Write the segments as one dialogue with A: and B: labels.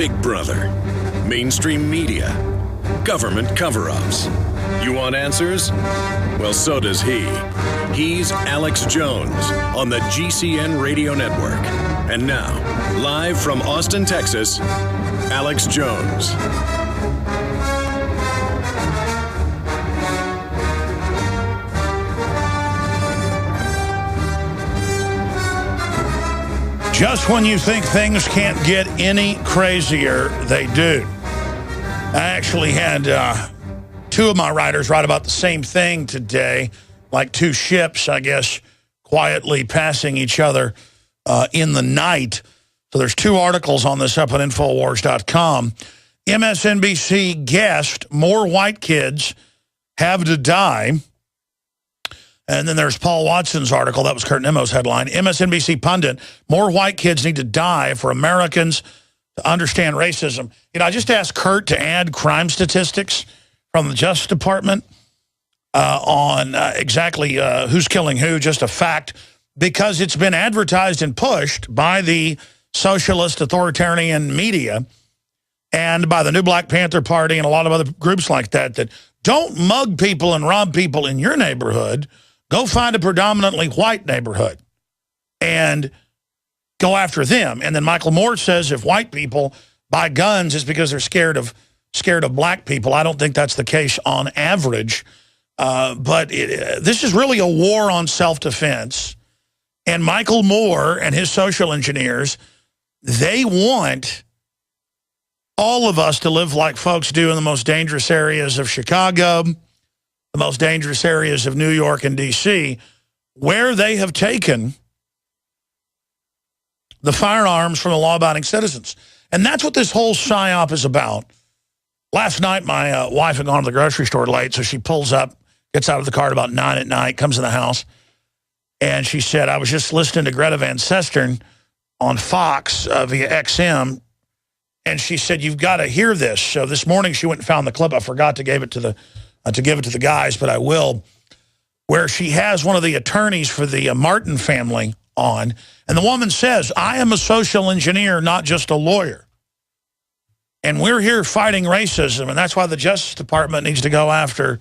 A: Big Brother, mainstream media, government cover-ups. You want answers? Well, so does he. He's Alex Jones on the GCN Radio Network. And now, live from Austin, Texas, Alex Jones.
B: Just when you think things can't get any crazier, they do. I actually had two of my writers write about the same thing today, like two ships, I guess, quietly passing each other in the night. So there's two articles on this up at Infowars.com. MSNBC guessed more white kids have to die. And then there's Paul Watson's article. That was Kurt Nemo's headline. MSNBC pundit, more white kids need to die for Americans to understand racism. You know, I just asked Kurt to add crime statistics from the Justice Department on exactly who's killing who, just a fact, because it's been advertised and pushed by the socialist authoritarian media and by the New Black Panther Party and a lot of other groups like that, that don't mug people and rob people in your neighborhood. Go find a predominantly white neighborhood and go after them. And then Michael Moore says if white people buy guns, it's because they're scared of black people. I don't think that's the case on average. But this is really a war on self-defense. And Michael Moore and his social engineers, they want all of us to live like folks do in the most dangerous areas of Chicago, the most dangerous areas of New York and D.C., where they have taken the firearms from the law-abiding citizens. And that's what this whole psyop is about. Last night, my wife had gone to the grocery store late, so she pulls up, gets out of the car at about 9 at night, comes in the house, and she said, I was just listening to Greta Van Susteren on Fox via XM, and she said, you've got to hear this. So this morning she went and found the clip. I forgot to give it to the guys, but I will, where she has one of the attorneys for the Martin family on, and the woman says, I am a social engineer, not just a lawyer. And we're here fighting racism, and that's why the Justice Department needs to go after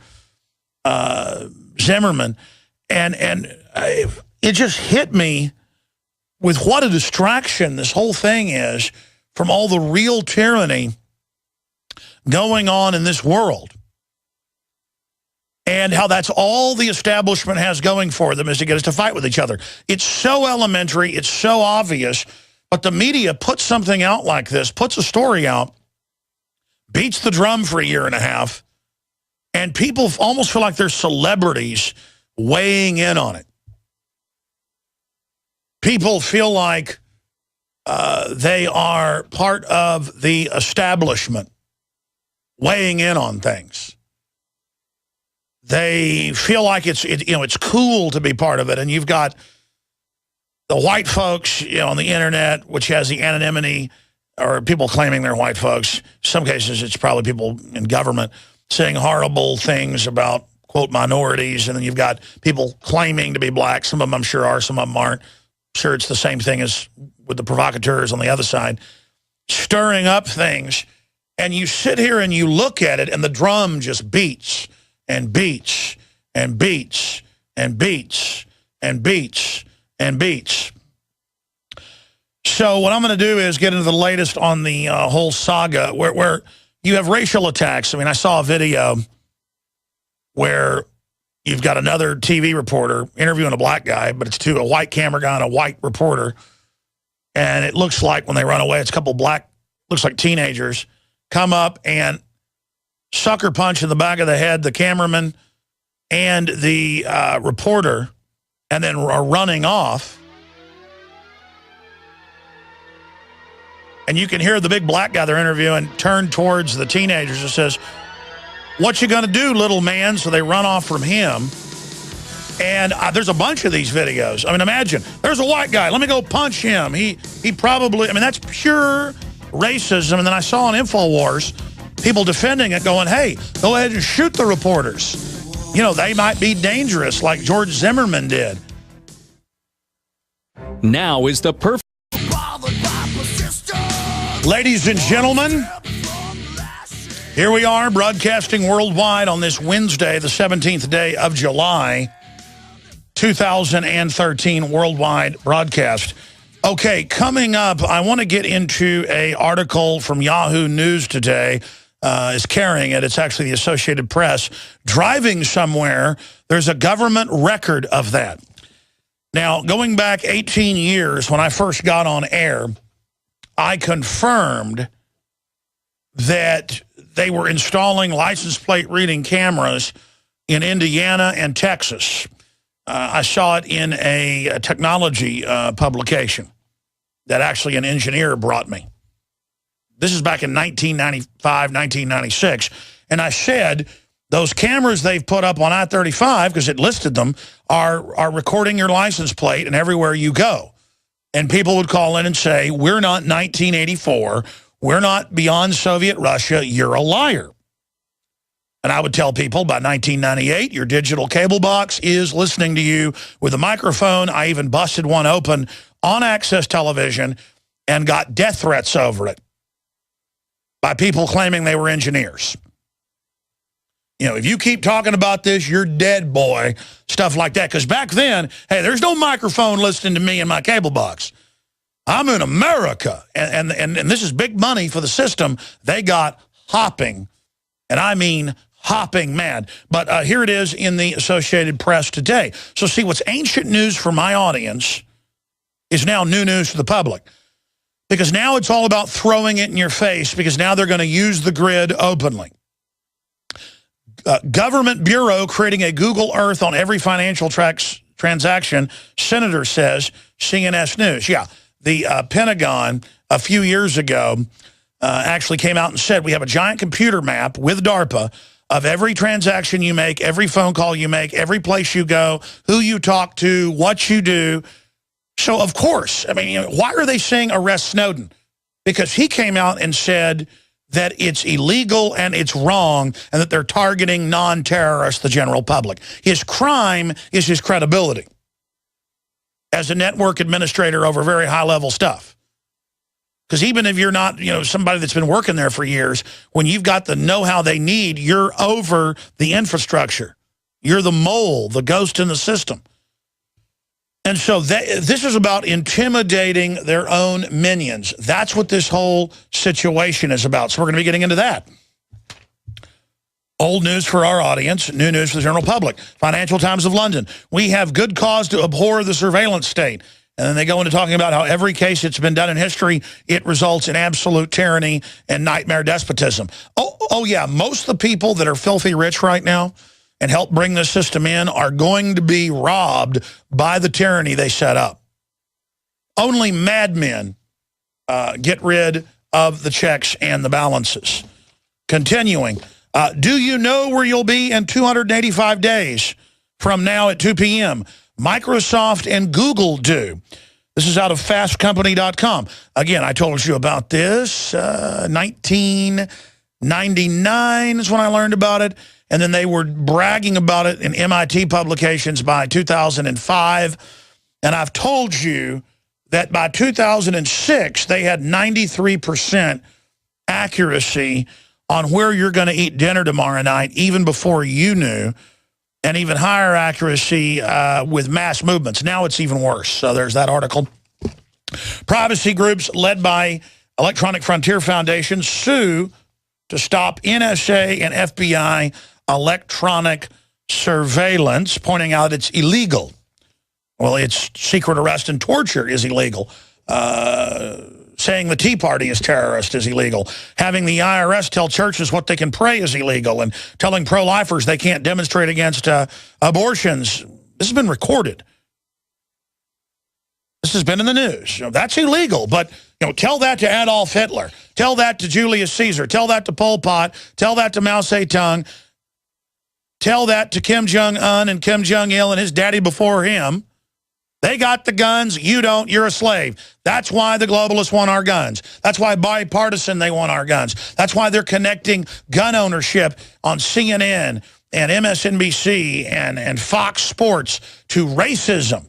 B: Zimmerman. And it just hit me with what a distraction this whole thing is from all the real tyranny going on in this world. And how that's all the establishment has going for them is to get us to fight with each other. It's so elementary, it's so obvious, but the media puts something out like this, puts a story out, beats the drum for a year and a half, and people almost feel like they're celebrities weighing in on it. People feel like they are part of the establishment weighing in on things. They feel like it's cool to be part of it, and you've got the white folks on the internet, which has the anonymity, or people claiming they're white folks. In some cases, it's probably people in government saying horrible things about, quote, minorities, and then you've got people claiming to be black. Some of them I'm sure are, some of them aren't. I'm sure it's the same thing as with the provocateurs on the other side, stirring up things, and you sit here and you look at it, and the drum just beats and beats and beats and beats and beats and beats. So what I'm going to do is get into the latest on the whole saga where you have racial attacks. I mean, I saw a video where you've got another TV reporter interviewing a black guy, but it's to a white camera guy and a white reporter. And it looks like when they run away, it's a couple black, looks like teenagers, come up and sucker punch in the back of the head the cameraman and the reporter, and then are running off. And you can hear the big black guy they're interviewing turn towards the teenagers and says, what you gonna do, little man? So they run off from him. And there's a bunch of these videos. I mean, imagine, there's a white guy. Let me go punch him. He probably, I mean, that's pure racism. And then I saw on Infowars people defending it going, hey, go ahead and shoot the reporters. You know, they might be dangerous like George Zimmerman did.
C: Now is the perfect
B: Ladies and gentlemen, here we are broadcasting worldwide on this Wednesday, the 17th day of July, 2013 worldwide broadcast. Okay, coming up, I want to get into an article from Yahoo News today. Is carrying it. It's actually the Associated Press. Driving somewhere, there's a government record of that. Now, going back 18 years when I first got on air, I confirmed that they were installing license plate reading cameras in Indiana and Texas. I saw it in a technology publication that actually an engineer brought me. This is back in 1995, 1996. And I said, those cameras they've put up on I-35, because it listed them, are recording your license plate and everywhere you go. And people would call in and say, we're not 1984. We're not beyond Soviet Russia. You're a liar. And I would tell people by 1998, your digital cable box is listening to you with a microphone. I even busted one open on Access Television and got death threats over it by people claiming they were engineers. You know, if you keep talking about this, you're dead, boy, stuff like that. Because back then, hey, there's no microphone listening to me in my cable box. I'm in America, and this is big money for the system. They got hopping, and I mean hopping mad. But here it is in the Associated Press today. So see, what's ancient news for my audience is now new news to the public. Because now it's all about throwing it in your face, because now they're going to use the grid openly. Government Bureau creating a Google Earth on every financial transaction, Senator says, CNS News. Yeah, the Pentagon a few years ago actually came out and said, we have a giant computer map with DARPA of every transaction you make, every phone call you make, every place you go, who you talk to, what you do. So, of course, I mean, you know, why are they saying arrest Snowden? Because he came out and said that it's illegal and it's wrong and that they're targeting non-terrorists, the general public. His crime is his credibility as a network administrator over very high-level stuff. Because even if you're not, you know, somebody that's been working there for years, when you've got the know-how they need, you're over the infrastructure. You're the mole, the ghost in the system. And so this is about intimidating their own minions. That's what this whole situation is about. So we're going to be getting into that. Old news for our audience, new news for the general public. Financial Times of London. We have good cause to abhor the surveillance state. And then they go into talking about how every case that's been done in history, it results in absolute tyranny and nightmare despotism. Oh yeah, most of the people that are filthy rich right now and help bring this system in are going to be robbed by the tyranny they set up. Only madmen get rid of the checks and the balances. Continuing, do you know where you'll be in 285 days from now at 2 p.m.? Microsoft and Google do. This is out of fastcompany.com. Again, I told you about this. 1999 is when I learned about it. And then they were bragging about it in MIT publications by 2005. And I've told you that by 2006, they had 93% accuracy on where you're going to eat dinner tomorrow night, even before you knew, and even higher accuracy with mass movements. Now it's even worse. So there's that article. Privacy groups led by Electronic Frontier Foundation sue to stop NSA and FBI electronic surveillance, pointing out it's illegal. Well, it's secret arrest and torture is illegal. Saying the Tea Party is terrorist is illegal. Having the IRS tell churches what they can pray is illegal. And telling pro-lifers they can't demonstrate against abortions. This has been recorded. This has been in the news. You know, that's illegal. But you know, tell that to Adolf Hitler. Tell that to Julius Caesar. Tell that to Pol Pot. Tell that to Mao Zedong. Tell that to Kim Jong-un and Kim Jong-il and his daddy before him. They got the guns, you don't, you're a slave. That's why the globalists want our guns. That's why bipartisan they want our guns. That's why they're connecting gun ownership on CNN and MSNBC and Fox Sports to racism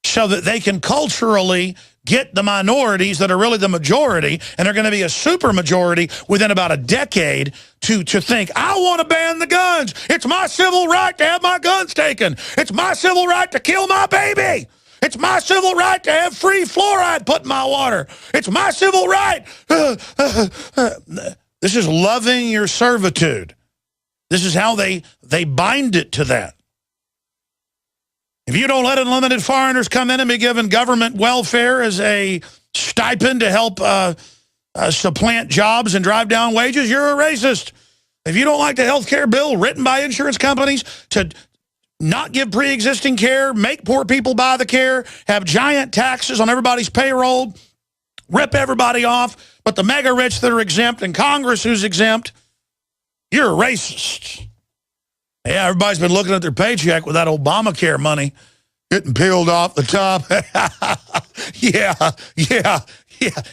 B: so that they can culturally get the minorities that are really the majority, and they're going to be a super majority within about a decade to think, I want to ban the guns. It's my civil right to have my guns taken. It's my civil right to kill my baby. It's my civil right to have free fluoride put in my water. It's my civil right. This is loving your servitude. This is how they bind it to that. If you don't let unlimited foreigners come in and be given government welfare as a stipend to help supplant jobs and drive down wages, you're a racist. If you don't like the health care bill written by insurance companies to not give pre-existing care, make poor people buy the care, have giant taxes on everybody's payroll, rip everybody off, but the mega rich that are exempt and Congress who's exempt, you're a racist. Yeah, everybody's been looking at their paycheck with that Obamacare money getting peeled off the top. Yeah.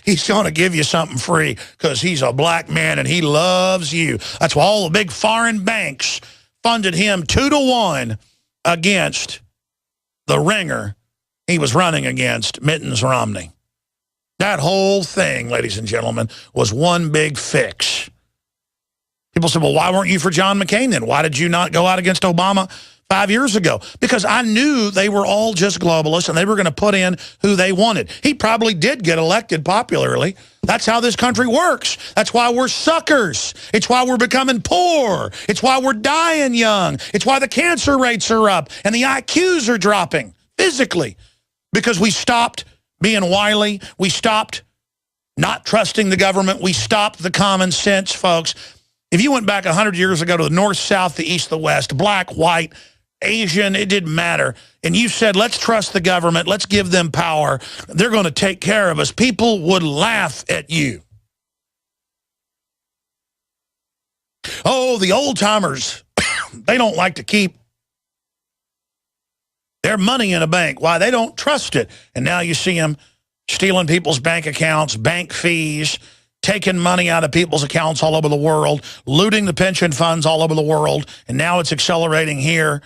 B: He's going to give you something free because he's a black man and he loves you. That's why all the big foreign banks funded him 2-to-1 against the ringer he was running against, Mittens Romney. That whole thing, ladies and gentlemen, was one big fix. People said, well, why weren't you for John McCain then? Why did you not go out against Obama 5 years ago? Because I knew they were all just globalists and they were going to put in who they wanted. He probably did get elected popularly. That's how this country works. That's why we're suckers. It's why we're becoming poor. It's why we're dying young. It's why the cancer rates are up and the IQs are dropping physically. Because we stopped being wily. We stopped not trusting the government. We stopped the common sense, folks. If you went back 100 years ago to the north, south, the east, the west, black, white, Asian, it didn't matter, and you said, let's trust the government, let's give them power, they're going to take care of us, people would laugh at you. Oh, the old-timers, they don't like to keep their money in a bank. Why? They don't trust it. And now you see them stealing people's bank accounts, bank fees, taking money out of people's accounts all over the world, looting the pension funds all over the world, and now it's accelerating here.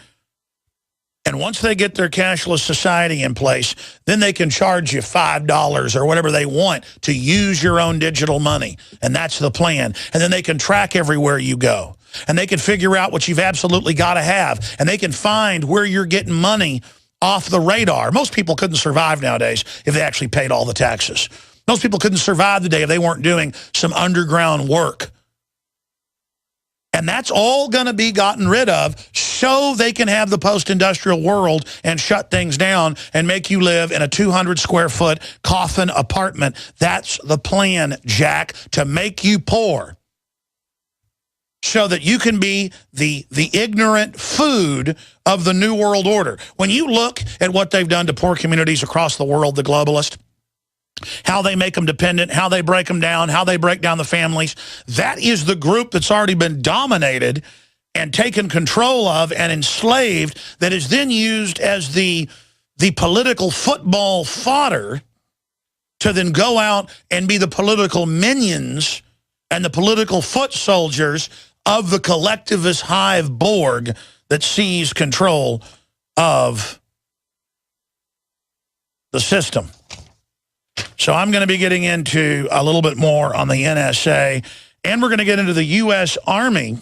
B: And once they get their cashless society in place, then they can charge you $5 or whatever they want to use your own digital money. And that's the plan. And then they can track everywhere you go. And they can figure out what you've absolutely got to have. And they can find where you're getting money off the radar. Most people couldn't survive nowadays if they actually paid all the taxes. Most people couldn't survive the day if they weren't doing some underground work. And that's all going to be gotten rid of so they can have the post-industrial world and shut things down and make you live in a 200-square-foot coffin apartment. That's the plan, Jack, to make you poor so that you can be the ignorant food of the New World Order. When you look at what they've done to poor communities across the world, the globalists, how they make them dependent, how they break them down, how they break down the families. That is the group that's already been dominated and taken control of and enslaved that is then used as the political football fodder to then go out and be the political minions and the political foot soldiers of the collectivist hive Borg that seize control of the system. So I'm going to be getting into a little bit more on the NSA, and we're going to get into the U.S. Army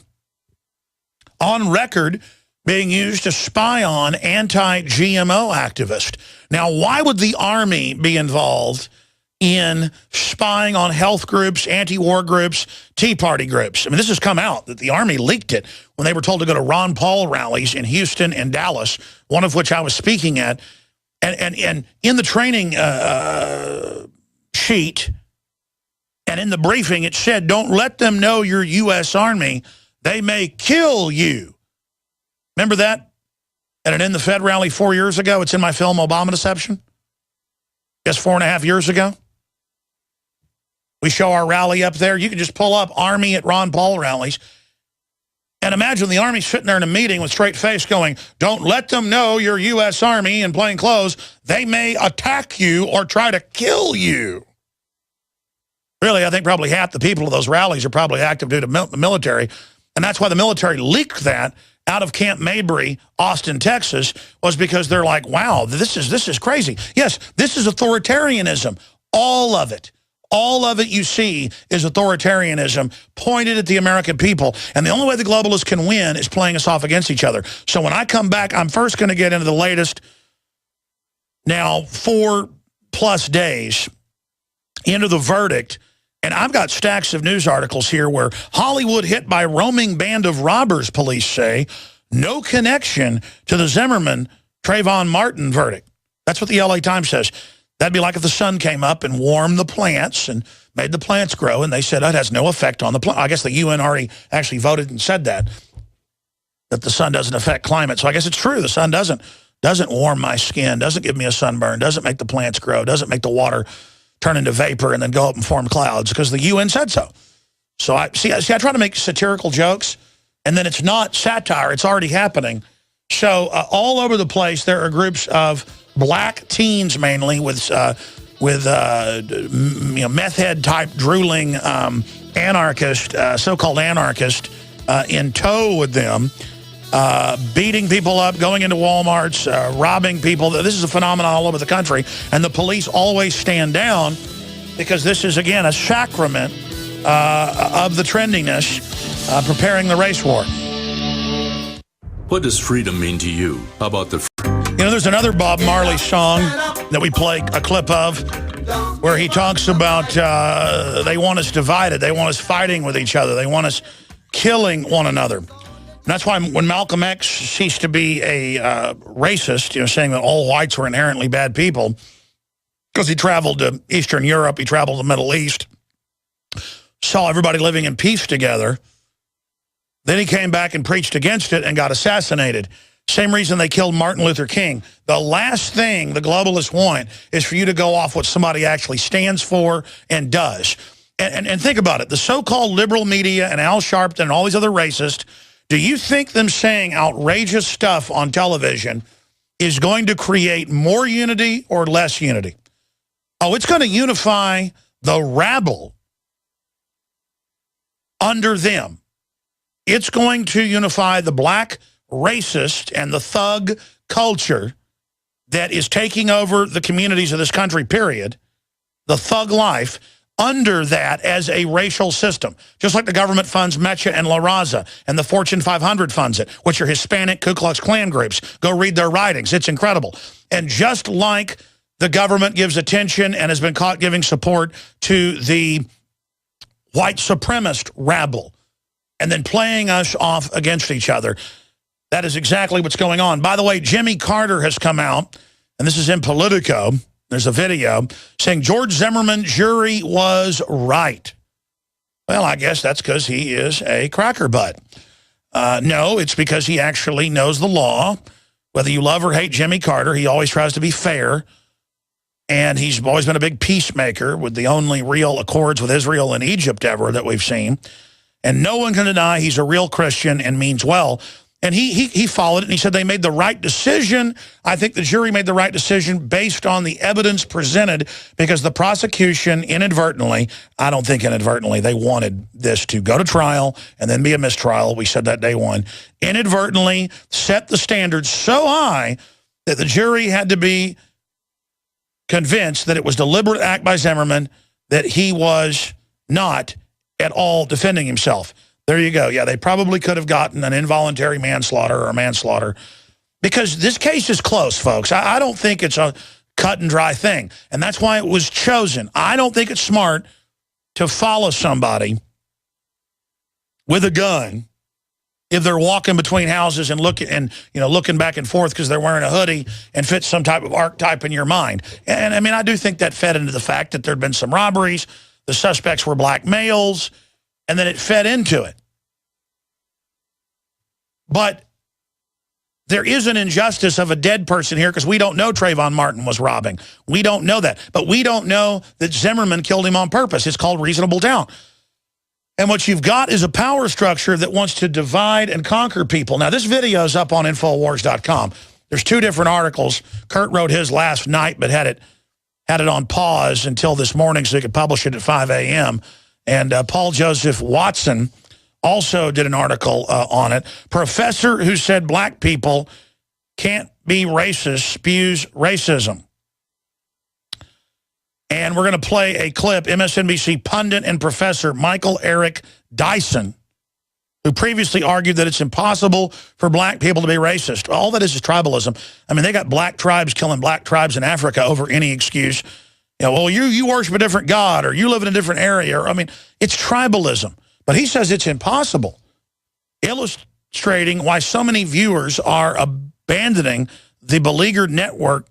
B: on record being used to spy on anti-GMO activists. Now, why would the Army be involved in spying on health groups, anti-war groups, Tea Party groups? I mean, this has come out that the Army leaked it when they were told to go to Ron Paul rallies in Houston and Dallas, one of which I was speaking at. And in the training sheet and in the briefing, it said, don't let them know you're U.S. Army. They may kill you. Remember that? At an In the Fed rally 4 years ago? It's in my film, Obama Deception. Just 4.5 years ago. We show our rally up there. You can just pull up Army at Ron Paul rallies. And imagine the Army sitting there in a meeting with straight face going, don't let them know you're U.S. Army in plain clothes. They may attack you or try to kill you. Really, I think probably half the people of those rallies are probably active duty military. And that's why the military leaked that out of Camp Mabry, Austin, Texas, was because they're like, wow, this is crazy. Yes, this is authoritarianism. All of it. All of it you see is authoritarianism pointed at the American people. And the only way the globalists can win is playing us off against each other. So when I come back, I'm first going to get into the latest, now 4+ days into the verdict. And I've got stacks of news articles here where Hollywood hit by roaming band of robbers, police say. No connection to the Zimmerman, Trayvon Martin verdict. That's what the LA Times says. That'd be like if the sun came up and warmed the plants and made the plants grow, and they said it has no effect on the plant. I guess the UN already actually voted and said that the sun doesn't affect climate. So I guess it's true. The sun doesn't warm my skin, doesn't give me a sunburn, doesn't make the plants grow, doesn't make the water turn into vapor and then go up and form clouds because the UN said so. So I try to make satirical jokes, and then it's not satire. It's already happening. So all over the place, there are groups of black teens mainly with meth head type drooling anarchist, so-called anarchist in tow with them, beating people up, going into Walmarts, robbing people. This is a phenomenon all over the country, and the police always stand down because this is, again, a sacrament of the trendiness, preparing the race war.
C: What does freedom mean to you? How about the...
B: You know, there's another Bob Marley song that we play a clip of where he talks about they want us divided. They want us fighting with each other. They want us killing one another. And that's why when Malcolm X ceased to be a racist, saying that all whites were inherently bad people, because he traveled to Eastern Europe, he traveled to the Middle East, saw everybody living in peace together. Then he came back and preached against it and got assassinated. Same reason they killed Martin Luther King. The last thing the globalists want is for you to go off what somebody actually stands for and does. And think about it. The so-called liberal media and Al Sharpton and all these other racists, do you think them saying outrageous stuff on television is going to create more unity or less unity? Oh, it's going to unify the rabble under them. It's going to unify the black racist and the thug culture that is taking over the communities of this country, period. The thug life under that as a racial system. Just like the government funds Mecha and La Raza, and the Fortune 500 funds it, which are Hispanic Ku Klux Klan groups. Go read their writings. It's incredible. And just like the government gives attention and has been caught giving support to the white supremacist rabble, and then playing us off against each other. That is exactly what's going on. By the way, Jimmy Carter has come out, and this is in Politico. There's a video saying George Zimmerman jury was right. Well, I guess that's because he is a cracker butt. No, it's because he actually knows the law. Whether you love or hate Jimmy Carter, he always tries to be fair. And he's always been a big peacemaker with the only real accords with Israel and Egypt ever that we've seen. And no one can deny he's a real Christian and means well. And he followed it, and he said they made the right decision. I think the jury made the right decision based on the evidence presented, because the prosecution inadvertently, I don't think inadvertently, they wanted this to go to trial and then be a mistrial. We said that day one. Inadvertently set the standards so high that the jury had to be convinced that it was deliberate act by Zimmerman, that he was not at all defending himself. There you go. Yeah, they probably could have gotten an involuntary manslaughter or manslaughter, because this case is close, folks. I don't think it's a cut and dry thing, and that's why it was chosen. I don't think it's smart to follow somebody with a gun if they're walking between houses and looking back and forth because they're wearing a hoodie and fit some type of archetype in your mind. And I mean, I do think that fed into the fact that there'd been some robberies, the suspects were black males, and then it fed into it. But there is an injustice of a dead person here, because we don't know Trayvon Martin was robbing. We don't know that. But we don't know that Zimmerman killed him on purpose. It's called reasonable doubt. And what you've got is a power structure that wants to divide and conquer people. Now, this video is up on Infowars.com. There's two different articles. Kurt wrote his last night, but had it on pause until this morning so he could publish it at 5 a.m. And Paul Joseph Watson also did an article on it. Professor who said black people can't be racist spews racism. And we're going to play a clip. MSNBC pundit and professor Michael Eric Dyson, who previously argued that it's impossible for black people to be racist. All that is tribalism. I mean, they got black tribes killing black tribes in Africa over any excuse. You know, well, you worship a different God, or you live in a different area. Or, I mean, it's tribalism. But he says it's impossible, illustrating why so many viewers are abandoning the beleaguered network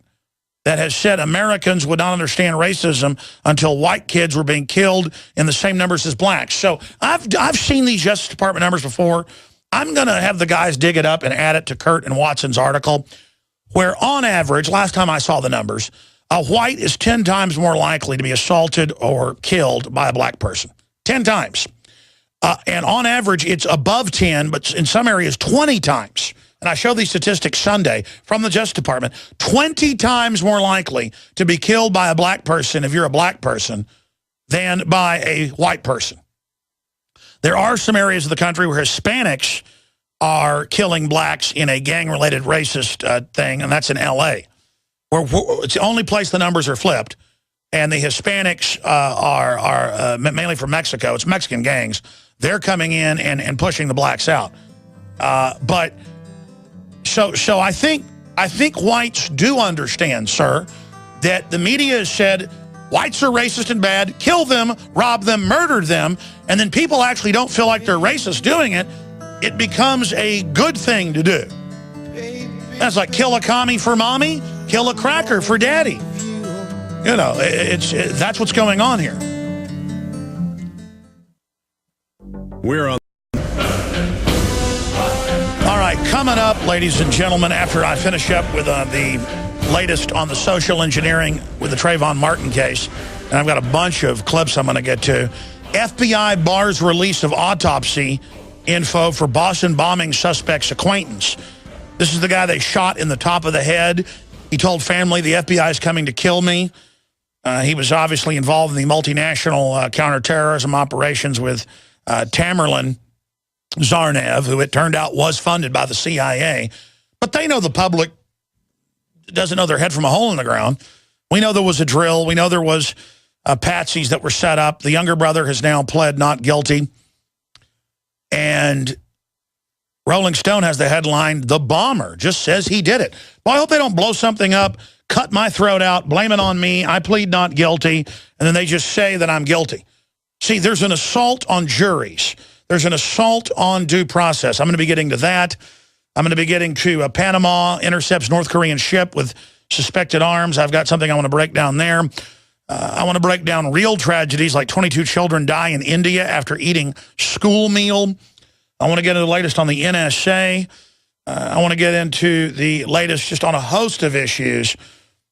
B: that has said Americans would not understand racism until white kids were being killed in the same numbers as blacks. So I've seen these Justice Department numbers before. I'm going to have the guys dig it up and add it to Kurt and Watson's article, where on average, last time I saw the numbers, a white is 10 times more likely to be assaulted or killed by a black person. 10 times. And on average, it's above 10, but in some areas, 20 times. And I show these statistics Sunday from the Justice Department, 20 times more likely to be killed by a black person if you're a black person than by a white person. There are some areas of the country where Hispanics are killing blacks in a gang-related racist thing, and that's in L.A., where it's the only place the numbers are flipped. And the Hispanics are mainly from Mexico. It's Mexican gangs. They're coming in and pushing the blacks out. So I think whites do understand, sir, that the media has said whites are racist and bad, kill them, rob them, murder them, and then people actually don't feel like they're racist doing it. It becomes a good thing to do. That's like kill a commie for mommy, kill a cracker for daddy. You know, that's what's going on here.
A: We're on.
B: All right, coming up, ladies and gentlemen, after I finish up with the latest on the social engineering with the Trayvon Martin case, and I've got a bunch of clips I'm going to get to, FBI bars release of autopsy info for Boston bombing suspect's acquaintance. This is the guy they shot in the top of the head. He told family, the FBI is coming to kill me. He was obviously involved in the multinational counterterrorism operations with Tamerlan Zarnev, who it turned out was funded by the CIA. But they know the public doesn't know their head from a hole in the ground. We know there was a drill. We know there was patsies that were set up. The younger brother has now pled not guilty. And Rolling Stone has the headline, "The bomber just says he did it." Well, I hope they don't blow something up, cut my throat out, blame it on me, I plead not guilty, and then they just say that I'm guilty. See, there's an assault on juries. There's an assault on due process. I'm going to be getting to that. I'm going to be getting to Panama intercepts North Korean ship with suspected arms. I've got something I want to break down there. I want to break down real tragedies like 22 children die in India after eating school meal. I want to get into the latest on the NSA. I want to get into the latest just on a host of issues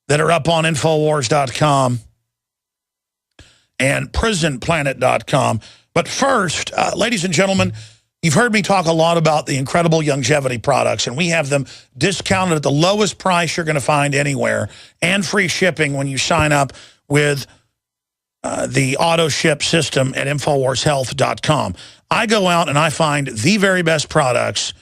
B: that are up on Infowars.com and Prisonplanet.com. But first, ladies and gentlemen, you've heard me talk a lot about the incredible longevity products, and we have them discounted at the lowest price you're going to find anywhere, and free shipping when you sign up with the auto ship system at InfoWarsHealth.com. I go out and I find the very best products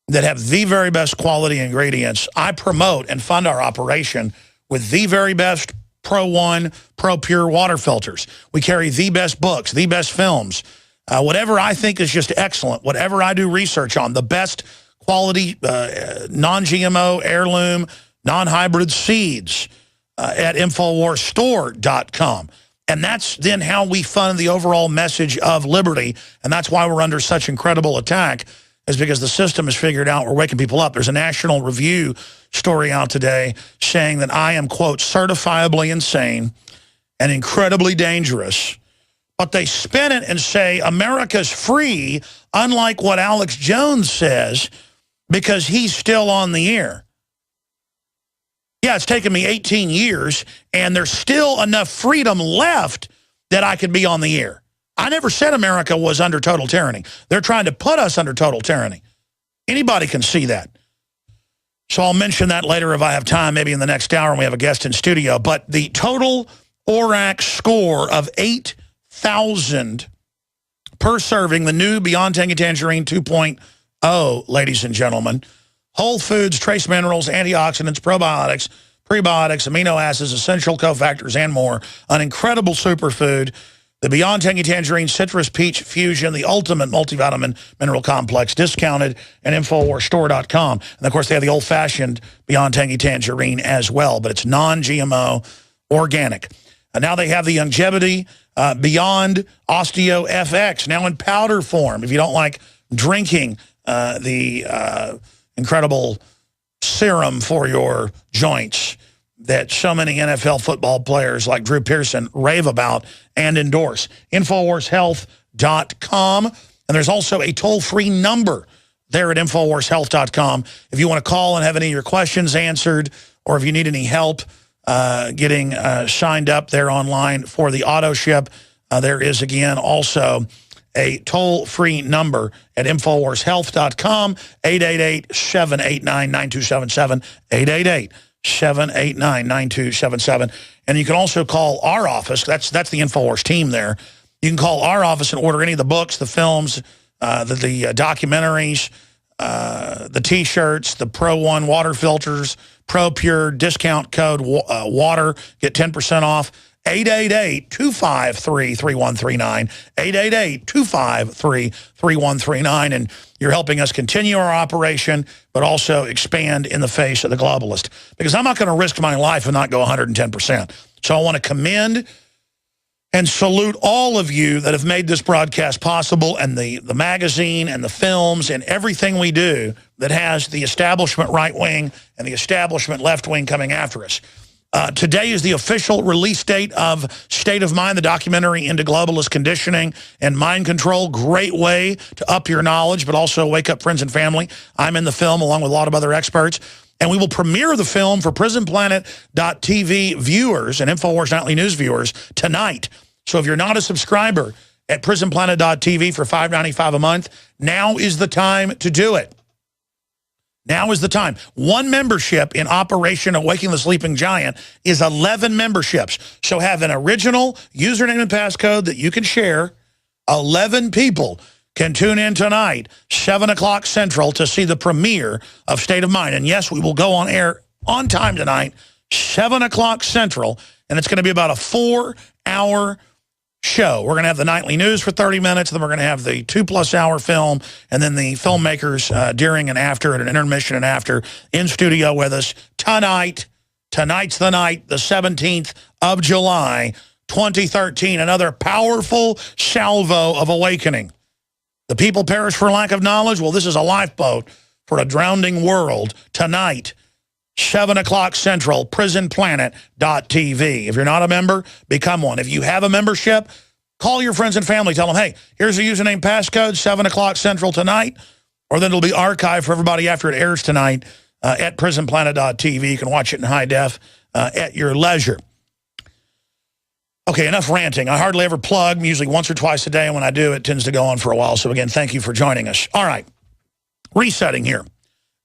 B: that have the very best quality ingredients. I promote and fund our operation with the very best Pro One, Pro Pure water filters. We carry the best books, the best films, whatever I think is just excellent, whatever I do research on, the best quality non-GMO, heirloom, non-hybrid seeds at InfoWarsStore.com. And that's then how we fund the overall message of liberty. And that's why we're under such incredible attack, is because the system has figured out we're waking people up. There's a National Review story out today saying that I am, quote, certifiably insane and incredibly dangerous. But they spin it and say America's free, unlike what Alex Jones says, because he's still on the air. Yeah, it's taken me 18 years, and there's still enough freedom left that I could be on the air. I never said America was under total tyranny. They're trying to put us under total tyranny. Anybody can see that. So I'll mention that later if I have time, maybe in the next hour when we have a guest in studio. But the total ORAC score of 8,000 per serving, the new Beyond Tangy Tangerine 2.0, ladies and gentlemen. Whole foods, trace minerals, antioxidants, probiotics, prebiotics, amino acids, essential cofactors, and more. An incredible superfood. The Beyond Tangy Tangerine Citrus Peach Fusion, the ultimate multivitamin mineral complex, discounted at InfoWarsStore.com. And, of course, they have the old-fashioned Beyond Tangy Tangerine as well, but it's non-GMO, organic. And now they have the Longevity Beyond Osteo FX, now in powder form. If you don't like drinking the incredible serum for your joints that so many NFL football players like Drew Pearson rave about and endorse. InfoWarsHealth.com. And there's also a toll-free number there at InfoWarsHealth.com if you want to call and have any of your questions answered, or if you need any help getting signed up there online for the auto ship. There is, again, also a toll-free number at InfoWarsHealth.com, 888-789-9277, 888-789-9277. And you can also call our office. That's the InfoWars team there. You can call our office and order any of the books, the films, the documentaries, the T-shirts, the Pro One water filters, Pro Pure discount code water, get 10% off. 888-253-3139, 888-253-3139, and you're helping us continue our operation, but also expand in the face of the globalist. Because I'm not going to risk my life and not go 110%. So I want to commend and salute all of you that have made this broadcast possible, and the magazine and the films and everything we do that has the establishment right wing and the establishment left wing coming after us. Today is the official release date of State of Mind, the documentary into globalist conditioning and mind control. Great way to up your knowledge, but also wake up friends and family. I'm in the film along with a lot of other experts. And we will premiere the film for Prisonplanet.tv viewers and InfoWars Nightly News viewers tonight. So if you're not a subscriber at Prisonplanet.tv for $5.95 a month, now is the time to do it. Now is the time. One membership in Operation Awakening the Sleeping Giant is 11 memberships. So have an original username and passcode that you can share. 11 people can tune in tonight, 7 o'clock Central, to see the premiere of State of Mind. And yes, we will go on air on time tonight, 7 o'clock Central, and it's going to be about a 4-hour show. We're going to have the nightly news for 30 minutes, then we're going to have the 2+ hour film, and then the filmmakers during and after, at an intermission and after, in studio with us tonight. Tonight's the night, the 17th of July, 2013. Another powerful salvo of awakening. The people perish for lack of knowledge. Well, this is a lifeboat for a drowning world. Tonight, 7 o'clock Central, prisonplanet.tv. If you're not a member, become one. If you have a membership, call your friends and family. Tell them, hey, here's the username passcode, 7 o'clock Central tonight. Or then it'll be archived for everybody after it airs tonight at prisonplanet.tv. You can watch it in high def at your leisure. Okay, enough ranting. I hardly ever plug, usually once or twice a day. And when I do, it tends to go on for a while. So again, thank you for joining us. All right, resetting here.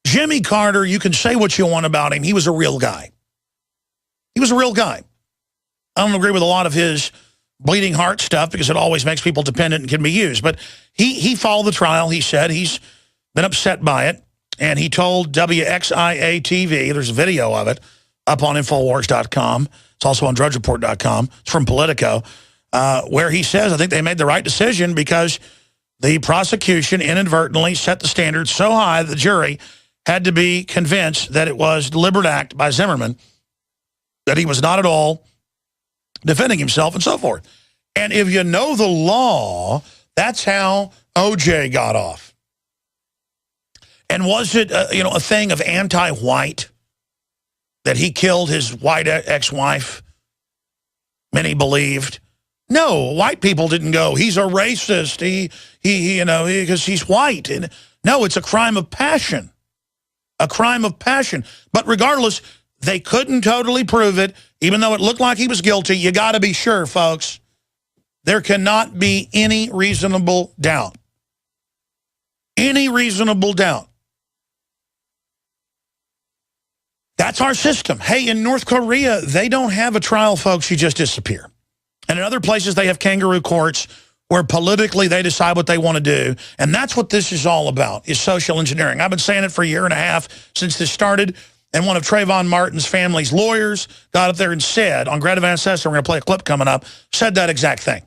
B: Jimmy Carter, you can say what you want about him. He was a real guy. He was a real guy. I don't agree with a lot of his bleeding heart stuff because it always makes people dependent and can be used. But he followed the trial. He said he's been upset by it. And he told WXIA-TV, there's a video of it up on Infowars.com. It's also on DrudgeReport.com. It's from Politico, where he says, I think they made the right decision because the prosecution inadvertently set the standard so high that the jury had to be convinced that it was a deliberate act by Zimmerman, that he was not at all defending himself and so forth. And if you know the law, that's how O.J. got off. And was it, a thing of anti-white, that he killed his white ex-wife? Many believed. No, white people didn't go, he's a racist, because he's white. And no, it's a crime of passion. A crime of passion. But regardless, they couldn't totally prove it. Even though it looked like he was guilty, you got to be sure, folks. There cannot be any reasonable doubt. Any reasonable doubt. That's our system. Hey, in North Korea, they don't have a trial, folks. You just disappear. And in other places, they have kangaroo courts where politically they decide what they want to do. And that's what this is all about, is social engineering. I've been saying it for a year and a half since this started. And one of Trayvon Martin's family's lawyers got up there and said, on Greta Van Sester, we're going to play a clip coming up, said that exact thing.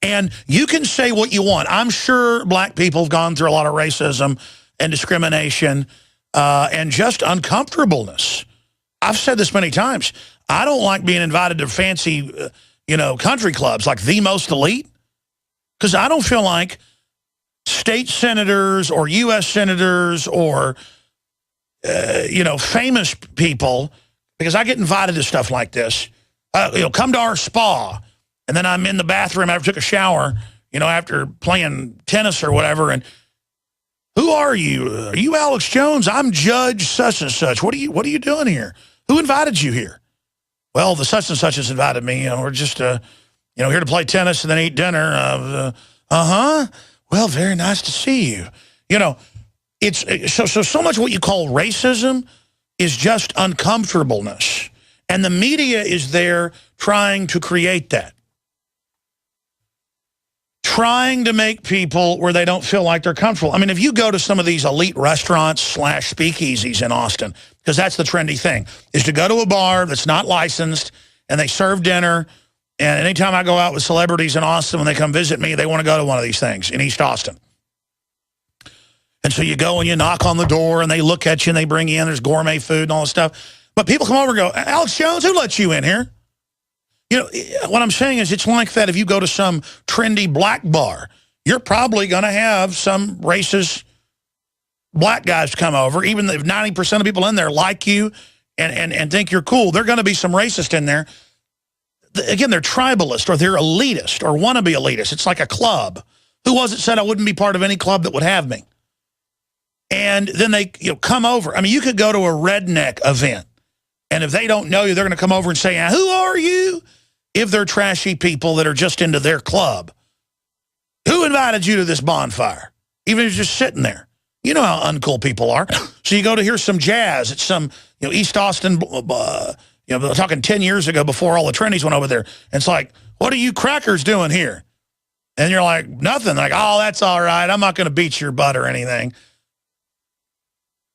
B: And you can say what you want. I'm sure black people have gone through a lot of racism and discrimination and just uncomfortableness. I've said this many times. I don't like being invited to fancy, country clubs like the most elite, because I don't feel like state senators or U.S. senators or, famous people, because I get invited to stuff like this, come to our spa, and then I'm in the bathroom after I took a shower, after playing tennis or whatever, and who are you? Are you Alex Jones? I'm Judge such and such. What are you doing here? Who invited you here? Well, the such and such has invited me. We're just, here to play tennis and then eat dinner. Well, very nice to see you. It's so much what you call racism is just uncomfortableness. And the media is there trying to create that. Trying to make people where they don't feel like they're comfortable. I mean, if you go to some of these elite restaurants / speakeasies in Austin, because that's the trendy thing, is to go to a bar that's not licensed and they serve dinner. And anytime I go out with celebrities in Austin, when they come visit me, they want to go to one of these things in East Austin. And so you go and you knock on the door and they look at you and they bring you in. There's gourmet food and all this stuff. But people come over and go, Alex Jones, who let you in here? What I'm saying is it's like that if you go to some trendy black bar. You're probably going to have some racist black guys come over, even if 90% of people in there like you and think you're cool. There are going to be some racist in there. Again, they're tribalist or they're elitist or want to be elitist. It's like a club. Who was it said I wouldn't be part of any club that would have me? And then they come over. I mean, you could go to a redneck event, and if they don't know you, they're going to come over and say, who are you? If they're trashy people that are just into their club. Who invited you to this bonfire? Even if you're just sitting there. You know how uncool people are. So you go to hear some jazz at some East Austin, talking 10 years ago before all the trendies went over there. And it's like, what are you crackers doing here? And you're like, nothing. Like, oh, that's all right. I'm not going to beat your butt or anything.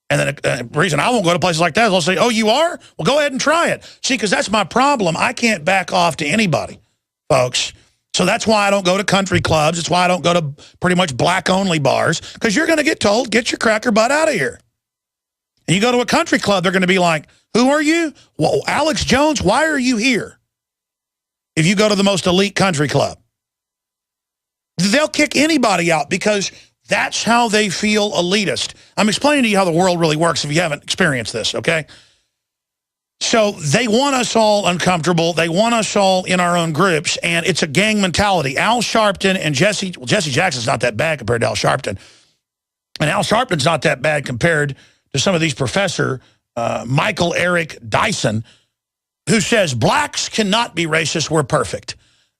B: And then the reason I won't go to places like that is I'll say, oh, you are? Well, go ahead and try it. See, because that's my problem. I can't back off to anybody, folks. So that's why I don't go to country clubs. It's why I don't go to pretty much black-only bars, because you're going to get told, get your cracker butt out of here. And you go to a country club, they're going to be like, who are you? Well, Alex Jones, why are you here? If you go to the most elite country club. They'll kick anybody out because that's how they feel elitist. I'm explaining to you how the world really works if you haven't experienced this, okay? So they want us all uncomfortable. They want us all in our own groups, and it's a gang mentality. Al Sharpton and Jesse Jackson's not that bad compared to Al Sharpton. And Al Sharpton's not that bad compared to some of these Professor Michael Eric Dyson, who says blacks cannot be racist, we're perfect.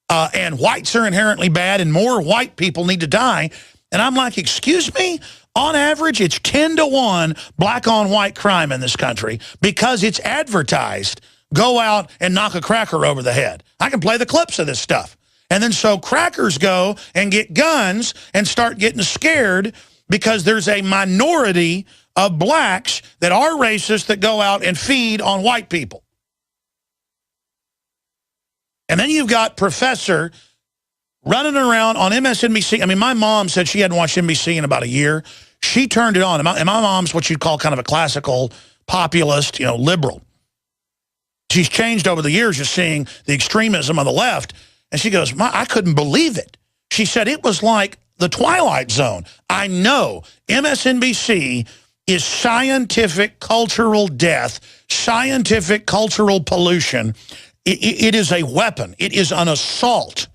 B: And whites are inherently bad, and more white people need to die. And I'm like, excuse me? On average, it's 10-to-1 black-on-white crime in this country because it's advertised. Go out and knock a cracker over the head. I can play the clips of this stuff. And then so crackers go and get guns and start getting scared because there's a minority of blacks that are racist that go out and feed on white people. And then you've got Professor running around on MSNBC. I mean, my mom said she hadn't watched NBC in about a year. She turned it on. And my mom's what you'd call kind of a classical populist, liberal. She's changed over the years just seeing the extremism of the left. And she goes, I couldn't believe it. She said it was like the Twilight Zone. I know MSNBC is scientific cultural death, scientific cultural pollution. It is a weapon. It is an assault.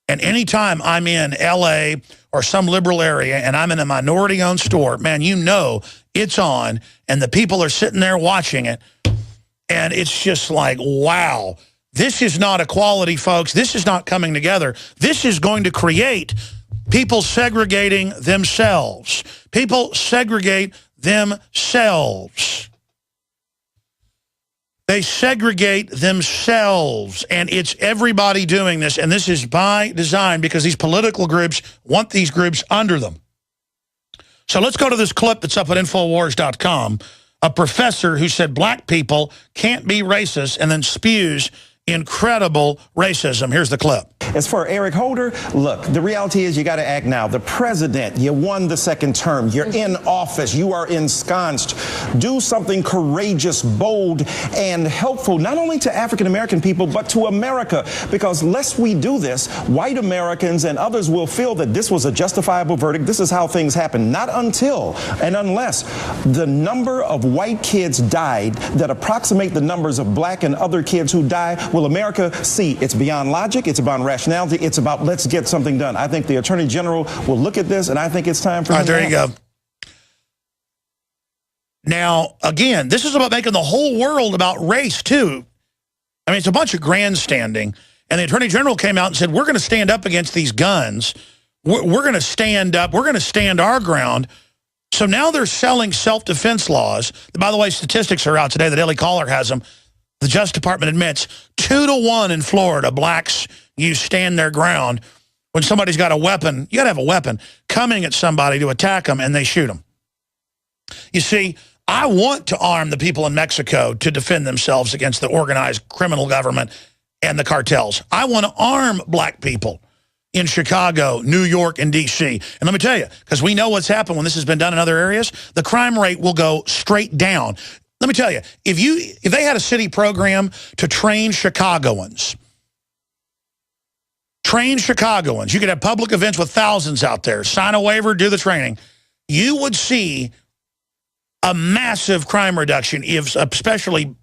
B: And anytime I'm in L.A. or some liberal area and I'm in a minority-owned store, man, it's on, and the people are sitting there watching it, and it's just like, wow, this is not equality, folks. This is not coming together. This is going to create people segregating themselves. People segregate themselves. They segregate themselves, and it's everybody doing this, and this is by design because these political groups want these groups under them. So let's go to this clip that's up at Infowars.com. A professor who said black people can't be racist and then spews incredible racism. Here's the clip.
D: As for Eric Holder, look, the reality is you got to act now. The president, you won the second term. You're in office. You are ensconced. Do something courageous, bold, and helpful, not only to African-American people, but to America. Because lest we do this, white Americans and others will feel that this was a justifiable verdict. This is how things happen. Not until and unless the number of white kids died that approximate the numbers of black and other kids who die, will America see it's beyond logic, it's beyond rationality, it's about let's get something done. I think the Attorney General will look at this, and I think it's time for him to
B: there you go. Now, again, this is about making the whole world about race, too. I mean, it's a bunch of grandstanding, and the Attorney General came out and said, we're going to stand up against these guns. We're going to stand up. We're going to stand our ground. So now they're selling self-defense laws. By the way, statistics are out today. The Daily Caller has them. The Justice Department admits 2-to-1 in Florida, blacks stand their ground. When somebody's got a weapon, you got to have a weapon, coming at somebody to attack them, and they shoot them. You see, I want to arm the people in Mexico to defend themselves against the organized criminal government and the cartels. I want to arm black people in Chicago, New York, and D.C. And let me tell you, because we know what's happened when this has been done in other areas, the crime rate will go straight down. Let me tell you, if they had a city program to train Chicagoans, you could have public events with thousands out there, sign a waiver, do the training, you would see a massive crime reduction if especially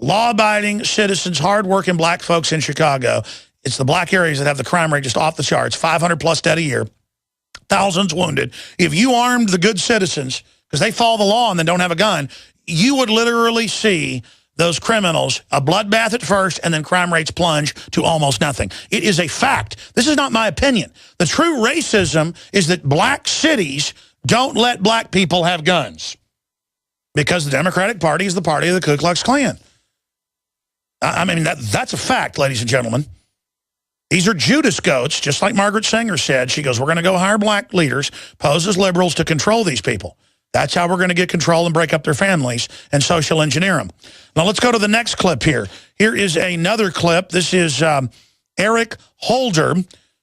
B: law-abiding citizens, hard-working black folks in Chicago. It's the black areas that have the crime rate just off the charts, 500-plus dead a year, thousands wounded. If you armed the good citizens, because they follow the law and then don't have a gun, you would literally see those criminals, a bloodbath at first, and then crime rates plunge to almost nothing. It is a fact. This is not my opinion. The true racism is that black cities don't let black people have guns because the Democratic Party is the party of the Ku Klux Klan. I mean, that's a fact, ladies and gentlemen. These are Judas goats, just like Margaret Sanger said. She goes, we're going to go hire black leaders, pose as liberals to control these people. That's how we're going to get control and break up their families and social engineer them. Now, let's go to the next clip here. Here is another clip. This is Eric Holder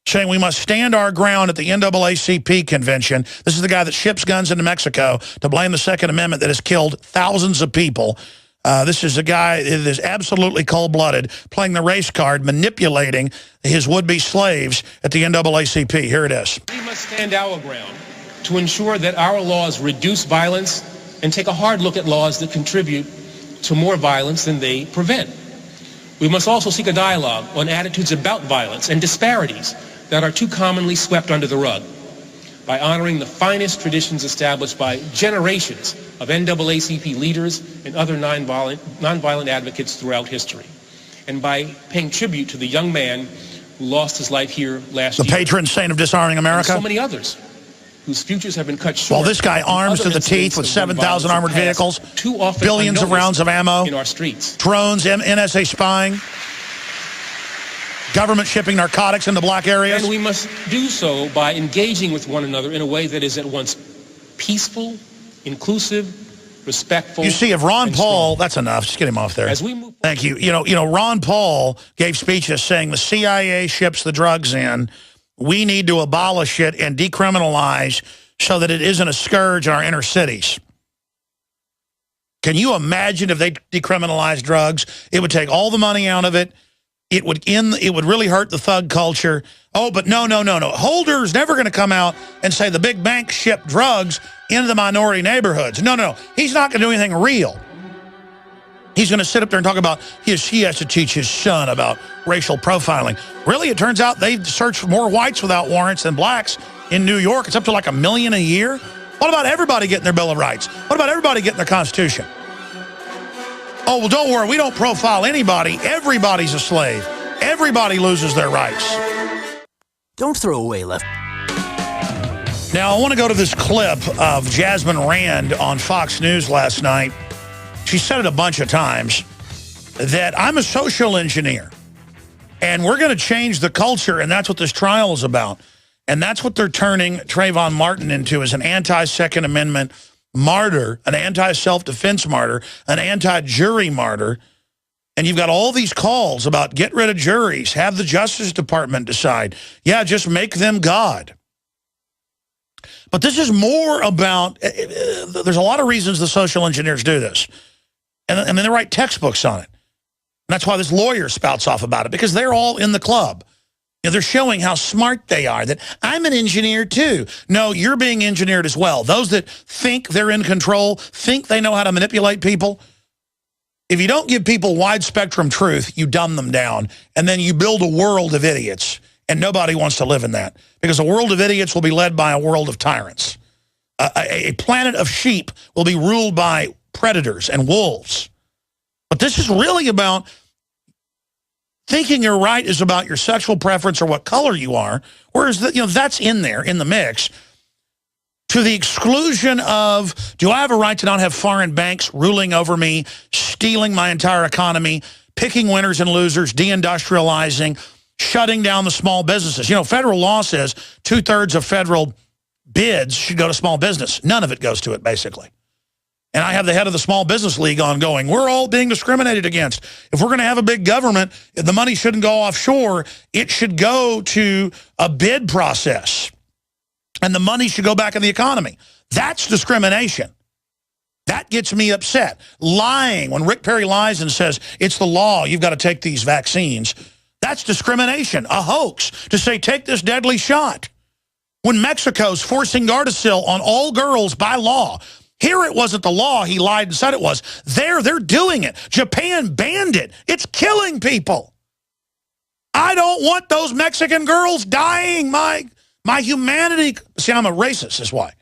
B: saying we must stand our ground at the NAACP convention. This is the guy that ships guns into Mexico to blame the Second Amendment that has killed thousands of people. This is a guy that is absolutely cold-blooded, playing the race card, manipulating his would-be slaves at the NAACP. Here it is.
E: We must stand our ground to ensure that our laws reduce violence and take a hard look at laws that contribute to more violence than they prevent. We must also seek a dialogue on attitudes about violence and disparities that are too commonly swept under the rug by honoring the finest traditions established by generations of NAACP leaders and other nonviolent advocates throughout history, and by paying tribute to the young man who lost his life here last year.
B: The patron saint of disarming America.
E: And so many others whose futures have been cut short.
B: Well, this guy arms to the teeth with 7,000 armored vehicles, billions of rounds of ammo,
E: in our streets,
B: drones, NSA spying, government shipping narcotics into black areas.
E: And we must do so by engaging with one another in a way that is at once peaceful, inclusive, respectful.
B: You see, if Ron Paul, that's enough. Just get him off there.
E: As we move,
B: thank you. You know, Ron Paul gave speeches saying the CIA ships the drugs in. We need to abolish it and decriminalize so that it isn't a scourge in our inner cities. Can you imagine if they decriminalized drugs? It would take all the money out of it. It would really hurt the thug culture. Oh, but no. Holder's never going to come out and say the big banks ship drugs into the minority neighborhoods. No. He's not going to do anything real. He's going to sit up there and talk about he has to teach his son about racial profiling. Really, it turns out they've searched more whites without warrants than blacks in New York. It's up to like 1 million a year. What about everybody getting their Bill of Rights? What about everybody getting their Constitution? Oh, well, don't worry. We don't profile anybody. Everybody's a slave. Everybody loses their rights.
F: Don't throw away left.
B: Now, I want to go to this clip of Jasmine Rand on Fox News last night. She said it a bunch of times. that I'm a social engineer, and we're going to change the culture, and that's what this trial is about. And that's what they're turning Trayvon Martin into, as an anti-Second Amendment martyr, an anti-self-defense martyr, an anti-jury martyr. And you've got all these calls about get rid of juries, have the Justice Department decide. Yeah, just make them God. But this is more about, there's a lot of reasons the social engineers do this. And then they write textbooks on it. And that's why this lawyer spouts off about it, because they're all in the club. You know, they're showing how smart they are, that I'm an engineer too. No, you're being engineered as well. Those that think they're in control, think they know how to manipulate people. If you don't give people wide spectrum truth, you dumb them down, and then you build a world of idiots, and nobody wants to live in that, because a world of idiots will be led by a world of tyrants. A planet of sheep will be ruled by predators and wolves. But this is really about thinking you're right is about your sexual preference or what color you are, whereas that's in there, in the mix, to the exclusion of, do I have a right to not have foreign banks ruling over me, stealing my entire economy, picking winners and losers, deindustrializing, shutting down the small businesses? You know, federal law says 2/3 of federal bids should go to small business. None of it goes to it, basically. And I have the head of the Small Business League on going, we're all being discriminated against. If we're going to have a big government, the money shouldn't go offshore. It should go to a bid process. And the money should go back in the economy. That's discrimination. That gets me upset. Lying, when Rick Perry lies and says, it's the law, you've got to take these vaccines. That's discrimination, a hoax, to say, take this deadly shot. When Mexico's forcing Gardasil on all girls by law, here it wasn't the law, he lied and said it was. They're doing it. Japan banned it. It's killing people. I don't want those Mexican girls dying. My humanity. See, I'm a racist, is why.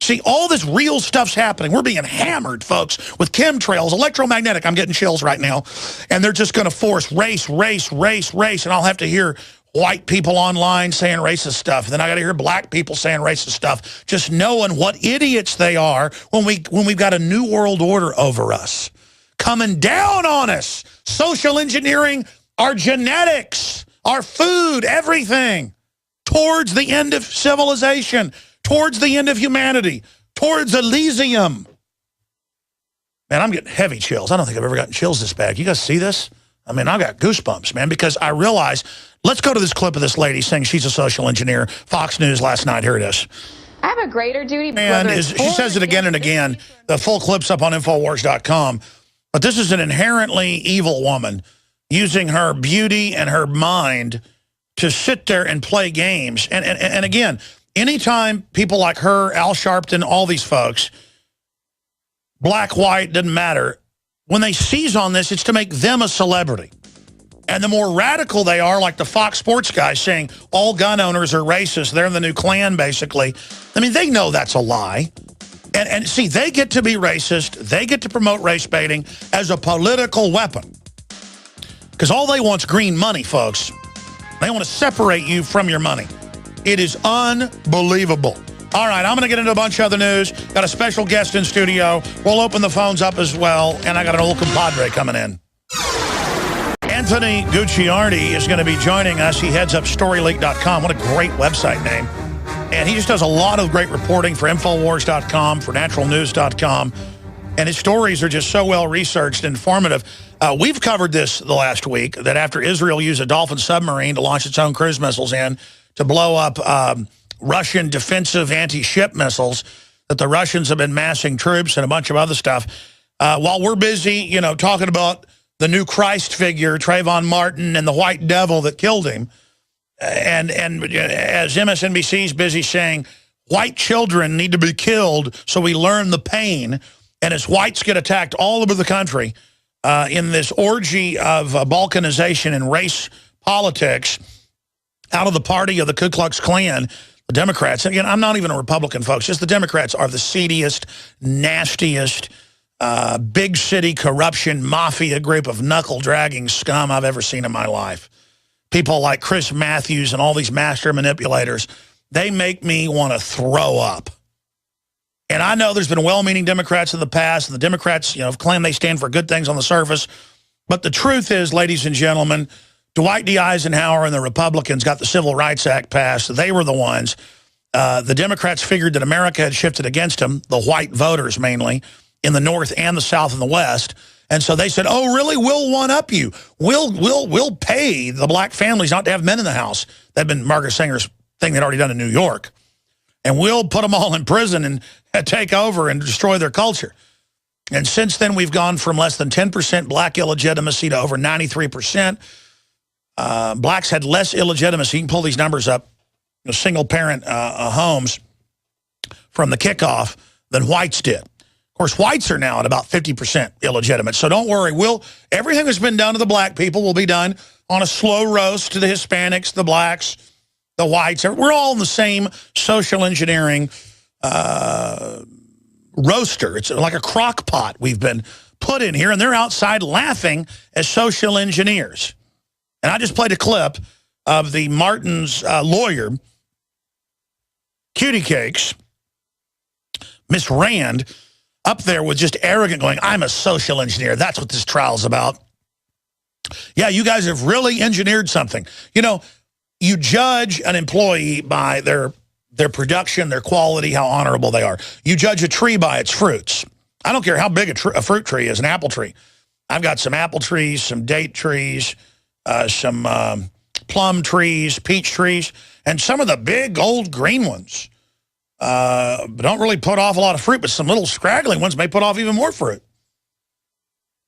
B: See, all this real stuff's happening. We're being hammered, folks, with chemtrails, electromagnetic. I'm getting chills right now. And they're just going to force race. And I'll have to hear white people online saying racist stuff. And then I got to hear black people saying racist stuff, just knowing what idiots they are when we've got a new world order over us, coming down on us. Social engineering our genetics, our food, everything, towards the end of civilization, towards the end of humanity, towards Elysium. Man, I'm getting heavy chills. I don't think I've ever gotten chills this bad. You guys see this? I mean, I got goosebumps, man, because I realize, let's go to this clip of this lady saying she's a social engineer. Fox News last night. Here it is.
G: I have a greater duty.
B: And she says it again and again. The full clip's up on Infowars.com. But this is an inherently evil woman using her beauty and her mind to sit there and play games. And again, anytime people like her, Al Sharpton, all these folks, black, white, doesn't matter, when they seize on this, it's to make them a celebrity. And the more radical they are, like the Fox Sports guys saying all gun owners are racist, they're the new Klan, basically. I mean, they know that's a lie. And see, they get to be racist. They get to promote race baiting as a political weapon. Because all they want is green money, folks. They want to separate you from your money. It is unbelievable. All right, I'm going to get into a bunch of other news. Got a special guest in studio. We'll open the phones up as well. And I got an old compadre coming in. Anthony Gucciardi is going to be joining us. He heads up StoryLeak.com. What a great website name. And he just does a lot of great reporting for Infowars.com, for NaturalNews.com. And his stories are just so well researched and informative. We've covered this the last week, that after Israel used a Dolphin submarine to launch its own cruise missiles in to blow up Russian defensive anti-ship missiles, that the Russians have been massing troops and a bunch of other stuff. While we're busy, talking about the new Christ figure, Trayvon Martin, and the white devil that killed him, and as MSNBC's busy saying, white children need to be killed so we learn the pain, and as whites get attacked all over the country in this orgy of balkanization and race politics out of the party of the Ku Klux Klan, the Democrats, and again, I'm not even a Republican, folks, just the Democrats are the seediest, nastiest, big city corruption mafia group of knuckle-dragging scum I've ever seen in my life. People like Chris Matthews and all these master manipulators, they make me want to throw up. And I know there's been well-meaning Democrats in the past, and the Democrats, have claimed they stand for good things on the surface. But the truth is, ladies and gentlemen, Dwight D. Eisenhower and the Republicans got the Civil Rights Act passed. They were the ones. The Democrats figured that America had shifted against them, the white voters mainly, in the North and the South and the West. And so they said, oh, really? We'll one-up you. We'll pay the black families not to have men in the house. That'd been Margaret Sanger's thing they'd already done in New York. And we'll put them all in prison and take over and destroy their culture. And since then, we've gone from less than 10% black illegitimacy to over 93%. Blacks had less illegitimacy. You can pull these numbers up, single-parent homes from the kickoff than whites did. Of course, whites are now at about 50% illegitimate. So don't worry. Everything that's been done to the black people will be done on a slow roast to the Hispanics, the blacks, the whites. We're all in the same social engineering roaster. It's like a crock pot we've been put in here, and they're outside laughing as social engineers. And I just played a clip of the Martin's lawyer, Cutie Cakes, Miss Rand, up there with just arrogant going, I'm a social engineer. That's what this trial's about. Yeah, you guys have really engineered something. You know, you judge an employee by their production, their quality, how honorable they are. You judge a tree by its fruits. I don't care how big a fruit tree is, an apple tree. I've got some apple trees, some date trees, some plum trees, peach trees, and some of the big old green ones don't really put off a lot of fruit, but some little scraggly ones may put off even more fruit.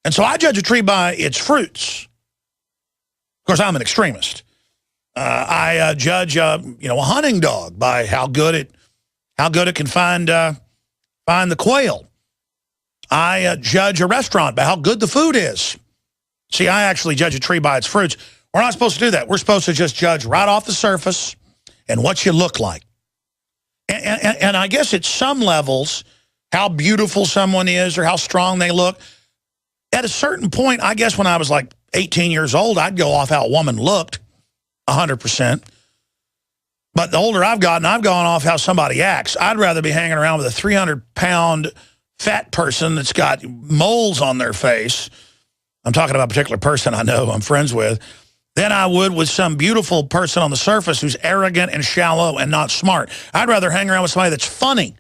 B: And so I judge a tree by its fruits. Of course, I'm an extremist. I judge a hunting dog by how good it can find the quail. I judge a restaurant by how good the food is. See, I actually judge a tree by its fruits. We're not supposed to do that. We're supposed to just judge right off the surface and what you look like. And I guess at some levels, how beautiful someone is or how strong they look. At a certain point, I guess when I was like 18 years old, I'd go off how a woman looked, 100%. But the older I've gotten, I've gone off how somebody acts. I'd rather be hanging around with a 300-pound fat person that's got moles on their face. I'm talking about a particular person I know I'm friends with, than I would with some beautiful person on the surface who's arrogant and shallow and not smart. I'd rather hang around with somebody that's funny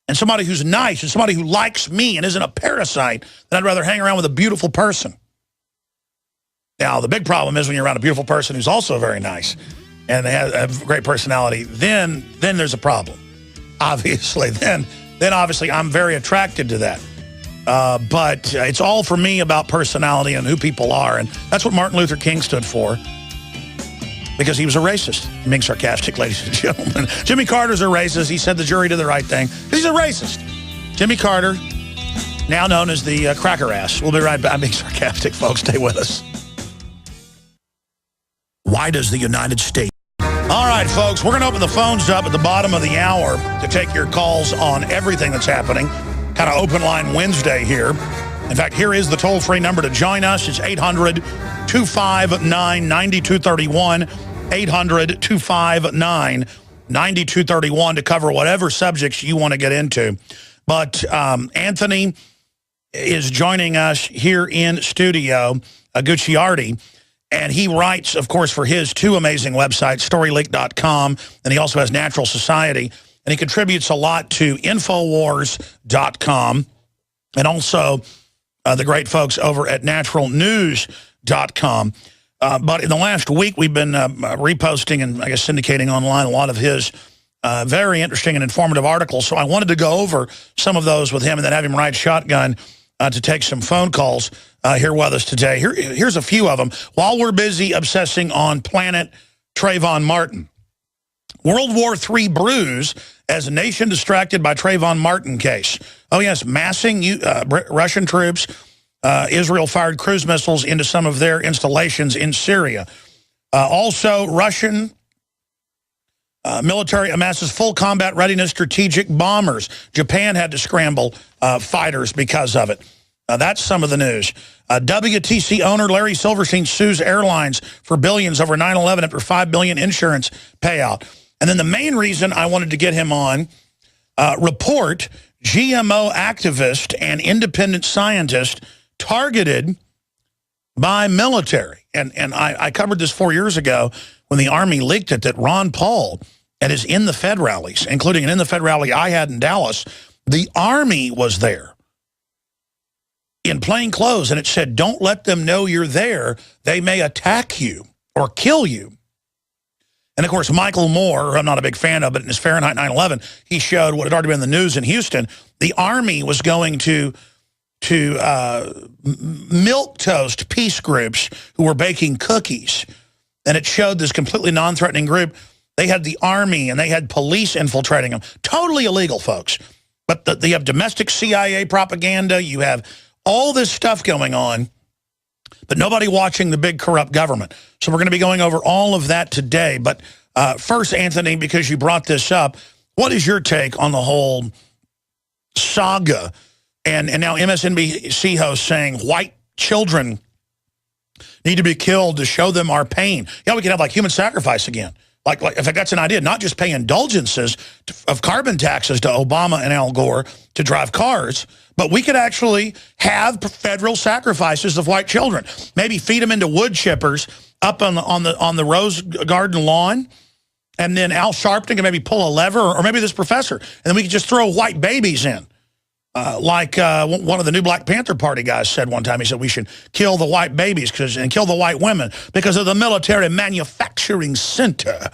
B: and somebody who's nice and somebody who likes me and isn't a parasite than I'd rather hang around with a beautiful person. Now, the big problem is when you're around a beautiful person who's also very nice and they have a great personality, then there's a problem. Obviously, then obviously I'm very attracted to that. But it's all for me about personality and who people are. And that's what Martin Luther King stood for. Because he was a racist. I'm being sarcastic, ladies and gentlemen. Jimmy Carter's a racist. He said the jury did the right thing. He's a racist. Jimmy Carter, now known as the cracker ass. We'll be right back. I'm being sarcastic, folks. Stay with us. Why does the United States... All right, folks, we're going to open the phones up at the bottom of the hour to take your calls on everything that's happening. Kind of open line Wednesday here. In fact, here is the toll-free number to join us. It's 800-259-9231. 800-259-9231 to cover whatever subjects you want to get into. But Anthony is joining us here in studio, Gucciardi, and he writes, of course, for his two amazing websites, StoryLeak.com, and he also has Natural Society. And he contributes a lot to Infowars.com and also the great folks over at naturalnews.com. But in the last week, we've been reposting and, I guess, syndicating online a lot of his very interesting and informative articles. So I wanted to go over some of those with him and then have him ride shotgun to take some phone calls here with us today. Here's a few of them. While we're busy obsessing on Planet Trayvon Martin, World War III brews as a nation distracted by Trayvon Martin case. Oh, yes, massing Russian troops. Israel fired cruise missiles into some of their installations in Syria. Also, Russian military amasses full combat readiness strategic bombers. Japan had to scramble fighters because of it. That's some of the news. WTC owner Larry Silverstein sues airlines for billions over 9/11 after $5 billion insurance payout. And then the main reason I wanted to get him on, report GMO activist and independent scientist targeted by military. And I covered this 4 years ago when the Army leaked it, that Ron Paul at his In the Fed rallies, including an In the Fed rally I had in Dallas, the Army was there in plain clothes, and it said, don't let them know you're there. They may attack you or kill you. And, of course, Michael Moore, who I'm not a big fan of, but in his Fahrenheit 9/11, he showed what had already been in the news in Houston. The Army was going to milquetoast peace groups who were baking cookies. And it showed this completely non-threatening group. They had the Army and they had police infiltrating them. Totally illegal, folks. But you have domestic CIA propaganda. You have all this stuff going on, but nobody watching the big corrupt government. So we're going to be going over all of that today. But first, Anthony, because you brought this up, what is your take on the whole saga? And now MSNBC host saying white children need to be killed to show them our pain. Yeah, we could have like human sacrifice again. Like if that's an idea, not just pay indulgences of carbon taxes to Obama and Al Gore to drive cars, but we could actually have federal sacrifices of white children. Maybe feed them into wood chippers up on the Rose Garden lawn, and then Al Sharpton can maybe pull a lever, or maybe this professor, and then we could just throw white babies in. Like one of the new Black Panther Party guys said one time, he said we should kill the white babies and kill the white women because of the military manufacturing center.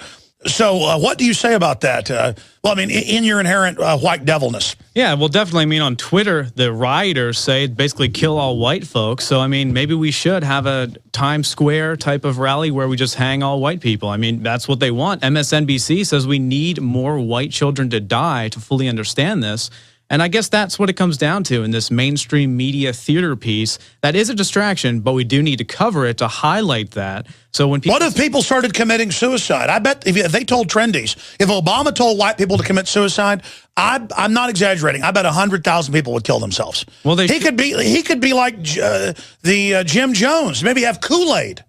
B: So what do you say about that? Well, I mean, in your inherent white devilness.
H: Yeah, well, definitely. I mean, on Twitter, the rioters say basically kill all white folks. So, I mean, maybe we should have a Times Square type of rally where we just hang all white people. I mean, that's what they want. MSNBC says we need more white children to die to fully understand this. And I guess that's what it comes down to in this mainstream media theater piece. That is a distraction, but we do need to cover it to highlight that. So when people,
B: what if people started committing suicide? I bet if they told trendies, if Obama told white people to commit suicide, I'm not exaggerating. I bet 100,000 people would kill themselves. Well, he could be like Jim Jones, maybe have Kool-Aid.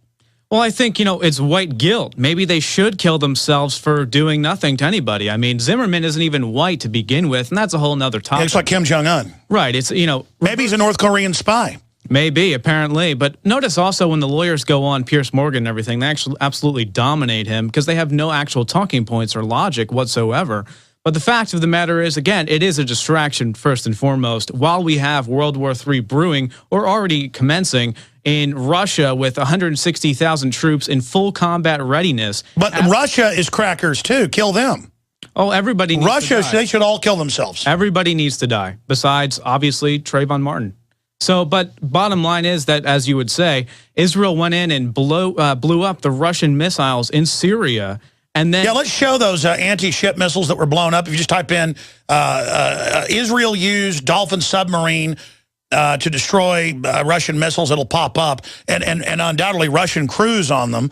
H: Well, I think, it's white guilt. Maybe they should kill themselves for doing nothing to anybody. I mean, Zimmerman isn't even white to begin with, and that's a whole nother topic.
B: It's like Kim Jong-un.
H: Right. It's,
B: maybe he's a North Korean spy.
H: Maybe, apparently. But notice also when the lawyers go on Piers Morgan and everything, they actually absolutely dominate him because they have no actual talking points or logic whatsoever. But the fact of the matter is, again, it is a distraction first and foremost. While we have World War III brewing or already commencing in Russia with 160,000 troops in full combat readiness.
B: But Russia is crackers too. Kill them.
H: Oh, everybody needs to die.
B: They should all kill themselves.
H: Everybody needs to die, besides, obviously, Trayvon Martin. So, but bottom line is that, as you would say, Israel went in and blew up the Russian missiles in Syria. And then,
B: yeah, let's show those anti-ship missiles that were blown up. If you just type in Israel used Dolphin submarine to destroy Russian missiles, it'll pop up, and undoubtedly Russian crews on them.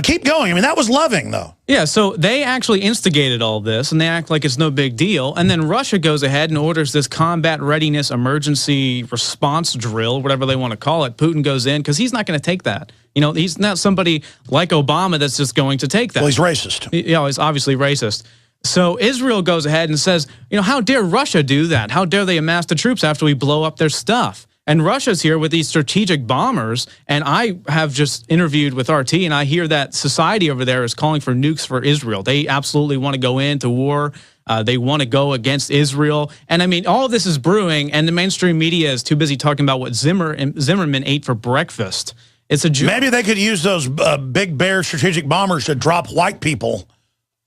B: Keep going. I mean, that was loving, though.
H: Yeah, so they actually instigated all this, and they act like it's no big deal. And then Russia goes ahead and orders this combat readiness emergency response drill, whatever they want to call it. Putin goes in because he's not going to take that. He's not somebody like Obama that's just going to take that.
B: Well, he's racist.
H: He's obviously racist. So Israel goes ahead and says, how dare Russia do that? How dare they amass the troops after we blow up their stuff? And Russia's here with these strategic bombers, and I have just interviewed with RT, and I hear that society over there is calling for nukes for Israel. They absolutely want to go into war. They want to go against Israel. And I mean, all of this is brewing, and the mainstream media is too busy talking about what Zimmerman ate for breakfast. It's a joke.
B: Maybe they could use those big bear strategic bombers to drop white people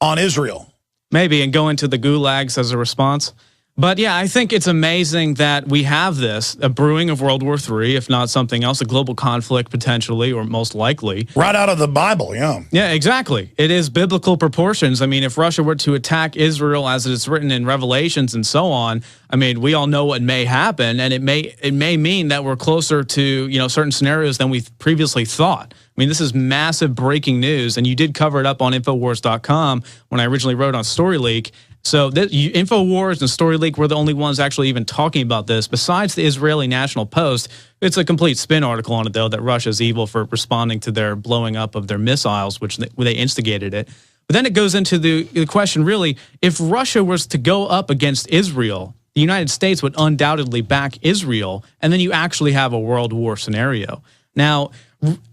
B: on Israel.
H: Maybe, and go into the gulags as a response. But yeah, I think it's amazing that we have this, a brewing of World War III, if not something else, a global conflict potentially, or most likely.
B: Right out of the Bible, yeah.
H: Yeah, exactly. It is biblical proportions. I mean, if Russia were to attack Israel as it's written in Revelations and so on, I mean, we all know what may happen, and it may mean that we're closer to, certain scenarios than we previously thought. I mean, this is massive breaking news, and you did cover it up on Infowars.com when I originally wrote on StoryLeak. So Infowars and StoryLeak were the only ones actually even talking about this. Besides the Israeli National Post, it's a complete spin article on it, though, that Russia's evil for responding to their blowing up of their missiles, which they instigated it. But then it goes into the question, really, if Russia was to go up against Israel, the United States would undoubtedly back Israel, and then you actually have a world war scenario. Now,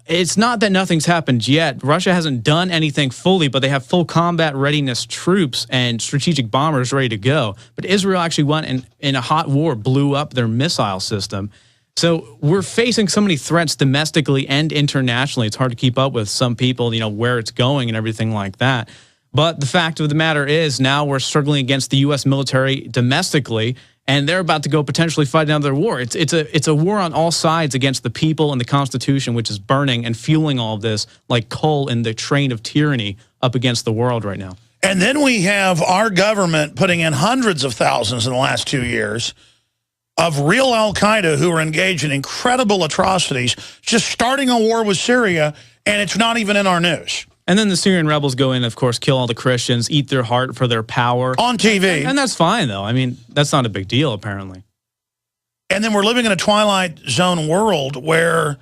H: it's not that nothing's happened yet. Russia hasn't done anything fully, but they have full combat readiness troops and strategic bombers ready to go. But Israel actually went and in a hot war blew up their missile system. So we're facing so many threats domestically and internationally. It's hard to keep up with some people, where it's going and everything like that. But the fact of the matter is now we're struggling against the U.S. military domestically, and they're about to go potentially fight another war. It's a war on all sides against the people and the Constitution, which is burning and fueling all of this like coal in the train of tyranny up against the world right now.
B: And then we have our government putting in hundreds of thousands in the last 2 years of real al-Qaeda who are engaged in incredible atrocities, just starting a war with Syria, and it's not even in our news.
H: And then the Syrian rebels go in, of course, kill all the Christians, eat their heart for their power.
B: On TV.
H: And that's fine, though. I mean, that's not a big deal, apparently.
B: And then we're living in a Twilight Zone world where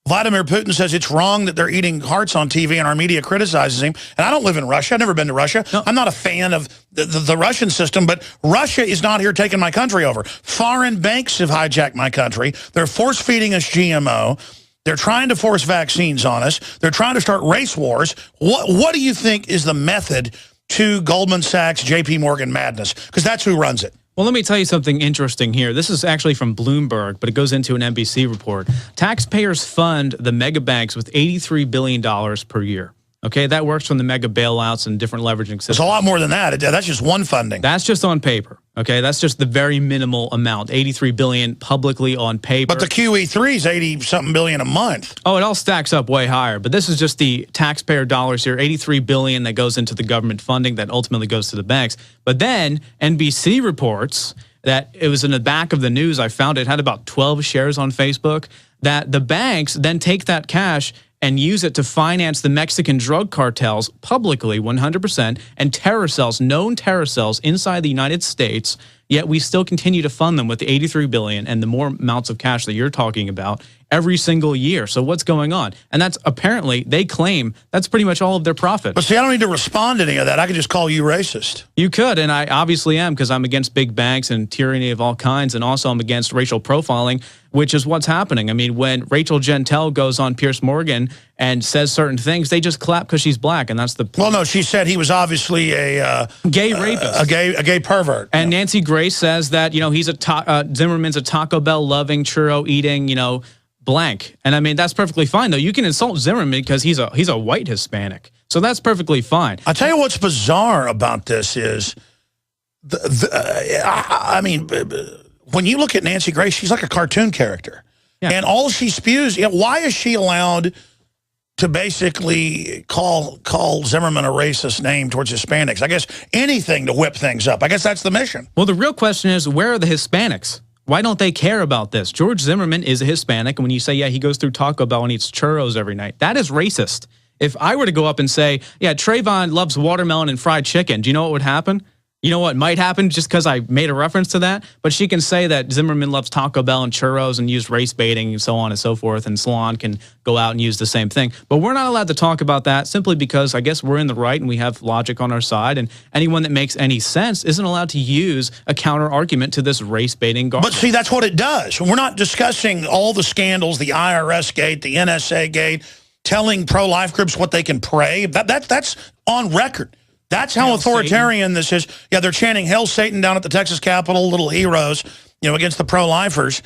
B: Vladimir Putin says it's wrong that they're eating hearts on TV and our media criticizes him. And I don't live in Russia. I've never been to Russia. No. I'm not a fan of the Russian system, but Russia is not here taking my country over. Foreign banks have hijacked my country. They're force-feeding us GMO. They're trying to force vaccines on us. They're trying to start race wars. What do you think is the method to Goldman Sachs, JP Morgan madness? Because that's who runs it.
H: Well, let me tell you something interesting here. This is actually from Bloomberg, but it goes into an NBC report. Taxpayers fund the mega banks with $83 billion per year. Okay, that works from the mega bailouts and different leveraging systems.
B: It's a lot more than that. That's just one funding.
H: That's just on paper. Okay, that's just the very minimal amount, $83 billion publicly on paper.
B: But the QE3 is $80-something billion a month.
H: Oh, it all stacks up way higher. But this is just the taxpayer dollars here, $83 billion that goes into the government funding that ultimately goes to the banks. But then NBC reports that it was in the back of the news. I found it had about 12 shares on Facebook, that the banks then take that cash and use it to finance the Mexican drug cartels publicly 100% and terror cells, known terror cells inside the United States, yet we still continue to fund them with the $83 billion and the more amounts of cash that you're talking about every single year. So what's going on? And that's apparently, they claim, that's pretty much all of their profit.
B: But see, I don't need to respond to any of that. I could just call you racist.
H: You could, and I obviously am, because I'm against big banks and tyranny of all kinds, and also I'm against racial profiling, which is what's happening. I mean, when Rachel Jeantel goes on Piers Morgan and says certain things, they just clap because she's black, and that's the point.
B: Well, no, she said he was obviously a
H: gay rapist,
B: a gay pervert.
H: And Nancy Grace says that he's Zimmerman's a Taco Bell loving, churro eating, blank. And I mean, that's perfectly fine, though. You can insult Zimmerman because he's a white Hispanic, so that's perfectly fine.
B: I'll tell you what's bizarre about this is, I mean, when you look at Nancy Grace, she's like a cartoon character. Yeah. And all she spews, why is she allowed to basically call Zimmerman a racist name towards Hispanics? I guess anything to whip things up. I guess that's the mission.
H: Well, the real question is, where are the Hispanics? Why don't they care about this? George Zimmerman is a Hispanic, and when you say, yeah, he goes through Taco Bell and eats churros every night, that is racist. If I were to go up and say, yeah, Trayvon loves watermelon and fried chicken, do you know what would happen? You know what might happen just because I made a reference to that? But she can say that Zimmerman loves Taco Bell and churros and use race baiting and so on and so forth, and Salon can go out and use the same thing. But we're not allowed to talk about that simply because I guess we're in the right and we have logic on our side, and anyone that makes any sense isn't allowed to use a counter-argument to this race-baiting garbage.
B: But see, that's what it does. We're not discussing all the scandals, the IRS gate, the NSA gate, telling pro-life groups what they can pray. That's on record. That's how authoritarian this is. Yeah, they're chanting Hail Satan down at the Texas Capitol, little heroes, against the pro-lifers.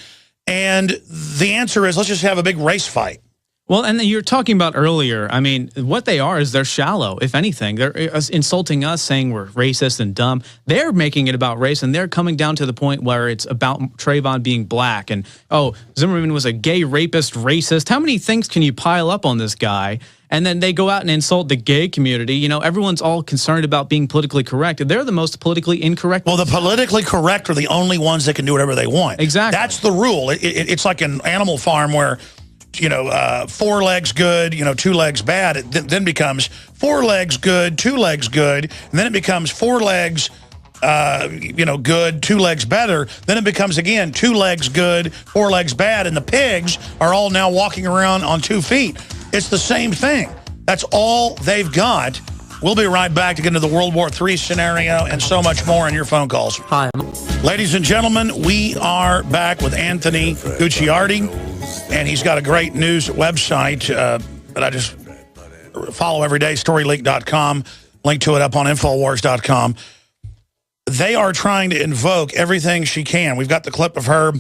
B: And the answer is, let's just have a big race fight.
H: Well, and you're talking about earlier, I mean, what they are is they're shallow, if anything. They're insulting us, saying we're racist and dumb. They're making it about race, and they're coming down to the point where it's about Trayvon being black. And, oh, Zimmerman was a gay rapist, racist. How many things can you pile up on this guy? And then they go out and insult the gay community. Everyone's all concerned about being politically correct. They're the most politically incorrect.
B: Well, the politically correct are the only ones that can do whatever they want.
H: Exactly.
B: That's the rule. It's like an animal farm where, 4 legs good, 2 legs bad. It then becomes 4 legs good, 2 legs good. And then it becomes 4 legs good, 2 legs better. Then it becomes, again, 2 legs good, 4 legs bad. And the pigs are all now walking around on 2 feet. It's the same thing. That's all they've got. We'll be right back to get into the World War III scenario and so much more on your phone calls.
F: Hi.
B: Ladies and gentlemen, we are back with Anthony Gucciardi. And he's got a great news website that I just follow every day, storyleak.com. Link to it up on Infowars.com. They are trying to invoke everything she can. We've got the clip of her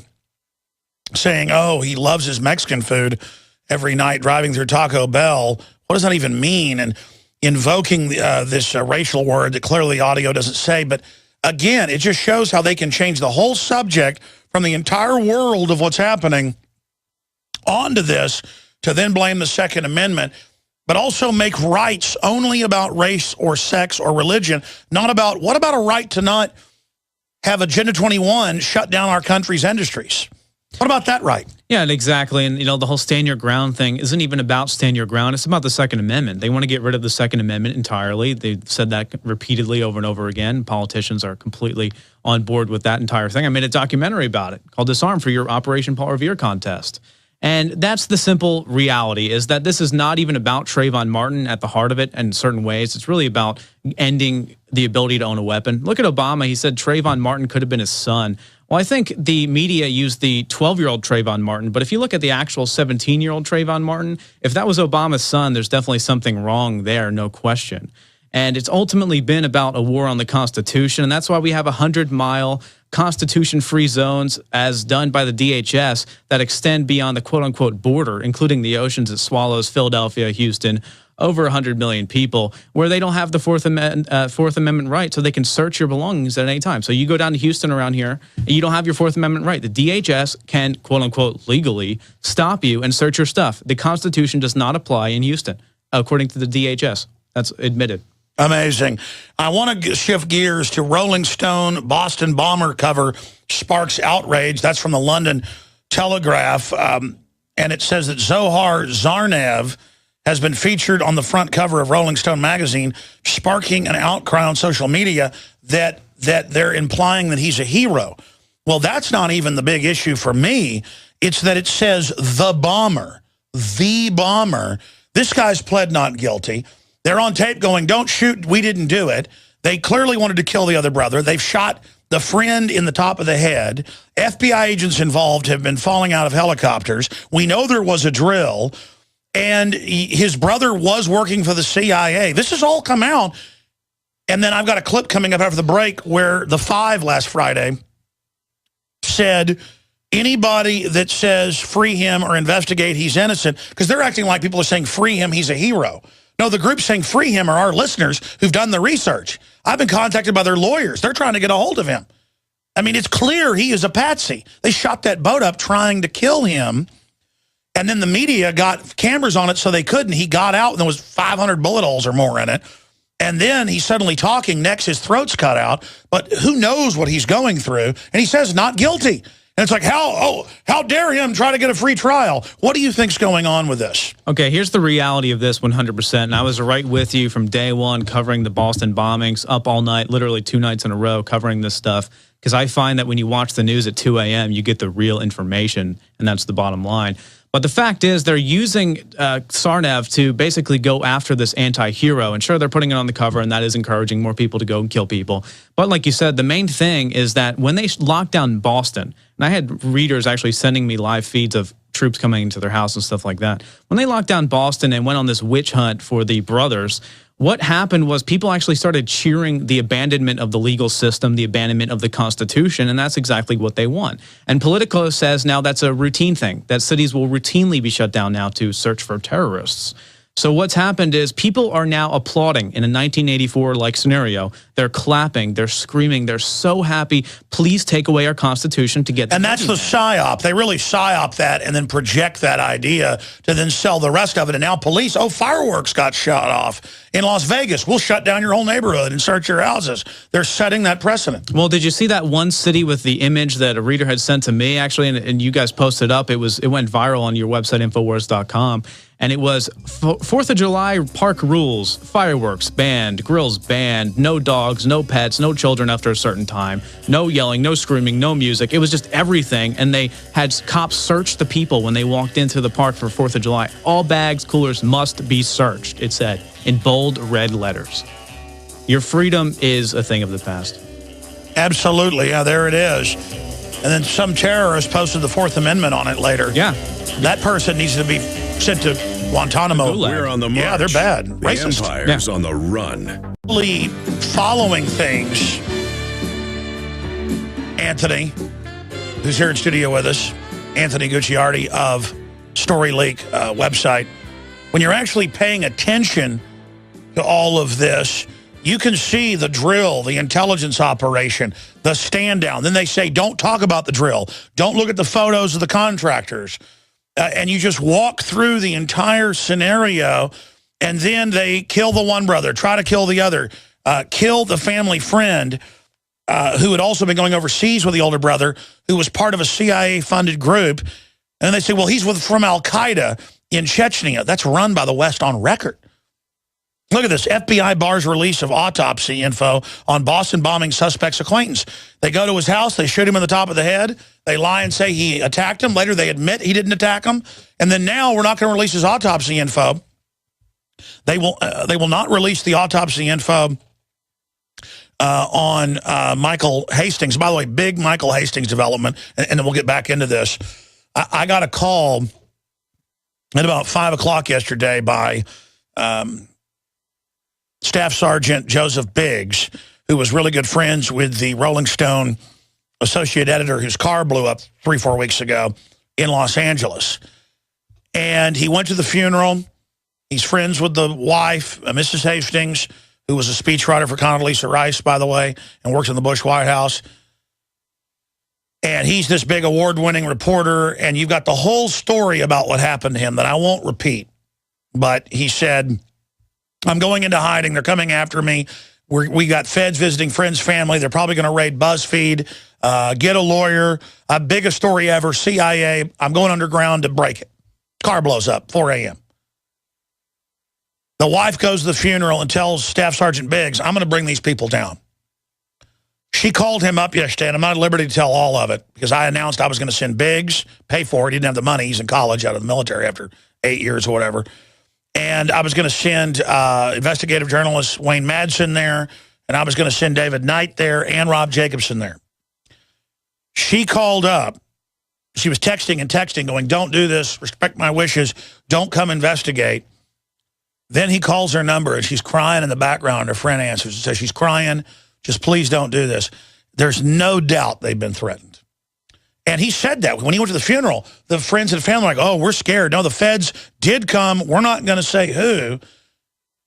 B: saying, oh, he loves his Mexican food every night driving through Taco Bell. What does that even mean? And invoking this racial word that clearly audio doesn't say. But again, it just shows how they can change the whole subject from the entire world of what's happening onto this to then blame the Second Amendment, but also make rights only about race or sex or religion, not about, what about a right to not have Agenda 21 shut down our country's industries? What about that right? Yeah, exactly. And, you know, the whole stand your ground thing isn't even about stand your ground. It's about the Second Amendment. They want to get rid of the Second Amendment entirely. They've said that repeatedly over and over again. Politicians are completely on board with that entire thing. I made a documentary about it called Disarm for your Operation Paul Revere contest. And that's the simple reality, is that this is not even about Trayvon Martin at the heart of it in certain ways. It's really about ending the ability to own a weapon. Look at Obama. He said Trayvon Martin could have been his son. Well, I think the media used the 12-year-old Trayvon Martin, but if you look at the actual 17-year-old Trayvon Martin, if that was Obama's son, there's definitely something wrong there, no question. And it's ultimately been about a war on the Constitution, and that's why we have 100-mile Constitution-free zones as done by the DHS that extend beyond the quote-unquote border, including the oceans that swallows Philadelphia, Houston, over 100 million people, where they don't have the Fourth Amendment right, so they can search your belongings at any time. So you go down to Houston around here, and you don't have your Fourth Amendment right. The DHS can, quote-unquote, legally stop you and search your stuff. The Constitution does not apply in Houston, according to the DHS. That's admitted. Amazing. I want to shift gears to Rolling Stone Boston bomber cover sparks outrage. That's from the London Telegraph. And it says that Zohar Zarnev has been featured on the front cover of Rolling Stone magazine, sparking an outcry on social media that they're implying that he's a hero. Well, that's not even the big issue for me. It's that it says the bomber. The bomber. This guy's pled not guilty. They're on tape going, don't shoot, we didn't do it. They clearly wanted to kill the other brother. They've shot the friend in the top of the head. FBI agents involved have been falling out of helicopters. We know there was a drill. And his brother was working for the CIA. This has all come out. And then I've got a clip coming up after the break where the Five last Friday said anybody that says free him or investigate, he's innocent, because they're acting like people are saying free him, he's a hero. No, the group saying free him are our listeners who've done the research. I've been contacted by their lawyers. They're trying to get a hold of him. I mean, it's clear he is a patsy. They shot that boat up trying to kill him. And then the media got cameras on it so they couldn't. He got out and there was 500 bullet holes or more in it. And then he's suddenly talking next, his throat's cut out. But who knows what he's going through. And he says not guilty. And it's like, how dare him try to get a free trial? What do you think's going on with this? Okay, here's the reality of this 100%. And I was right with you from day one covering the Boston bombings, up all night, literally 2 nights in a row covering this stuff. Because I find that when you watch the news at 2 a.m., you get the real information. And that's the bottom line. But the fact is they're using Zarnev to basically go after this anti-hero. And sure, they're putting it on the cover, and that is encouraging more people to go and kill people. But like you said, the main thing is that when they locked down Boston, and I had readers actually sending me live feeds of troops coming into their house and stuff like that. When they locked down Boston and went on this witch hunt for the brothers, what happened was people actually started cheering the abandonment of the legal system, the abandonment of the Constitution, and that's exactly what they want. And Politico says now that's a routine thing, that cities will routinely be shut down now to search for terrorists. So what's happened is people are now applauding in a 1984-like scenario. They're clapping, they're screaming, they're so happy. Please take away our Constitution to get. And that's the psyop. They really psyop that and then project that idea to then sell the rest of it. And now police, fireworks got shot off in Las Vegas. We'll shut down your whole neighborhood and search your houses. They're setting that precedent. Well, did you see that one city with the image that a reader had sent to me, actually, and you guys posted up? It went viral on your website, Infowars.com. And it was 4th of July park rules, fireworks banned, grills banned, no dogs, no pets, no children after a certain time, no yelling, no screaming, no music. It was just everything. And they had cops search the people when they walked into the park for 4th of July. All bags, coolers must be searched, it said, in bold red letters. Your freedom is a thing of the past. Absolutely. Yeah, there it is. And then some terrorist posted the Fourth Amendment on it later.
H: Yeah.
B: That person needs to be sent to Guantanamo.
A: We're on the march.
B: Yeah, they're bad.
A: The
B: Racist.
A: Empire's on the run.
B: Following things, Anthony, who's here in studio with us, Anthony Gucciardi of Story Leak website. When you're actually paying attention to all of this, you can see the drill, the intelligence operation, the stand down. Then they say, don't talk about the drill. Don't look at the photos of the contractors. And you just walk through the entire scenario, and then they kill the one brother, try to kill the other, kill the family friend who had also been going overseas with the older brother, who was part of a CIA-funded group. And they say, well, he's from Al-Qaeda in Chechnya. That's run by the West on record. Look at this. FBI bars release of autopsy info on Boston bombing suspect's acquaintance. They go to his house. They shoot him in the top of the head. They lie and say he attacked him. Later, they admit he didn't attack him. And then now we're not going to release his autopsy info. They will not release the autopsy info on Michael Hastings. By the way, big Michael Hastings development. And then we'll get back into this. I got a call at about 5 o'clock yesterday by Staff Sergeant Joseph Biggs, who was really good friends with the Rolling Stone associate editor whose car blew up 3-4 weeks ago in Los Angeles. And he went to the funeral. He's friends with the wife, Mrs. Hastings, who was a speechwriter for Condoleezza Rice, by the way, and worked in the Bush White House. And he's this big award-winning reporter, and you've got the whole story about what happened to him that I won't repeat. But he said, I'm going into hiding. They're coming after me. We got feds visiting friends' family. They're probably going to raid BuzzFeed, get a lawyer, biggest story ever, CIA. I'm going underground to break it. Car blows up, 4 a.m. The wife goes to the funeral and tells Staff Sergeant Biggs, I'm going to bring these people down. She called him up yesterday, and I'm not at liberty to tell all of it because I announced I was going to send Biggs, pay for it. He didn't have the money. He's in college out of the military after 8 years or whatever. And I was going to send investigative journalist Wayne Madsen there, and I was going to send David Knight there and Rob Jacobson there. She called up. She was texting and texting, going, don't do this, respect my wishes, don't come investigate. Then he calls her number, and she's crying in the background. Her friend answers and says, she's crying, just please don't do this. There's no doubt they've been threatened. And he said that when he went to the funeral, the friends and family were like, oh, we're scared. No, the feds did come. We're not going to say who.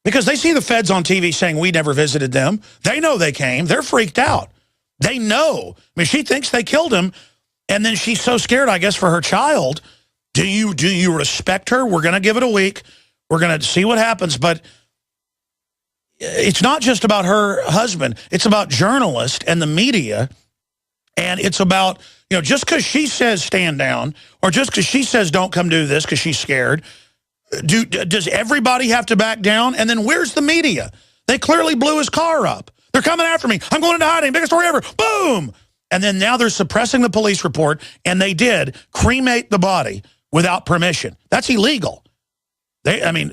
B: Because they see the feds on TV saying we never visited them. They know they came. They're freaked out. They know. I mean, she thinks they killed him. And then she's so scared, I guess, for her child. Do you respect her? We're going to give it a week. We're going to see what happens. But it's not just about her husband. It's about journalists and the media. And it's about, just because she says stand down, or just because she says don't come do this because she's scared, does everybody have to back down? And then where's the media? They clearly blew his car up. They're coming after me. I'm going into hiding. Biggest story ever. Boom! And then now they're suppressing the police report, and they did cremate the body without permission. That's illegal. Anthony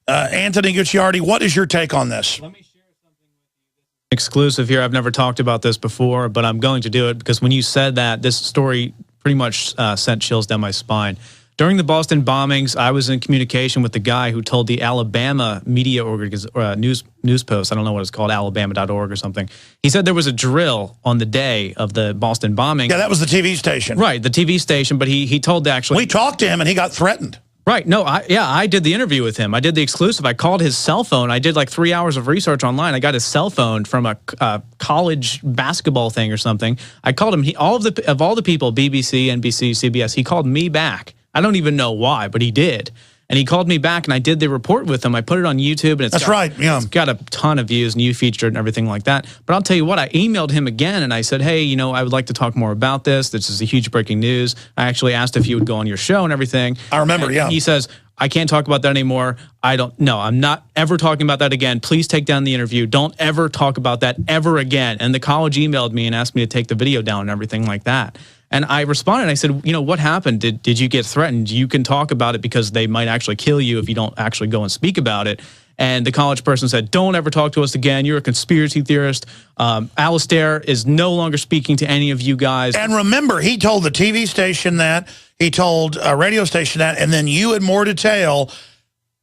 B: Gucciardi, what is your take on this?
H: Let me share something with you. Exclusive here. I've never talked about this before, but I'm going to do it because when you said that, this story pretty much sent chills down my spine. During the Boston bombings, I was in communication with the guy who told the Alabama media news post, I don't know what it's called, alabama.org or something. He said there was a drill on the day of the Boston bombing.
B: Yeah, that was the TV station.
H: Right, the TV station, but he told actually...
B: We talked to him and he got threatened.
H: Right. No, I did the interview with him. I did the exclusive. I called his cell phone. I did like 3 hours of research online. I got his cell phone from a college basketball thing or something. I called him. All of the people, BBC, NBC, CBS, he called me back. I don't even know why, but he did. And he called me back, and I did the report with him. I put it on YouTube, and it's got a ton of views, and you featured it and everything like that. But I'll tell you what, I emailed him again, and I said, hey, I would like to talk more about this. This is a huge breaking news. I actually asked if he would go on your show and everything.
B: I remember,
H: and he says, I can't talk about that anymore. I'm not ever talking about that again. Please take down the interview. Don't ever talk about that ever again. And the college emailed me and asked me to take the video down and everything like that. And I responded, I said, what happened? Did you get threatened? You can talk about it because they might actually kill you if you don't actually go and speak about it. and the college person said, "Don't ever talk to us again. You're a conspiracy theorist. Alistair is no longer speaking to any of you guys."
B: And remember, he told the TV station that, he told a radio station that, and then you in more detail.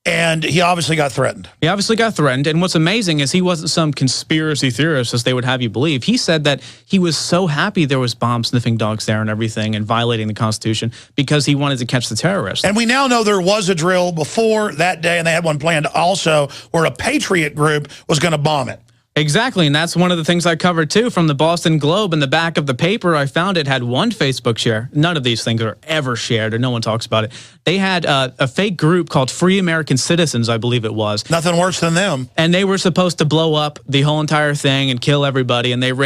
B: And he obviously got threatened.
H: He obviously got threatened. And what's amazing is he wasn't some conspiracy theorist, as they would have you believe. He said that he was so happy there was bomb-sniffing dogs there and everything and violating the Constitution because he wanted to catch the terrorists.
B: And we now know there was a drill before that day, and they had one planned also where a patriot group was going to bomb it.
H: Exactly, and that's one of the things I covered, too, from the Boston Globe. In the back of the paper, I found it had one Facebook share. None of these things are ever shared, or no one talks about it. They had a fake group called Free American Citizens, I believe it was.
B: Nothing worse than them.
H: And they were supposed to blow up the whole entire thing and kill everybody, and they were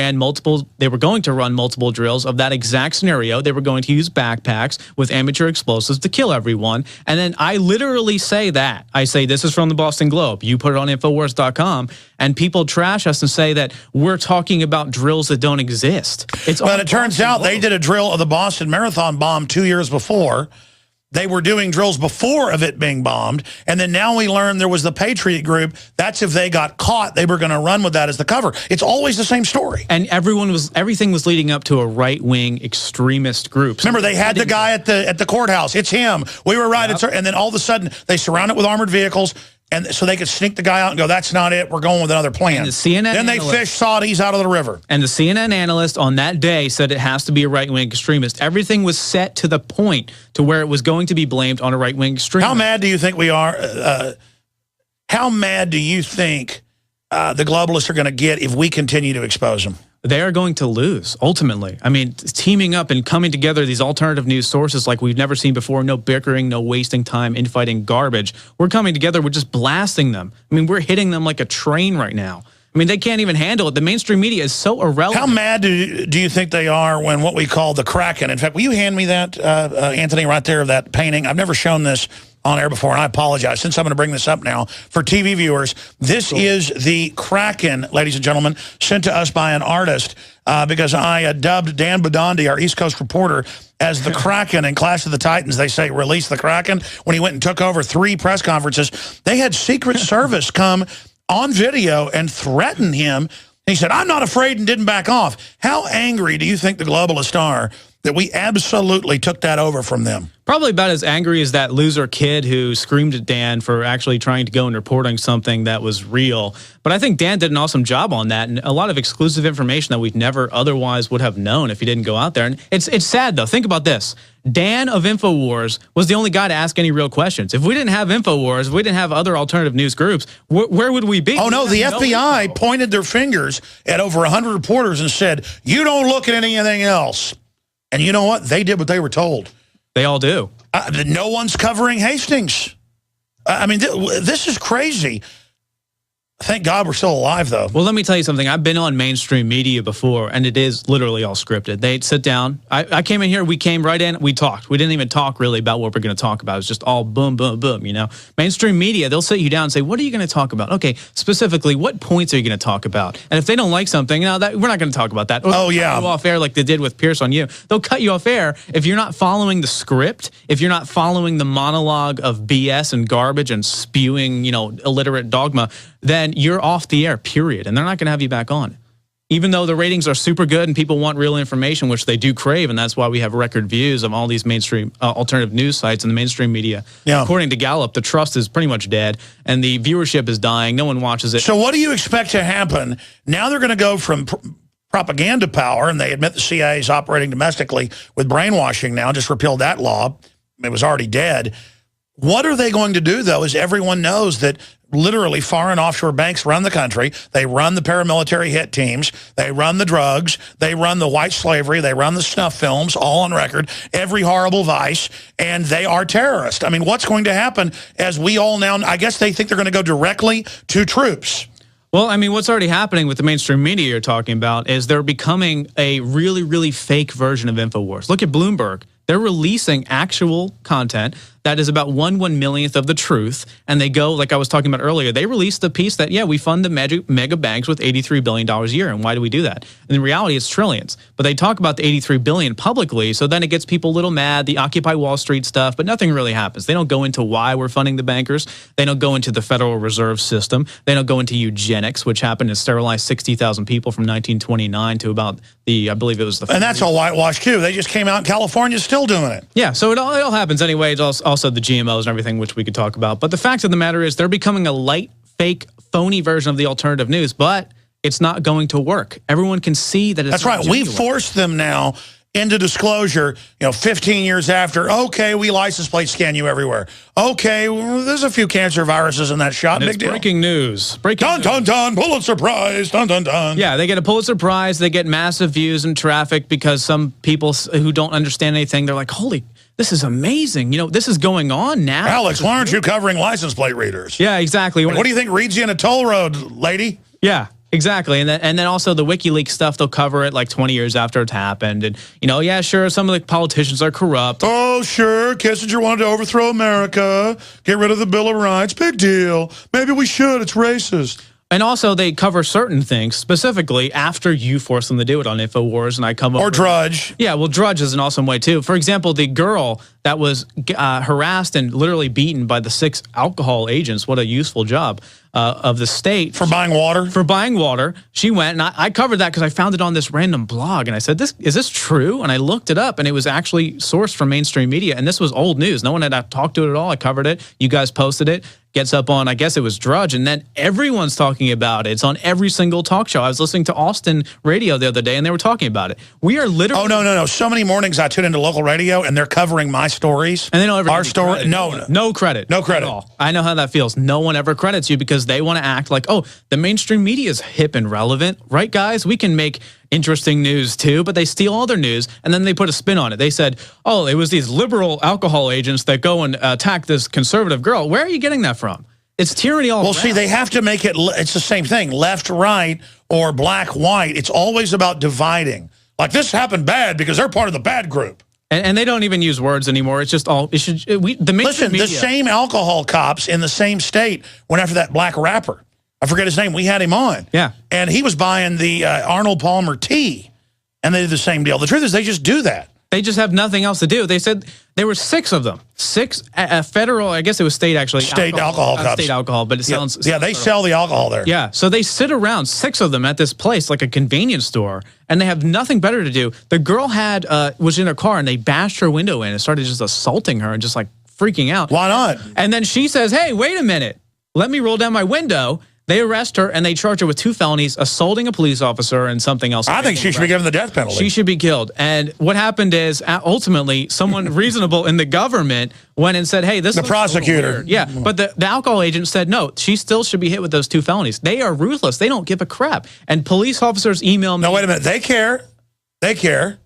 H: going to run multiple drills of that exact scenario. They were going to use backpacks with amateur explosives to kill everyone. And then I literally say that. I say, this is from the Boston Globe. You put it on Infowars.com, and people trash us and say that we're talking about drills that don't exist.
B: But it turns out they did a drill of the Boston Marathon bomb 2 years before. They were doing drills before of it being bombed, and then now we learned there was the Patriot Group. That's if they got caught, they were going to run with that as the cover. It's always the same story.
H: And everything was leading up to a right-wing extremist group.
B: Remember, they had the guy at the courthouse. It's him. We were right. Yep. And then all of a sudden, they surround it with armored vehicles. And so they could sneak the guy out and go, that's not it, we're going with another plan.
H: And the CNN
B: then they fish Saudis out of the river.
H: And the CNN analyst on that day said it has to be a right-wing extremist. Everything was set to the point to where it was going to be blamed on a right-wing extremist.
B: How mad do you think we are? How mad do you think the globalists are going to get if we continue to expose them?
H: They are going to lose, ultimately. I mean, teaming up and coming together, these alternative news sources like we've never seen before, no bickering, no wasting time, infighting garbage. We're coming together, we're just blasting them. I mean, we're hitting them like a train right now. I mean, they can't even handle it. The mainstream media is so irrelevant.
B: How mad do you think they are when what we call the Kraken? In fact, will you hand me that, Anthony, right there of that painting? I've never shown this on air before, and I apologize. Since I'm going to bring this up now for TV viewers, this is the Kraken, ladies and gentlemen, sent to us by an artist because I dubbed Dan Badandi, our East Coast reporter, as the Kraken in Clash of the Titans. They say, release the Kraken. When he went and took over 3 press conferences, they had Secret Service come on video and threaten him. He said, I'm not afraid, and didn't back off. How angry do you think the globalists are that we absolutely took that over from them?
H: Probably about as angry as that loser kid who screamed at Dan for actually trying to go and reporting something that was real. But I think Dan did an awesome job on that, and a lot of exclusive information that we've never otherwise would have known if he didn't go out there. And it's sad, though. Think about this. Dan of Infowars was the only guy to ask any real questions. If we didn't have Infowars, if we didn't have other alternative news groups, where would we be?
B: Oh, no, the FBI pointed their fingers at over 100 reporters and said, you don't look at anything else. And you know what? They did what they were told.
H: They all do.
B: No one's covering Hastings. I mean, this is crazy. Thank God we're still alive, though.
H: Well, let me tell you something. I've been on mainstream media before, and it is literally all scripted. They'd sit down. I came in here. We came right in. We talked. We didn't even talk really about what we're going to talk about. It's just all boom, boom, boom, you know. Mainstream media, they'll sit you down and say, what are you going to talk about? Okay, specifically, what points are you going to talk about? And if they don't like something, no, we're not going to talk about that. Or
B: oh, yeah.
H: Cut you off air like they did with Pierce on You. They'll cut you off air if you're not following the script, if you're not following the monologue of BS and garbage and spewing, you know, illiterate dogma, then you're off the air, period. And they're not going to have you back on. Even though the ratings are super good and people want real information, which they do crave, and that's why we have record views of all these mainstream alternative news sites and the mainstream media. Yeah. According to Gallup, the trust is pretty much dead, and the viewership is dying. No one watches it.
B: So what do you expect to happen? Now they're going to go from propaganda power, and they admit the CIA is operating domestically with brainwashing now, just repealed that law. It was already dead. What are they going to do, though, as everyone knows that literally foreign offshore banks run the country. They run the paramilitary hit teams. They run the drugs. They run the white slavery. They run the snuff films, all on record, every horrible vice, and they are terrorists. I mean, what's going to happen as we all now, I guess they think they're going to go directly to troops.
H: Well, I mean, what's already happening with the mainstream media you're talking about is they're becoming a really, really fake version of Infowars. Look at Bloomberg. They're releasing actual content that is about 1/1,000,000th of the truth, and they go, like I was talking about earlier, they released the piece that, yeah, we fund the mega banks with $83 billion a year, and why do we do that? And in reality, it's trillions. But they talk about the $83 billion publicly, so then it gets people a little mad, the Occupy Wall Street stuff, but nothing really happens. They don't go into why we're funding the bankers. They don't go into the Federal Reserve System. They don't go into eugenics, which happened to sterilize 60,000 people from 1929 to about I believe it was the...
B: And that's all whitewashed, too. They just came out in California still doing it.
H: Yeah, so it all happens anyway. It's also the GMOs and everything, which we could talk about. But the fact of the matter is they're becoming a light, fake, phony version of the alternative news, but it's not going to work. Everyone can see that it's
B: That's right. We forced them now into disclosure, 15 years after. Okay, we license plate scan you everywhere. Okay, well, there's a few cancer viruses in that shot. Big deal.
H: Breaking news.
B: Dun, dun, Pulitzer Prize. Dun, dun, dun.
H: Yeah, they get a Pulitzer Prize. They get massive views and traffic because some people who don't understand anything, they're like, holy, this is amazing. This is going on now.
B: Alex, why aren't you covering license plate readers?
H: Yeah, exactly.
B: What do you think reads you in a toll road, lady?
H: Yeah. Exactly, and then also the WikiLeaks stuff, they'll cover it like 20 years after it's happened, and yeah, sure, some of the politicians are corrupt.
B: Oh, sure, Kissinger wanted to overthrow America, get rid of the Bill of Rights, big deal. Maybe we should, it's racist.
H: And also, they cover certain things specifically after you force them to do it on Infowars, and I come over.
B: Or Drudge.
H: Yeah, well, Drudge is an awesome way, too. For example, the girl that was harassed and literally beaten by the 6 alcohol agents, what a useful job, of the state.
B: For buying water?
H: For buying water. She went, and I covered that because I found it on this random blog, and I said, is this true? And I looked it up, and it was actually sourced from mainstream media, and this was old news. No one had talked to it at all. I covered it. You guys posted it. Gets up on, I guess it was Drudge, and then everyone's talking about it. It's on every single talk show. I was listening to Austin radio the other day, and they were talking about it. We are literally...
B: Oh, no. So many mornings I tune into local radio, and they're covering my stories.
H: And they don't ever
B: our story.
H: Credit. No credit.
B: No credit.
H: At all. I know how that feels. No one ever credits you because they want to act like, oh, the mainstream media is hip and relevant. Right, guys? We can make interesting news too, but they steal all their news and then they put a spin on it. They said, oh, it was these liberal alcohol agents that go and attack this conservative girl. Where are you getting that from? It's tyranny all around.
B: See, they have to make it, it's the same thing, left, right, or black, white. It's always about dividing. Like, this happened bad because they're part of the bad group.
H: And they don't even use words anymore. It's just all, the
B: Listen,
H: media.
B: the same alcohol cops in the same state went after that black rapper. I forget his name. We had him on.
H: Yeah.
B: And he was buying the Arnold Palmer tea. And they did the same deal. The truth is they just do that.
H: They just have nothing else to do. They said there were 6 of them. 6 federal, I guess it was state actually.
B: State alcohol cups.
H: State alcohol, but it sounds...
B: Yeah, they sell the alcohol there.
H: Yeah, so they sit around, 6 of them at this place, like a convenience store, and they have nothing better to do. The girl was in her car, and they bashed her window in and started just assaulting her and just like freaking out.
B: Why not?
H: And then she says, hey, wait a minute. Let me roll down my window. They arrest her, and they charge her with 2 felonies, assaulting a police officer and something else.
B: I think she should be given the death penalty.
H: She should be killed. And what happened is, ultimately, someone reasonable in the government went and said, hey, this is...
B: The prosecutor.
H: Yeah, but the alcohol agent said, no, she still should be hit with those 2 felonies. They are ruthless. They don't give a crap. And police officers email me...
B: No, wait a minute. They care. They care.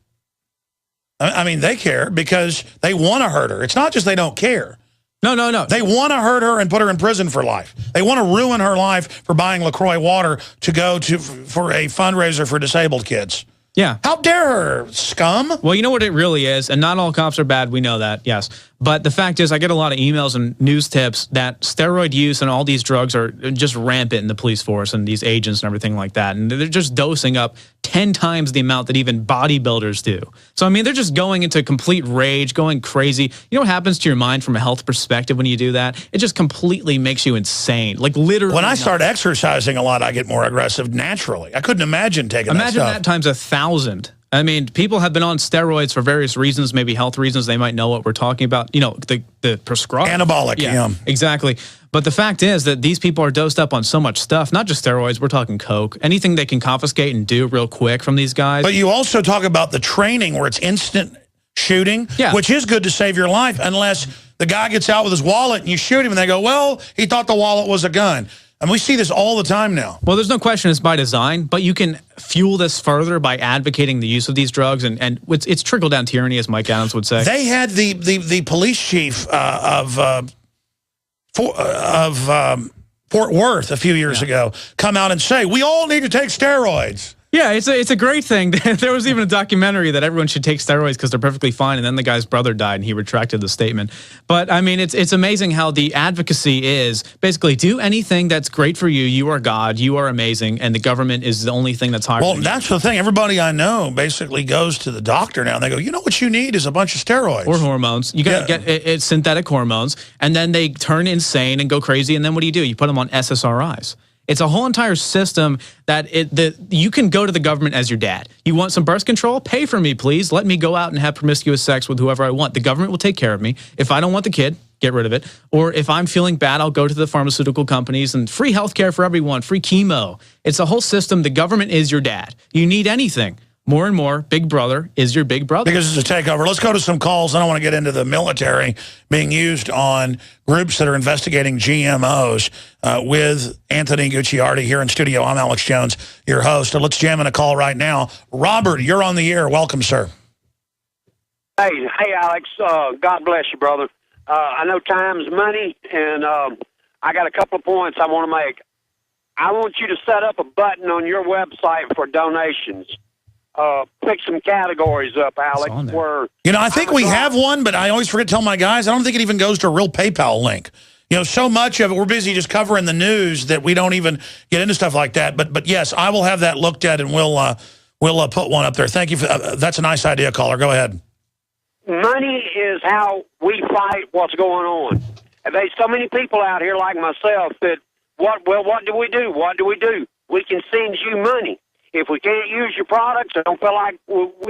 B: I mean, they care because they want to hurt her. It's not just they don't care.
H: No.
B: They want to hurt her and put her in prison for life. They want to ruin her life for buying LaCroix water to go for a fundraiser for disabled kids.
H: Yeah.
B: How dare her, scum?
H: Well, you know what it really is, and not all cops are bad. We know that, yes. But the fact is, I get a lot of emails and news tips that steroid use and all these drugs are just rampant in the police force and these agents and everything like that. And they're just dosing up 10 times the amount that even bodybuilders do. So, I mean, they're just going into complete rage, going crazy. You know what happens to your mind from a health perspective when you do that? It just completely makes you insane. Like, literally.
B: When I start exercising a lot, I get more aggressive naturally. I couldn't imagine taking that stuff.
H: Imagine that times 1,000. I mean, people have been on steroids for various reasons, maybe health reasons. They might know what we're talking about. You know, the prescribed.
B: Anabolic, yeah.
H: Exactly. But the fact is that these people are dosed up on so much stuff, not just steroids, we're talking coke, anything they can confiscate and do real quick from these guys.
B: But you also talk about the training where it's instant shooting, which is good to save your life unless the guy gets out with his wallet and you shoot him and they go, well, he thought the wallet was a gun. And we see this all the time now.
H: Well, there's no question it's by design, but you can fuel this further by advocating the use of these drugs, and it's trickle-down tyranny, as Mike Adams would say.
B: They had the police chief of Fort Worth a few years ago come out and say, we all need to take steroids.
H: Yeah, it's a great thing. There was even a documentary that everyone should take steroids because they're perfectly fine, and then the guy's brother died, and he retracted the statement. But, I mean, it's amazing how the advocacy is basically do anything that's great for you. You are God. You are amazing, and the government is the only thing that's hard.
B: Well, that's the thing. Everybody I know basically goes to the doctor now, and they go, you know what you need is a bunch of steroids.
H: Or hormones. You got to get synthetic hormones, and then they turn insane and go crazy, and then what do? You put them on SSRIs. It's a whole entire system that you can go to the government as your dad. You want some birth control? Pay for me, please. Let me go out and have promiscuous sex with whoever I want. The government will take care of me. If I don't want the kid, get rid of it. Or if I'm feeling bad, I'll go to the pharmaceutical companies and free healthcare for everyone, free chemo. It's a whole system. The government is your dad. You need anything. More and more, Big Brother is your big brother.
B: Because it's a takeover. Let's go to some calls. I don't want to get into the military being used on groups that are investigating GMOs with Anthony Gucciardi here in studio. I'm Alex Jones, your host. So let's jam in a call right now. Robert, you're on the air. Welcome, sir.
I: Hey, Alex. God bless you, brother. I know time's money, and I got a couple of points I want to make. I want you to set up a button on your website for donations. Pick some categories up, Alex. Where
B: I think we have one, but I always forget to tell my guys, I don't think it even goes to a real PayPal link. So much of it, we're busy just covering the news that we don't even get into stuff like that. But yes, I will have that looked at, and we'll put one up there. Thank you for that's a nice idea, caller. Go ahead.
I: Money is how we fight what's going on. And there's so many people out here like myself that, what do we do? What do we do? We can send you money. If we can't use your products, I don't feel like, what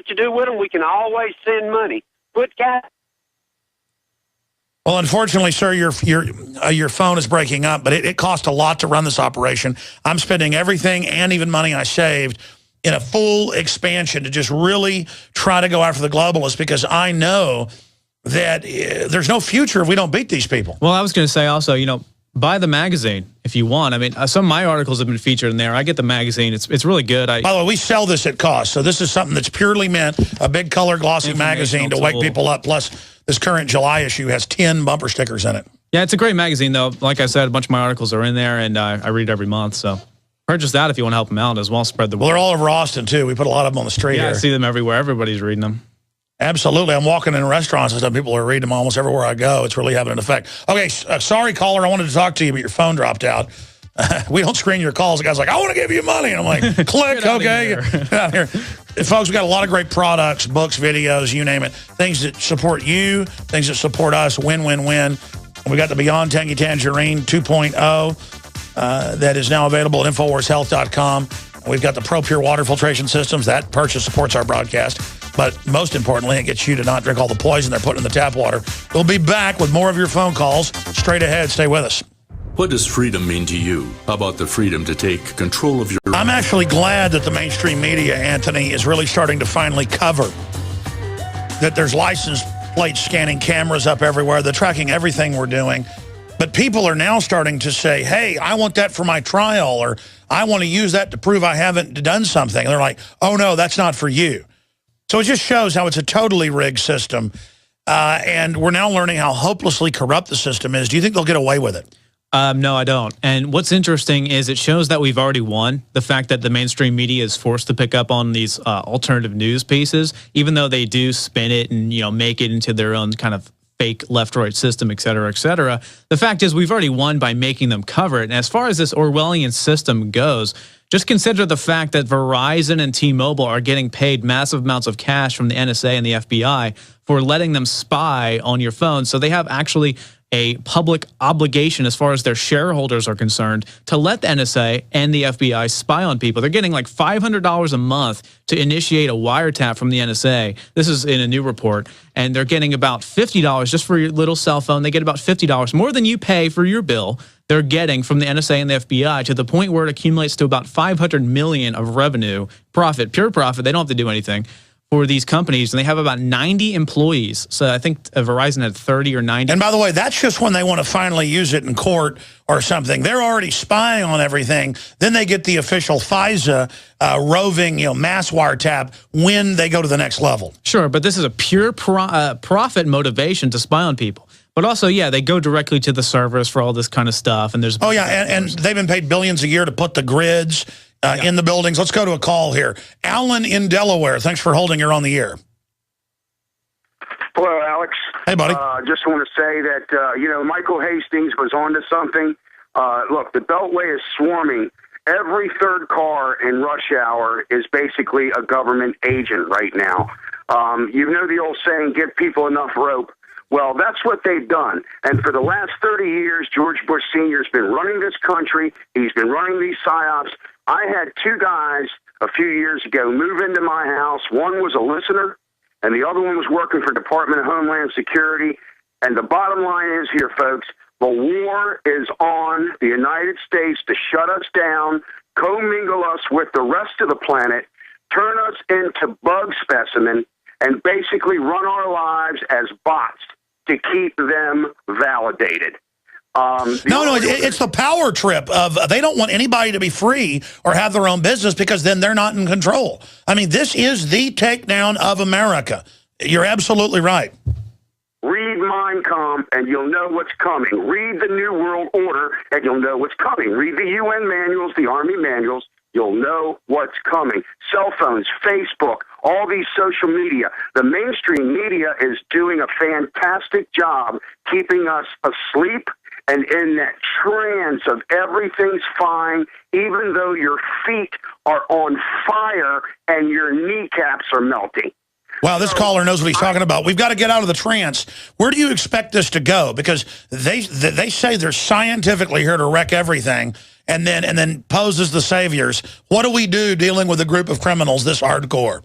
I: to do with them, we can always send money.
B: Well, unfortunately, sir, your phone is breaking up, but it cost a lot to run this operation. I'm spending everything and even money I saved in a full expansion to just really try to go after the globalists, because I know that there's no future if we don't beat these people.
H: Well, I was going to say also, buy the magazine if you want. I mean, some of my articles have been featured in there. I get the magazine. It's really good. By
B: the way, we sell this at cost. So this is something that's purely meant, a big color glossy magazine to wake people up. Plus, this current July issue has 10 bumper stickers in it.
H: Yeah, it's a great magazine, though. Like I said, a bunch of my articles are in there, and I read every month. So purchase that if you want to help them out as well. Spread the word.
B: Well, they're all over Austin, too. We put a lot of them on the street here.
H: I see them everywhere. Everybody's reading them.
B: Absolutely. I'm walking in restaurants and stuff. People are reading them almost everywhere I go. It's really having an effect. Okay, sorry, caller. I wanted to talk to you, but your phone dropped out. We don't screen your calls. The guy's like, I want to give you money. And I'm like, click, okay. Get out here. Folks, we got a lot of great products, books, videos, you name it. Things that support you, things that support us. Win, win, win. We got the Beyond Tangy Tangerine 2.0 that is now available at InfoWarsHealth.com. We've got the Pro Pure water filtration systems. That purchase supports our broadcast. But most importantly, it gets you to not drink all the poison they're putting in the tap water. We'll be back with more of your phone calls straight ahead. Stay with us.
C: What does freedom mean to you? How about the freedom to take control of your...
B: I'm actually glad that the mainstream media, Anthony, is really starting to finally cover that there's license plate scanning cameras up everywhere. They're tracking everything we're doing. But people are now starting to say, hey, I want that for my trial, or I want to use that to prove I haven't done something. And they're like, oh, no, that's not for you. So it just shows how it's a totally rigged system. And we're now learning how hopelessly corrupt the system is. Do you think they'll get away with it?
H: No, I don't. And what's interesting is it shows that we've already won. The fact that the mainstream media is forced to pick up on these alternative news pieces, even though they do spin it and make it into their own kind of fake left-right system, et cetera, et cetera. The fact is we've already won by making them cover it. And as far as this Orwellian system goes, just consider the fact that Verizon and T-Mobile are getting paid massive amounts of cash from the NSA and the FBI for letting them spy on your phone. So they have actually a public obligation as far as their shareholders are concerned to let the NSA and the FBI spy on people. They're getting like $500 a month to initiate a wiretap from the NSA. This is in a new report. And they're getting about $50 just for your little cell phone. They get about $50 more than you pay for your bill. They're getting from the NSA and the FBI to the point where it accumulates to about $500 million of revenue, profit, pure profit. They don't have to do anything for these companies, and they have about 90 employees. So I think Verizon had 30 or 90.
B: And by the way, that's just when they want to finally use it in court or something. They're already spying on everything. Then they get the official FISA roving, mass wiretap when they go to the next level.
H: Sure, but this is a pure profit motivation to spy on people. But also, yeah, they go directly to the servers for all this kind of stuff. And there's
B: and they've been paid billions a year to put the grids in the buildings. Let's go to a call here. Alan in Delaware, thanks for holding. You're on the air.
J: Hello, Alex.
B: Hey, buddy.
J: Just want to say that, Michael Hastings was onto something. Look, the Beltway is swarming. Every third car in rush hour is basically a government agent right now. You know the old saying, give people enough rope. Well, that's what they've done. And for the last 30 years, George Bush Sr. has been running this country. He's been running these psyops. I had two guys a few years ago move into my house. One was a listener, and the other one was working for Department of Homeland Security. And the bottom line is here, folks, the war is on the United States to shut us down, commingle us with the rest of the planet, turn us into bug specimen, and basically run our lives as bots to keep them validated.
B: It's the power trip of they don't want anybody to be free or have their own business because then they're not in control. I mean, this is the takedown of America. You're absolutely right.
J: Read Mein Kampf and you'll know what's coming. Read the New World Order and you'll know what's coming. Read the UN manuals, the Army manuals. You'll know what's coming. Cell phones, Facebook, all these social media. The mainstream media is doing a fantastic job keeping us asleep and in that trance of everything's fine, even though your feet are on fire and your kneecaps are melting.
B: Wow, this caller knows what he's talking about. We've got to get out of the trance. Where do you expect this to go? Because they say they're scientifically here to wreck everything and then pose as the saviors. What do we do dealing with a group of criminals this hardcore?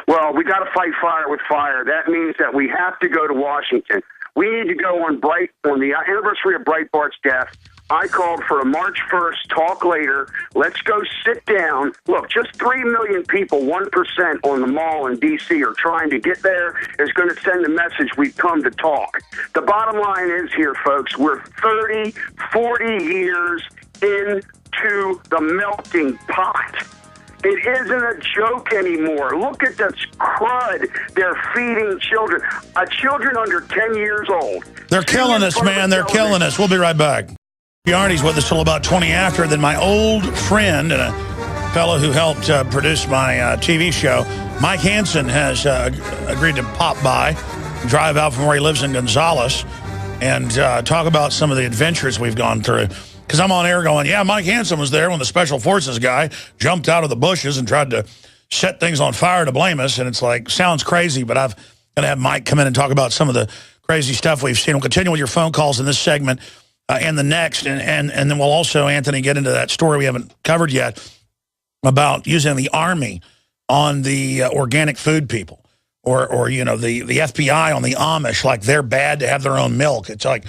J: Well, we got to fight fire with fire. That means that we have to go to Washington. We need to go on the anniversary of Breitbart's death. I called for a March 1st, talk later. Let's go sit down. Look, just 3 million people, 1% on the mall in D.C. are trying to get there is going to send a message we've come to talk. The bottom line is here, folks, we're 30, 40 years into the melting pot. It isn't a joke anymore. Look at this crud they're feeding children. Children under 10 years old.
B: They're killing us, man. They're killing us. We'll be right back. Gucciardi's with us till about 20 after. Then my old friend and a fellow who helped produce my TV show, Mike Hanson, has agreed to pop by, drive out from where he lives in Gonzales, and talk about some of the adventures we've gone through. Because I'm on air going, yeah, Mike Hanson was there when the Special Forces guy jumped out of the bushes and tried to set things on fire to blame us. And it's like, sounds crazy, but I've got to have Mike come in and talk about some of the crazy stuff we've seen. We'll continue with your phone calls in this segment and the next. And then we'll also, Anthony, get into that story we haven't covered yet about using the Army on the organic food people or the FBI on the Amish, like they're bad to have their own milk. It's like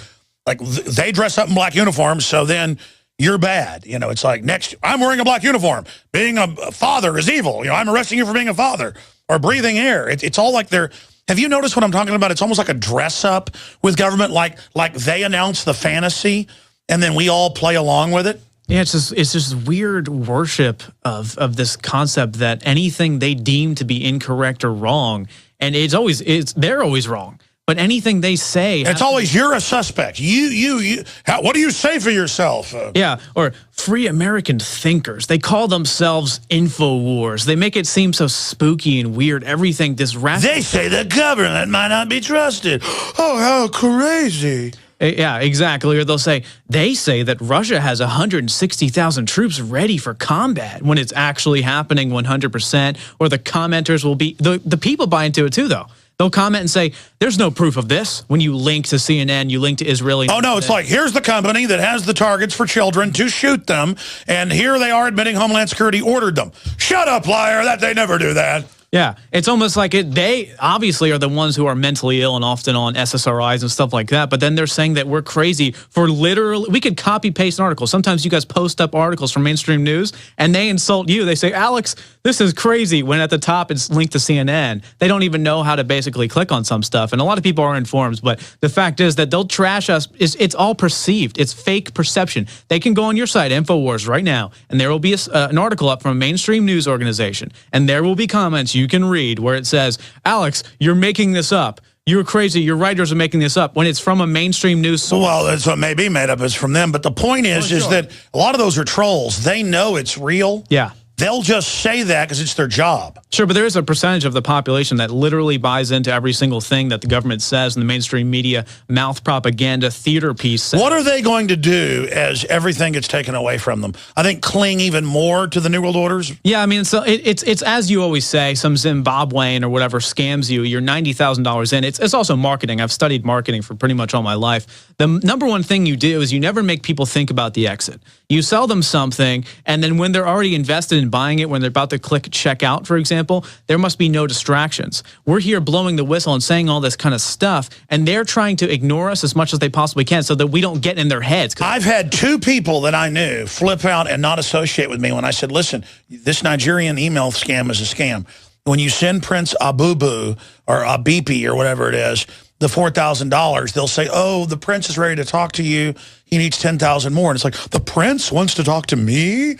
B: they dress up in black uniforms, so then you're bad. It's like, next, I'm wearing a black uniform. Being a father is evil. I'm arresting you for being a father or breathing air. It's all like they're, have you noticed what I'm talking about? It's almost like a dress up with government, like they announce the fantasy and then we all play along with it.
H: Yeah, it's just weird worship of this concept that anything they deem to be incorrect or wrong, and they're always wrong. But anything they say,
B: it's always you're a suspect. What do you say for yourself?
H: Yeah, or free American thinkers. They call themselves Infowars. They make it seem so spooky and weird. Everything this
B: They say the government might not be trusted. Oh, how crazy!
H: Yeah, exactly. Or they say that Russia has 160,000 troops ready for combat when it's actually happening 100%. Or the commenters will be the people buy into it too, though. They'll comment and say, there's no proof of this. When you link to CNN, you link to Israeli.
B: Oh, no, it's like, here's the company that has the targets for children to shoot them, and here they are admitting Homeland Security ordered them. Shut up, liar. They never do that.
H: Yeah, it's almost like they obviously are the ones who are mentally ill and often on SSRIs and stuff like that, but then they're saying that we're crazy for literally, we could copy-paste an article. Sometimes you guys post up articles from mainstream news, and they insult you. They say, Alex, this is crazy, when at the top it's linked to CNN. They don't even know how to basically click on some stuff, and a lot of people are informed, but the fact is that they'll trash us. It's all perceived. It's fake perception. They can go on your site, Infowars, right now, and there will be an article up from a mainstream news organization, and there will be comments you can read where it says, Alex, you're making this up. you're crazy. Your writers are making this up when it's from a mainstream news source.
B: Well, that's what may be made up. It's from them. But the point is that a lot of those are trolls. They know it's real.
H: Yeah.
B: They'll just say that because it's their job.
H: Sure, but there is a percentage of the population that literally buys into every single thing that the government says in the mainstream media, mouth propaganda, theater piece says.
B: What are they going to do as everything gets taken away from them? I think cling even more to the New World Orders?
H: Yeah, I mean, so it's as you always say, some Zimbabwean or whatever scams you, you're $90,000 in. It's also marketing. I've studied marketing for pretty much all my life. The number one thing you do is you never make people think about the exit. You sell them something, and then when they're already invested in buying it, when they're about to click checkout, for example, there must be no distractions. We're here blowing the whistle and saying all this kind of stuff, and they're trying to ignore us as much as they possibly can so that we don't get in their heads.
B: I've had 2 people that I knew flip out and not associate with me when I said, listen, this Nigerian email scam is a scam. When you send Prince Abubu or Abipi or whatever it is, the $4,000, they'll say, oh, the prince is ready to talk to you. He needs 10,000 more. And it's like, the prince wants to talk to me?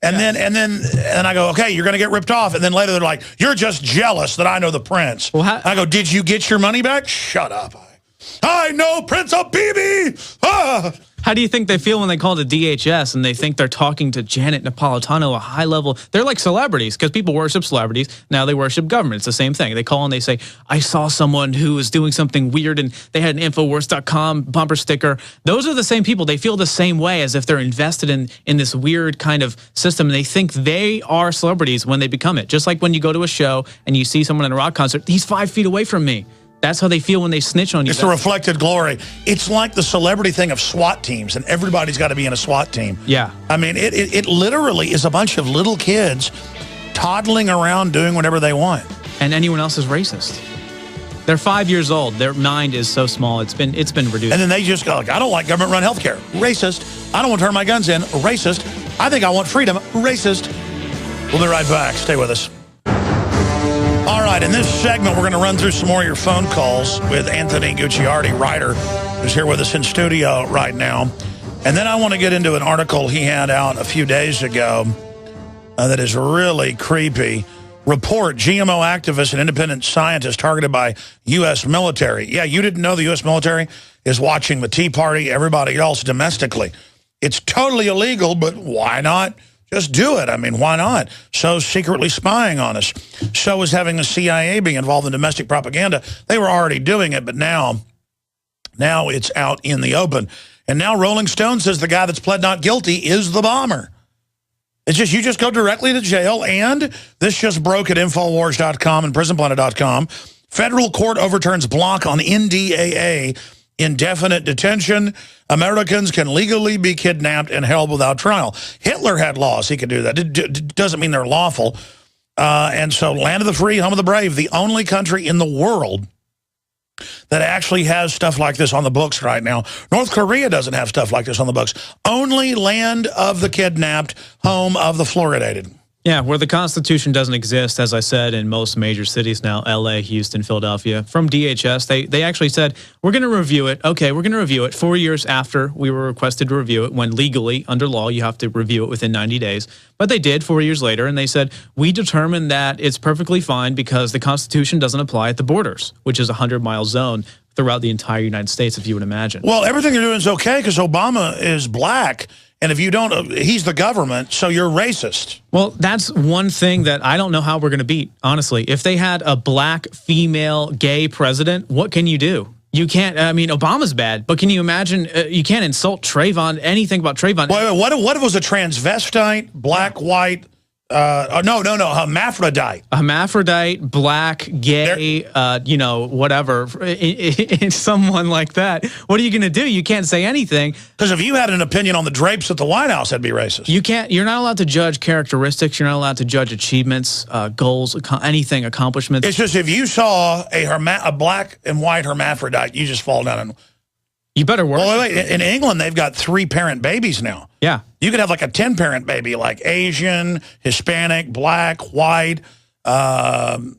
B: And then I go, okay, you're going to get ripped off. And then later they're like, you're just jealous that I know the prince. Well, I go, did you get your money back? Shut up. I know Prince Abibi. Ah.
H: How do you think they feel when they call the DHS and they think they're talking to Janet Napolitano, a high level? They're like celebrities because people worship celebrities. Now they worship government. It's the same thing. They call and they say, I saw someone who was doing something weird and they had an Infowars.com bumper sticker. Those are the same people. They feel the same way as if they're invested in this weird kind of system. And they think they are celebrities when they become it. Just like when you go to a show and you see someone in a rock concert, he's 5 feet away from me. That's how they feel when they snitch on you.
B: It's the reflected glory. It's like the celebrity thing of SWAT teams, and everybody's got to be in a SWAT team.
H: Yeah.
B: I mean, it literally is a bunch of little kids toddling around doing whatever they want.
H: And anyone else is racist. They're 5 years old. Their mind is so small. It's been reduced.
B: And then they just go, like, I don't like government-run health care. Racist. I don't want to turn my guns in. Racist. I think I want freedom. Racist. We'll be right back. Stay with us. All right, in this segment, we're going to run through some more of your phone calls with Anthony Gucciardi, writer, who's here with us in studio right now. And then I want to get into an article he had out a few days ago that is really creepy. Report, GMO activists and independent scientists targeted by U.S. military. Yeah, you didn't know the U.S. military is watching the Tea Party, everybody else domestically. It's totally illegal, but why not? Just do it. I mean, why not? So secretly spying on us. So is having the CIA being involved in domestic propaganda. They were already doing it, but now it's out in the open. And now Rolling Stone says the guy that's pled not guilty is the bomber. It's just, you just go directly to jail, and this just broke at Infowars.com and Prisonplanet.com. Federal court overturns block on NDAA, indefinite detention. Americans can legally be kidnapped and held without trial. Hitler had laws. He could do that. It doesn't mean they're lawful. And so land of the free, home of the brave, the only country in the world that actually has stuff like this on the books right now. North Korea doesn't have stuff like this on the books. Only land of the kidnapped, home of the fluoridated.
H: Yeah, where the Constitution doesn't exist, as I said, in most major cities now, L.A., Houston, Philadelphia. From DHS, they actually said, we're going to review it. Okay, we're going to review it 4 years after we were requested to review it, when legally, under law, you have to review it within 90 days. But they did 4 years later, and they said, we determined that it's perfectly fine because the Constitution doesn't apply at the borders, which is a 100-mile zone throughout the entire United States, if you would imagine.
B: Well, everything you're doing is okay because Obama is black. And if you don't, he's the government, so you're racist.
H: Well, that's one thing that I don't know how we're going to beat, honestly. If they had a black, female, gay president, what can you do? You can't, I mean, Obama's bad, but can you imagine, you can't insult Trayvon, anything about Trayvon.
B: Wait, what if it was a transvestite, black, white, hermaphrodite.
H: A hermaphrodite, black, gay, whatever, someone like that. What are you going to do? You can't say anything.
B: Because if you had an opinion on the drapes at the White House, that'd be racist.
H: You can't, you're not allowed to judge characteristics. You're not allowed to judge achievements, goals, anything, accomplishments.
B: It's just if you saw a black and white hermaphrodite, you just fall down and...
H: You better work.
B: Well, wait, in England, they've got 3-parent babies now.
H: Yeah.
B: You could have like a 10-parent baby, like Asian, Hispanic, black, white, and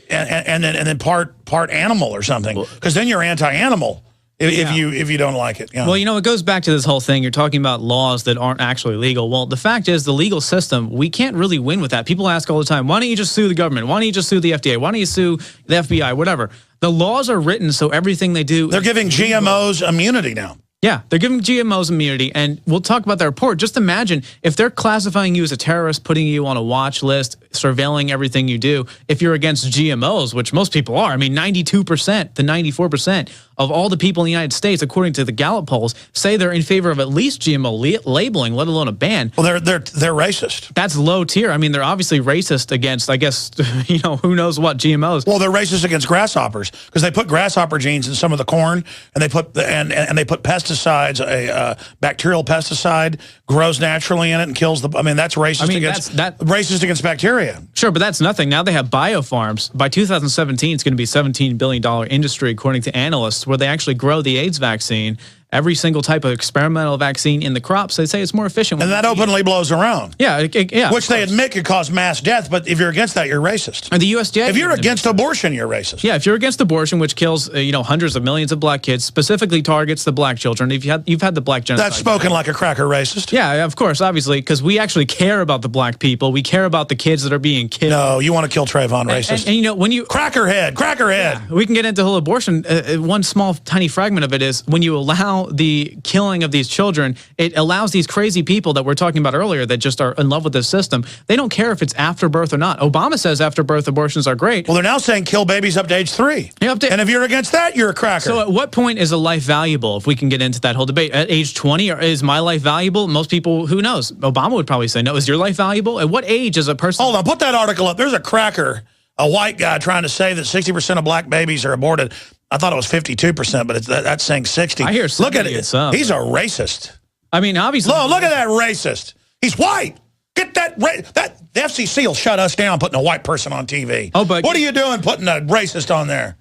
B: then part animal or something. Because then you're anti-animal if you don't like it. Yeah.
H: Well, it goes back to this whole thing. You're talking about laws that aren't actually legal. Well, the fact is the legal system, we can't really win with that. People ask all the time, why don't you just sue the government? Why don't you just sue the FDA? Why don't you sue the FBI? Whatever. The laws are written so everything they do.
B: They're giving GMOs immunity now.
H: Yeah, they're giving GMOs immunity, and we'll talk about that report. Just imagine if they're classifying you as a terrorist, putting you on a watch list, surveilling everything you do, if you're against GMOs, which most people are. I mean, 92% to 94% of all the people in the United States, according to the Gallup polls, say they're in favor of at least GMO labeling, let alone a ban.
B: Well, they're racist.
H: That's low tier. I mean, they're obviously racist against, I guess, you know, who knows what GMOs.
B: Well, they're racist against grasshoppers because they put grasshopper genes in some of the corn, and they put and they put pesticides. A bacterial pesticide grows naturally in it and kills the. I mean, that's racist racist against bacteria.
H: Sure, but that's nothing. Now they have biofarms. By 2017, it's going to be a $17 billion industry, according to analysts, where they actually grow the AIDS vaccine. Every single type of experimental vaccine in the crops, they say it's more efficient.
B: And that openly blows around.
H: Yeah, yeah.
B: Which they admit could cause mass death, but if you're against that, you're racist.
H: And the USDA.
B: If you're against abortion, you're racist.
H: Yeah, if you're against abortion, which kills hundreds of millions of black kids, specifically targets the black children. If you've had the black genocide.
B: That's spoken like a cracker racist.
H: Yeah, of course, obviously, because we actually care about the black people. We care about the kids that are being killed.
B: No, you want to kill Trayvon, racist.
H: And you know when you
B: crackerhead. Yeah,
H: we can get into whole abortion. One small tiny fragment of it is when you allow the killing of these children, it allows these crazy people that we're talking about earlier that just are in love with this system. They don't care if it's after birth or not. Obama says after birth abortions are great.
B: Well, they're now saying kill babies up to age 3. And if you're against that, you're a cracker.
H: So at what point is a life valuable, if we can get into that whole debate? At age 20, or is my life valuable? Most people, who knows? Obama would probably say no. Is your life valuable? At what age is a person?
B: Hold on, put that article up. There's a cracker, a white guy, trying to say that 60% of black babies are aborted. I thought it was 52%, but that's saying 60.
H: I hear
B: look at it. He's a racist.
H: I mean, obviously.
B: Look at that racist. He's white. Get that. The FCC will shut us down putting a white person on TV.
H: Oh, but
B: what are you doing putting a racist on there?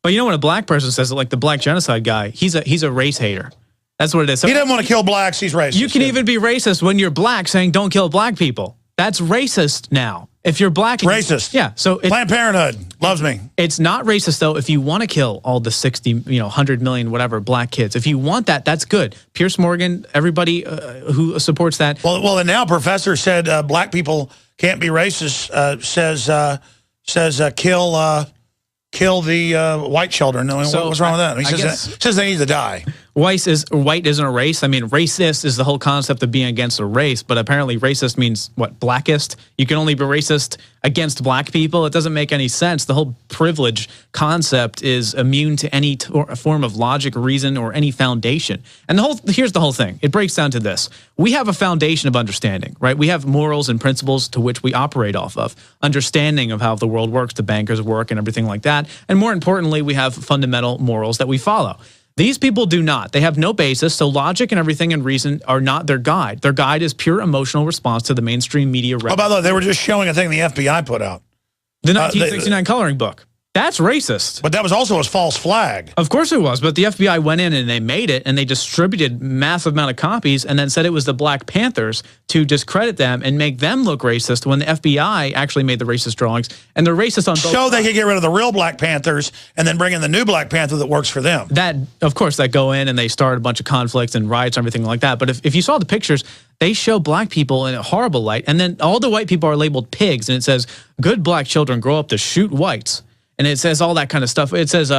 H: But you know when a black person says it, like the black genocide guy, he's a race hater. That's what it is. So
B: he doesn't want to kill blacks. He's racist.
H: You can even be racist when you're black, saying don't kill black people. That's racist now. If you're black,
B: racist.
H: Yeah. So
B: Planned Parenthood loves me.
H: It's not racist though. If you want to kill all the 60, 100 million, whatever black kids, if you want that, that's good. Pierce Morgan, everybody who supports that.
B: Well, and now professor said black people can't be racist. Says kill the white children. What's wrong with that? He says they need to die.
H: White isn't a race. I mean, racist is the whole concept of being against a race, but apparently racist means what? Blackest? You can only be racist against black people? It doesn't make any sense. The whole privilege concept is immune to any form of logic, reason, or any foundation. And here's the whole thing. It breaks down to this. We have a foundation of understanding, right? We have morals and principles to which we operate off of. Understanding of how the world works, the bankers work, and everything like that. And more importantly, we have fundamental morals that we follow. These people do not. They have no basis, so logic and everything and reason are not their guide. Their guide is pure emotional response to the mainstream media.
B: Oh, by the way, they were just showing a thing the FBI put out.
H: The 1969 coloring book. That's racist.
B: But that was also a false flag.
H: Of course it was, but the FBI went in and they made it, and they distributed massive amount of copies and then said it was the Black Panthers to discredit them and make them look racist when the FBI actually made the racist drawings, and they're racist on both sides.
B: They could get rid of the real Black Panthers and then bring in the new Black Panther that works for them.
H: That, of course, that go in and they start a bunch of conflicts and riots and everything like that. But if you saw the pictures, they show black people in a horrible light, and then all the white people are labeled pigs, and it says, good black children grow up to shoot whites. And it says all that kind of stuff. It says,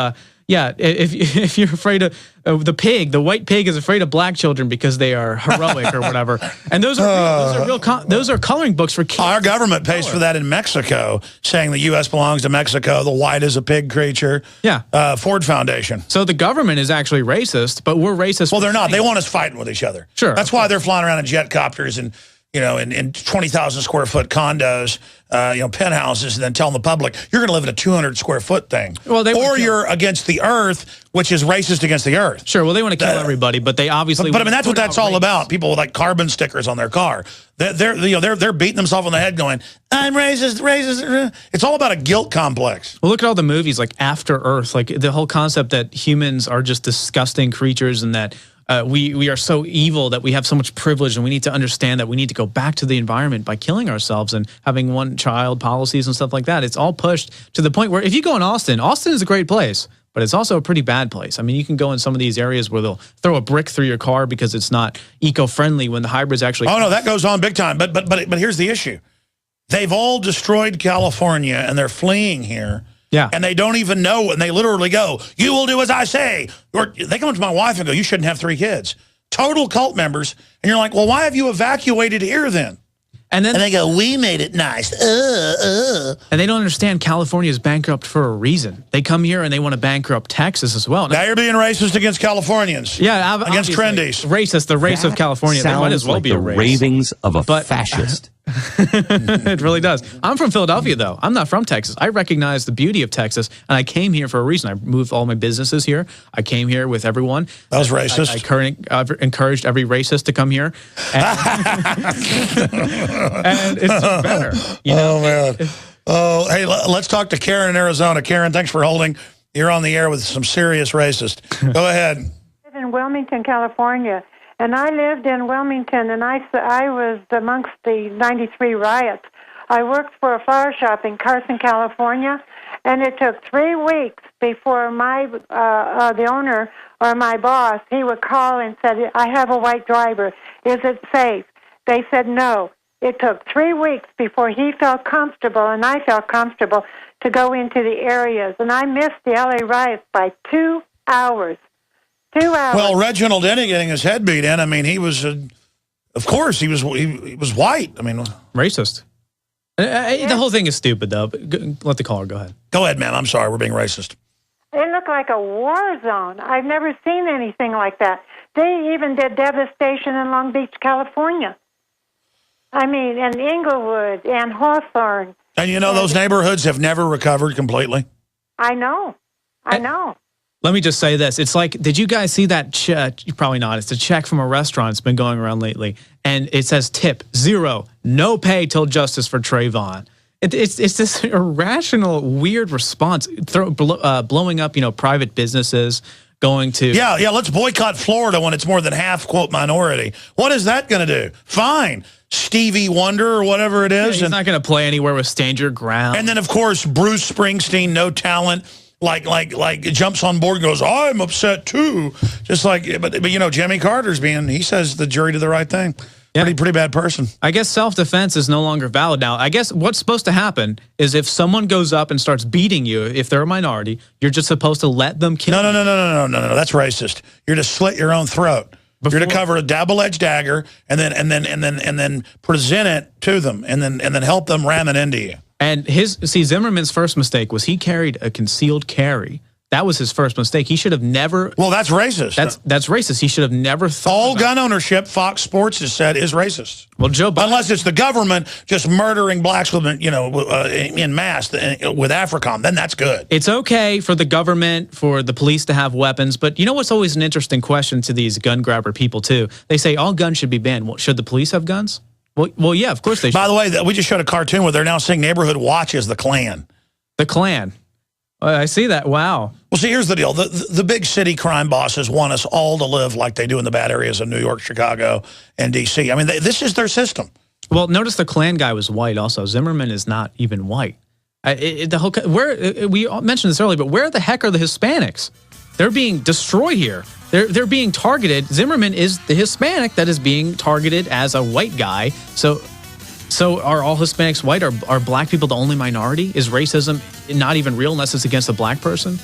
H: if you're afraid of the pig, the white pig is afraid of black children because they are heroic or whatever. And those are coloring books for kids.
B: Our government pays for that in Mexico, saying the U.S. belongs to Mexico. The white is a pig creature.
H: Yeah.
B: Ford Foundation.
H: So the government is actually racist, but we're racist.
B: Well, they're not. They want us fighting with each other.
H: Sure.
B: That's why they're flying around in jet copters and in 20,000 square foot condos, penthouses, and then telling the public, you're going to live in a 200 square foot thing. Well, you're against the earth, which is racist against the earth.
H: Sure, well, they want to kill everybody, but they obviously...
B: But I mean, that's what that's all about. People with like carbon stickers on their car. They're beating themselves on the head going, I'm racist. It's all about a guilt complex.
H: Well, look at all the movies like After Earth, like the whole concept that humans are just disgusting creatures and that we are so evil that we have so much privilege, and we need to understand that we need to go back to the environment by killing ourselves and having one-child policies and stuff like that. It's all pushed to the point where if you go in Austin is a great place, but it's also a pretty bad place. I mean, you can go in some of these areas where they'll throw a brick through your car because it's not eco-friendly when the hybrids actually...
B: Oh, no, that goes on big time. But here's the issue. They've all destroyed California, and they're fleeing here.
H: Yeah.
B: And they don't even know, and they literally go, you will do as I say. Or they come up to my wife and go, you shouldn't have 3 kids. Total cult members. And you're like, well, why have you evacuated here then?
H: And then
B: they go, we made it nice.
H: And they don't understand California is bankrupt for a reason. They come here and they want to bankrupt Texas as well.
B: Now you're being racist against Californians.
H: Yeah,
B: against trendies.
H: Racist, the race of California. They might as well be a race.
K: Ravings of a fascist.
H: It really does. I'm from Philadelphia, though. I'm not from Texas. I recognize the beauty of Texas, and I came here for a reason. I moved all my businesses here. I came here with everyone.
B: That was racist.
H: I encouraged every racist to come here. And it's just better. You know?
B: Oh, man. Oh, hey, let's talk to Karen in Arizona. Karen, thanks for holding. You're on the air with some serious racist. Go ahead.
L: I live in Wilmington, California. And I lived in Wilmington, and I was amongst the 93 riots. I worked for a flower shop in Carson, California, and it took 3 weeks before the owner or my boss, he would call and said, I have a white driver. Is it safe? They said no. It took 3 weeks before he felt comfortable, and I felt comfortable, to go into the areas. And I missed the L.A. riots by 2 hours. 2 hours.
B: Well, Reginald Denny getting his head beat in. I mean, he was, of course, he was white. I mean,
H: racist. The whole thing is stupid, though. But let the caller go ahead.
B: Go ahead, man. I'm sorry. We're being racist.
L: It looked like a war zone. I've never seen anything like that. They even did devastation in Long Beach, California. I mean, and Inglewood and Hawthorne.
B: And you know, those neighborhoods have never recovered completely.
L: I know.
H: Let me just say this. It's like, did you guys see that check? Probably not. It's a check from a restaurant. It's been going around lately. And it says tip, 0, no pay till justice for Trayvon. It's this irrational, weird response, blowing up, private businesses, going to...
B: Yeah, let's boycott Florida when it's more than half, quote, minority. What is that going to do? Fine. Stevie Wonder or whatever it is.
H: Yeah, he's not going to play anywhere with Stand Your Ground.
B: And then, of course, Bruce Springsteen, no talent, like jumps on board and goes, I'm upset too. Just like, but Jimmy Carter's he says the jury did the right thing. Yeah. Pretty bad person.
H: I guess self-defense is no longer valid now. I guess what's supposed to happen is if someone goes up and starts beating you, if they're a minority, you're just supposed to let them kill you.
B: No. That's racist. You're to slit your own throat. You're to cover a double-edged dagger and then present it to them and then help them ram it into you.
H: And Zimmerman's first mistake was he carried a concealed carry. That was his first mistake. He should have never...
B: Well, that's racist.
H: That's racist. He should have never thought...
B: All gun ownership, Fox Sports has said, is racist.
H: Well, Joe Biden...
B: Unless it's the government just murdering blacks with, in mass with AFRICOM, then that's good.
H: It's okay for the government, for the police to have weapons, but you know what's always an interesting question to these gun grabber people, too? They say all guns should be banned. Well, should the police have guns? Well, yeah, of course they should.
B: By the way, we just showed a cartoon where they're now seeing neighborhood watch as the Klan.
H: The Klan. I see that. Wow.
B: Well, see, here's the deal. The big city crime bosses want us all to live like they do in the bad areas of New York, Chicago, and D.C. I mean, this is their system.
H: Well, notice the Klan guy was white also. Zimmerman is not even white. We mentioned this earlier, but where the heck are the Hispanics? They're being destroyed here. They're being targeted. Zimmerman is the Hispanic that is being targeted as a white guy. So are all Hispanics white? Are black people the only minority? Is racism not even real unless it's against a black person?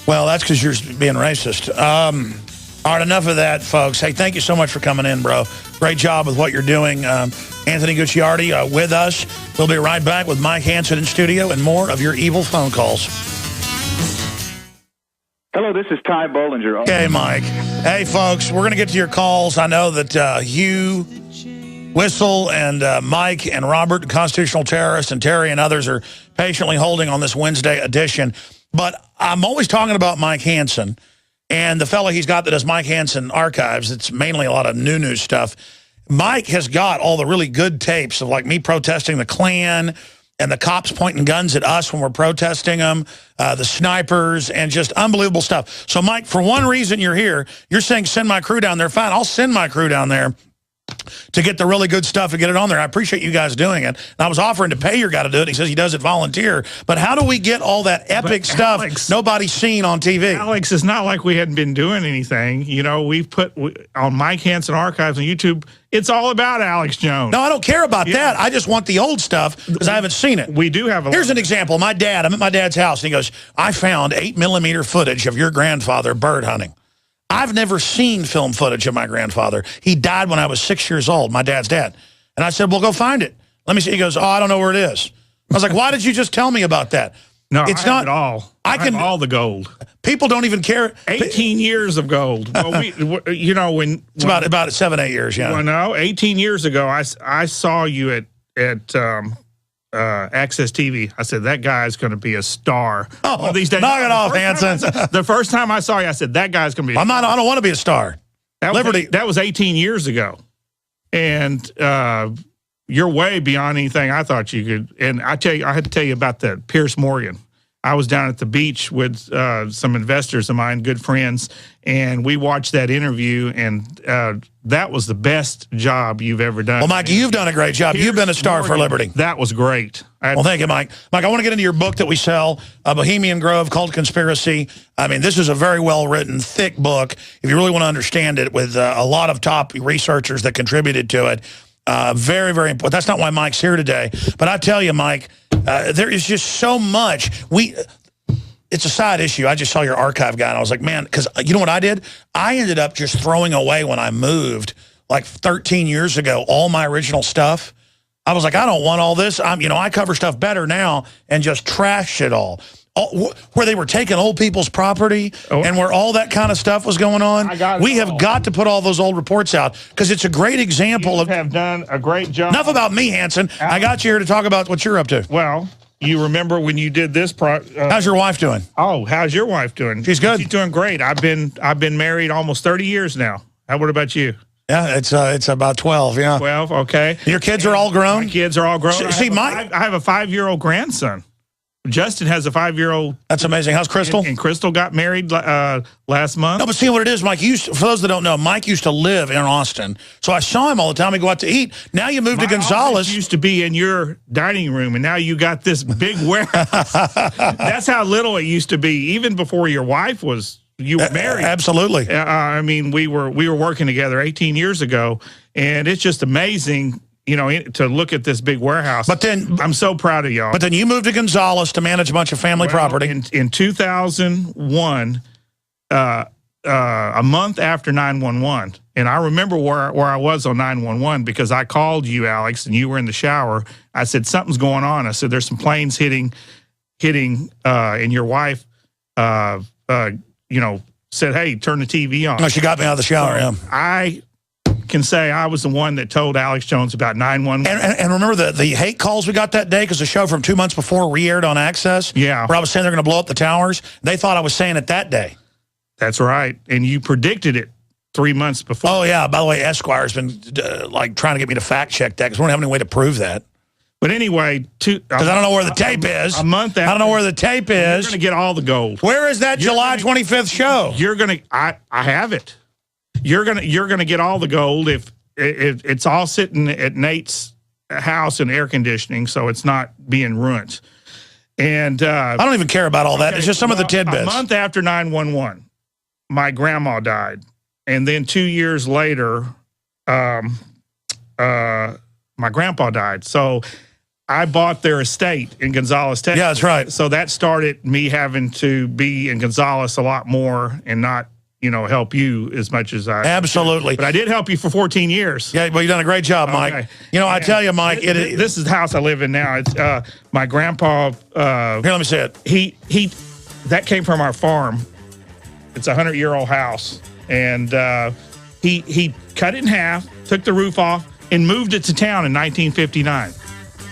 B: Well, that's because you're being racist. All right, enough of that, folks. Hey, thank you so much for coming in, bro. Great job with what you're doing. Anthony Gucciardi with us. We'll be right back with Mike Hanson in studio and more of your evil phone calls.
M: Hello, this is Ty Bollinger.
B: Okay, Mike. Hey, folks, we're going to get to your calls. I know that Hugh Whistle and Mike and Robert, constitutional terrorist, and Terry and others are patiently holding on this Wednesday edition. But I'm always talking about Mike Hanson and the fella he's got that does Mike Hanson Archives. It's mainly a lot of new stuff. Mike has got all the really good tapes of like me protesting the Klan and the cops pointing guns at us when we're protesting them, the snipers, and just unbelievable stuff. So, Mike, for one reason you're here, you're saying send my crew down there. Fine, I'll send my crew down there. to get the really good stuff and get it on there. I appreciate you guys doing it. And I was offering to pay your guy to do it. He says he does it volunteer. But how do we get all that epic stuff nobody's seen on TV?
N: Alex, it's not like we hadn't been doing anything. You know, we've put on Mike Hanson Archives on YouTube, it's all about Alex Jones.
B: No, I don't care about that. I just want the old stuff because I haven't seen it.
N: We do have a
B: Here's an example. I'm at my dad's house, and he goes, I found 8mm footage of your grandfather bird hunting. I've never seen film footage of my grandfather. He died when I was 6 years old, my dad's dad. And I said, well, go find it. Let me see. He goes, oh, I don't know where it is. I was like, why did you just tell me about that?
N: No,
B: it's
N: I
B: not
N: have it all. I have all the gold.
B: People don't even care.
N: 18 years of gold. Well, you know,
B: it's about 7, 8 years, yeah.
N: Well, no, 18 years ago, I saw you at Access TV. I said, that guy's going to be a star.
B: Oh,
N: one of these days.
B: Knock it off, Hanson.
N: The first time I saw you, I said, that guy's going to be a star.
B: I don't want to be a star.
N: That was 18 years ago. And you're way beyond anything I thought you could. And I had to tell you about the Pierce Morgan. I was down at the beach with some investors of mine, good friends, and we watched that interview, and that was the best job you've ever done.
B: Well, Mike, you've done a great job. You've been a star for Liberty.
N: That was great.
B: Well, thank you, Mike. Mike, I want to get into your book that we sell, Bohemian Grove, Cult Conspiracy. I mean, this is a very well-written, thick book. If you really want to understand it, with a lot of top researchers that contributed to it. Very, very important. That's not why Mike's here today. But I tell you, Mike, there is just so much. It's a side issue. I just saw your archive guy, and I was like, man, because you know what I did? I ended up just throwing away when I moved, like 13 years ago, all my original stuff. I was like, I don't want all this. I cover stuff better now and just trash it all. Where they were taking old people's property and where all that kind of stuff was going on. We have got to put all those old reports out because it's a great example of...
N: have done a great job.
B: Enough about me, Hanson. I got you here to talk about what you're up to.
N: Well, you remember when you did this...
B: how's your wife doing?
N: Oh, how's your wife doing?
B: She's good.
N: She's doing great. I've been married almost 30 years now. What about you?
B: Yeah, it's about 12, yeah.
N: 12, okay.
B: Your kids are all grown?
N: My kids are all grown. I have a 5-year-old grandson. Justin has a 5-year-old.
B: That's amazing. How's Crystal?
N: And Crystal got married last month.
B: No, but see what it is, Mike. For those that don't know, Mike used to live in Austin. So I saw him all the time. We go out to eat. Now you moved to Gonzales.
N: Used to be in your dining room, and now you got this big warehouse. That's how little it used to be, even before your wife was... You were married.
B: Absolutely.
N: I mean, we were working together 18 years ago, and it's just amazing, to look at this big warehouse.
B: But then
N: I'm so proud of y'all.
B: But then you moved to Gonzales to manage a bunch of family property.
N: In 2001, a month after 911, and I remember where I was on 911 because I called you, Alex, and you were in the shower. I said, something's going on. I said, there's some planes hitting, and your wife, said, hey, turn the TV on.
B: No, she got me out of the shower,
N: yeah. I can say I was the one that told Alex Jones about 911.
B: And remember the hate calls we got that day because the show from 2 months before re-aired on Access?
N: Yeah.
B: Where I was saying they're going to blow up the towers. They thought I was saying it that day.
N: That's right. And you predicted it 3 months before.
B: Oh, yeah. By the way, Esquire's been trying to get me to fact check that because we don't have any way to prove that.
N: But anyway,
B: because I don't know where the tape is.
N: A month after,
B: I don't know where the tape is.
N: You're going to get all the gold.
B: Where is that July 25th show?
N: You're going to. I have it. You're going to get all the gold if it's all sitting at Nate's house in air conditioning, so it's not being ruined. And
B: I don't even care about all that. It's just some of the tidbits.
N: A month after 911, my grandma died, and then 2 years later, my grandpa died. So I bought their estate in Gonzales, Texas.
B: Yeah, that's right.
N: So that started me having to be in Gonzales a lot more and not, help you as much as I
B: Absolutely.
N: Did. But I did help you for 14 years.
B: Yeah, well, you've done a great job, Mike.
N: Okay.
B: I tell you, Mike,
N: this is the house I live in now. It's my grandpa.
B: Here, let me see it.
N: He that came from our farm. It's a 100-year-old house, and he cut it in half, took the roof off, and moved it to town in 1959.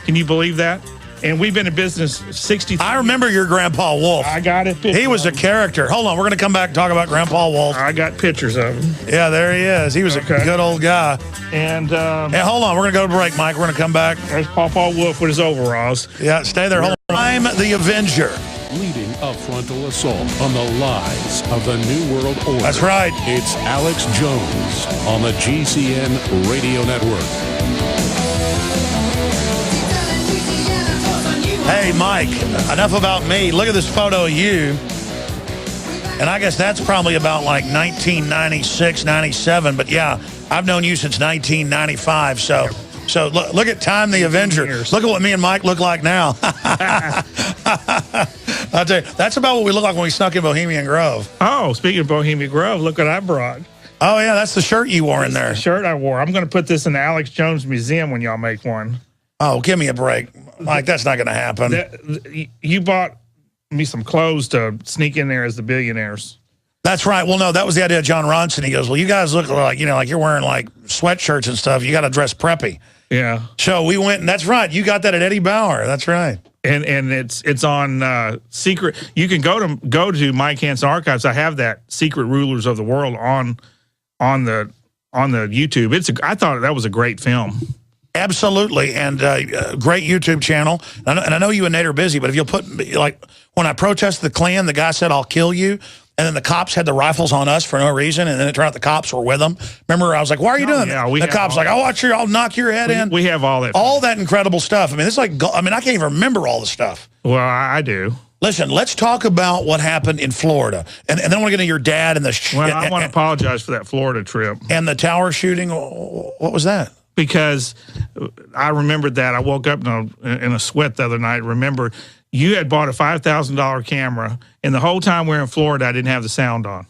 N: Can you believe that? And we've been in business 60.
B: I remember your Grandpa Wolf.
N: I got it.
B: He was a character. Hold on, we're going to come back and talk about Grandpa Wolf.
N: I got pictures of him.
B: Yeah, there he is. He was a good old guy.
N: And
B: hey, hold on, we're going to go to break, Mike. We're going to come back.
N: There's Pawpaw Wolf with his overalls.
B: Yeah, stay there. Hold on. I'm the Avenger.
O: leading a frontal assault on the lies of the New World Order.
B: That's right.
O: It's Alex Jones on the GCN Radio Network.
B: Hey, Mike, enough about me. Look at this photo of you. And I guess that's probably about like 1996, 97. But yeah, I've known you since 1995. So look at Time the Avenger. Look at what me and Mike look like now. I'll tell you, that's about what we look like when we snuck in Bohemian Grove.
N: Oh, speaking of Bohemian Grove, look what I brought.
B: Oh, yeah, that's the shirt you wore in there.
N: The shirt I wore. I'm going to put this in the Alex Jones Museum when y'all make one.
B: Oh, give me a break. Mike, that's not going to happen.
N: You bought me some clothes to sneak in there as the billionaires.
B: That's right. Well, no, that was the idea of John Ronson. He goes, well, you guys look like, like you're wearing like sweatshirts and stuff. You got to dress preppy.
N: Yeah.
B: So we went, and that's right. You got that at Eddie Bauer. That's right.
N: And it's on secret. You can go to Mike Hanson Archives. I have that Secret Rulers of the World on the YouTube. I thought that was a great film.
B: Absolutely, and great YouTube channel. And I know you and Nate are busy, but if you'll put, like, when I protested the Klan, the guy said, I'll kill you. And then the cops had the rifles on us for no reason, and then it turned out the cops were with them. Remember, I was like, why are you doing that? The cops like, I'll knock your head in.
N: We have all that.
B: All that incredible stuff. I mean, it's like, I can't even remember all the stuff.
N: Well, I do.
B: Listen, let's talk about what happened in Florida. And then I want to get into your dad and the...
N: Well, I want to apologize for that Florida trip.
B: And the tower shooting. What was that?
N: Because I remembered that. I woke up in a sweat the other night. Remember, you had bought a $5,000 camera, and the whole time we were in Florida, I didn't have the sound on.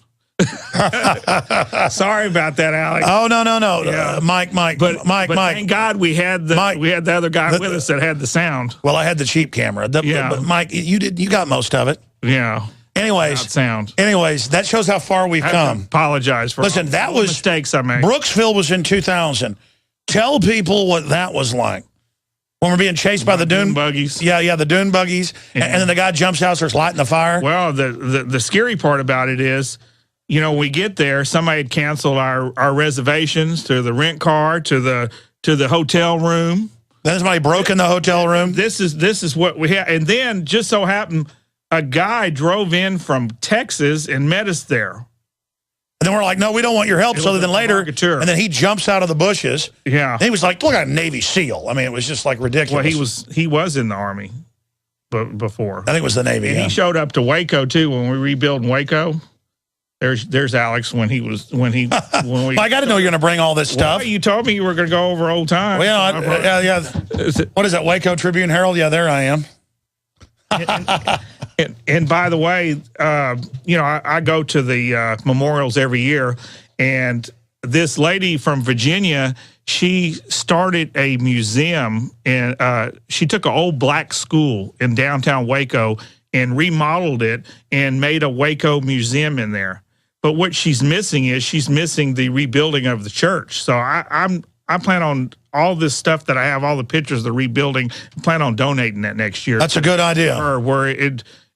N: Sorry about that, Alex.
B: Oh, no.
N: Yeah.
B: Mike. But
N: thank God we had the other guy with us that had the sound.
B: Well, I had the cheap camera. But Mike, you got most of it.
N: Yeah.
B: Anyways,
N: sound.
B: That shows how far we've come.
N: Apologize for all the mistakes I made.
B: Brooksville was in 2000. Tell people what that was like. When we're being chased by the dune
N: buggies.
B: Yeah, the dune buggies. And then the guy jumps out, starts lighting the fire.
N: Well, the scary part about it is, we get there, somebody had canceled our reservations to the rent car, to the hotel room.
B: Then somebody broke in the hotel room.
N: This is what we had. And then just so happened a guy drove in from Texas and met us there.
B: And then we're like, no, we don't want your help. So then later, and then he jumps out of the bushes.
N: Yeah.
B: And he was like, look at a Navy SEAL. I mean, it was just like ridiculous.
N: Well, he was in the Army before.
B: I think it was the Navy.
N: And he showed up to Waco too when we rebuilt Waco. There's Alex when we.
B: Well, I got to know you're going to bring all this stuff.
N: Well, you told me you were going to go over old times.
B: Well, yeah. What is that, Waco Tribune Herald? Yeah, there I am.
N: And by the way, I go to the memorials every year, and this lady from Virginia, she started a museum, and she took an old black school in downtown Waco and remodeled it and made a Waco museum in there. But what she's missing is the rebuilding of the church. So I plan on all this stuff that I have, all the pictures of the rebuilding, I plan on donating that next year.
B: That's a good idea.
N: Where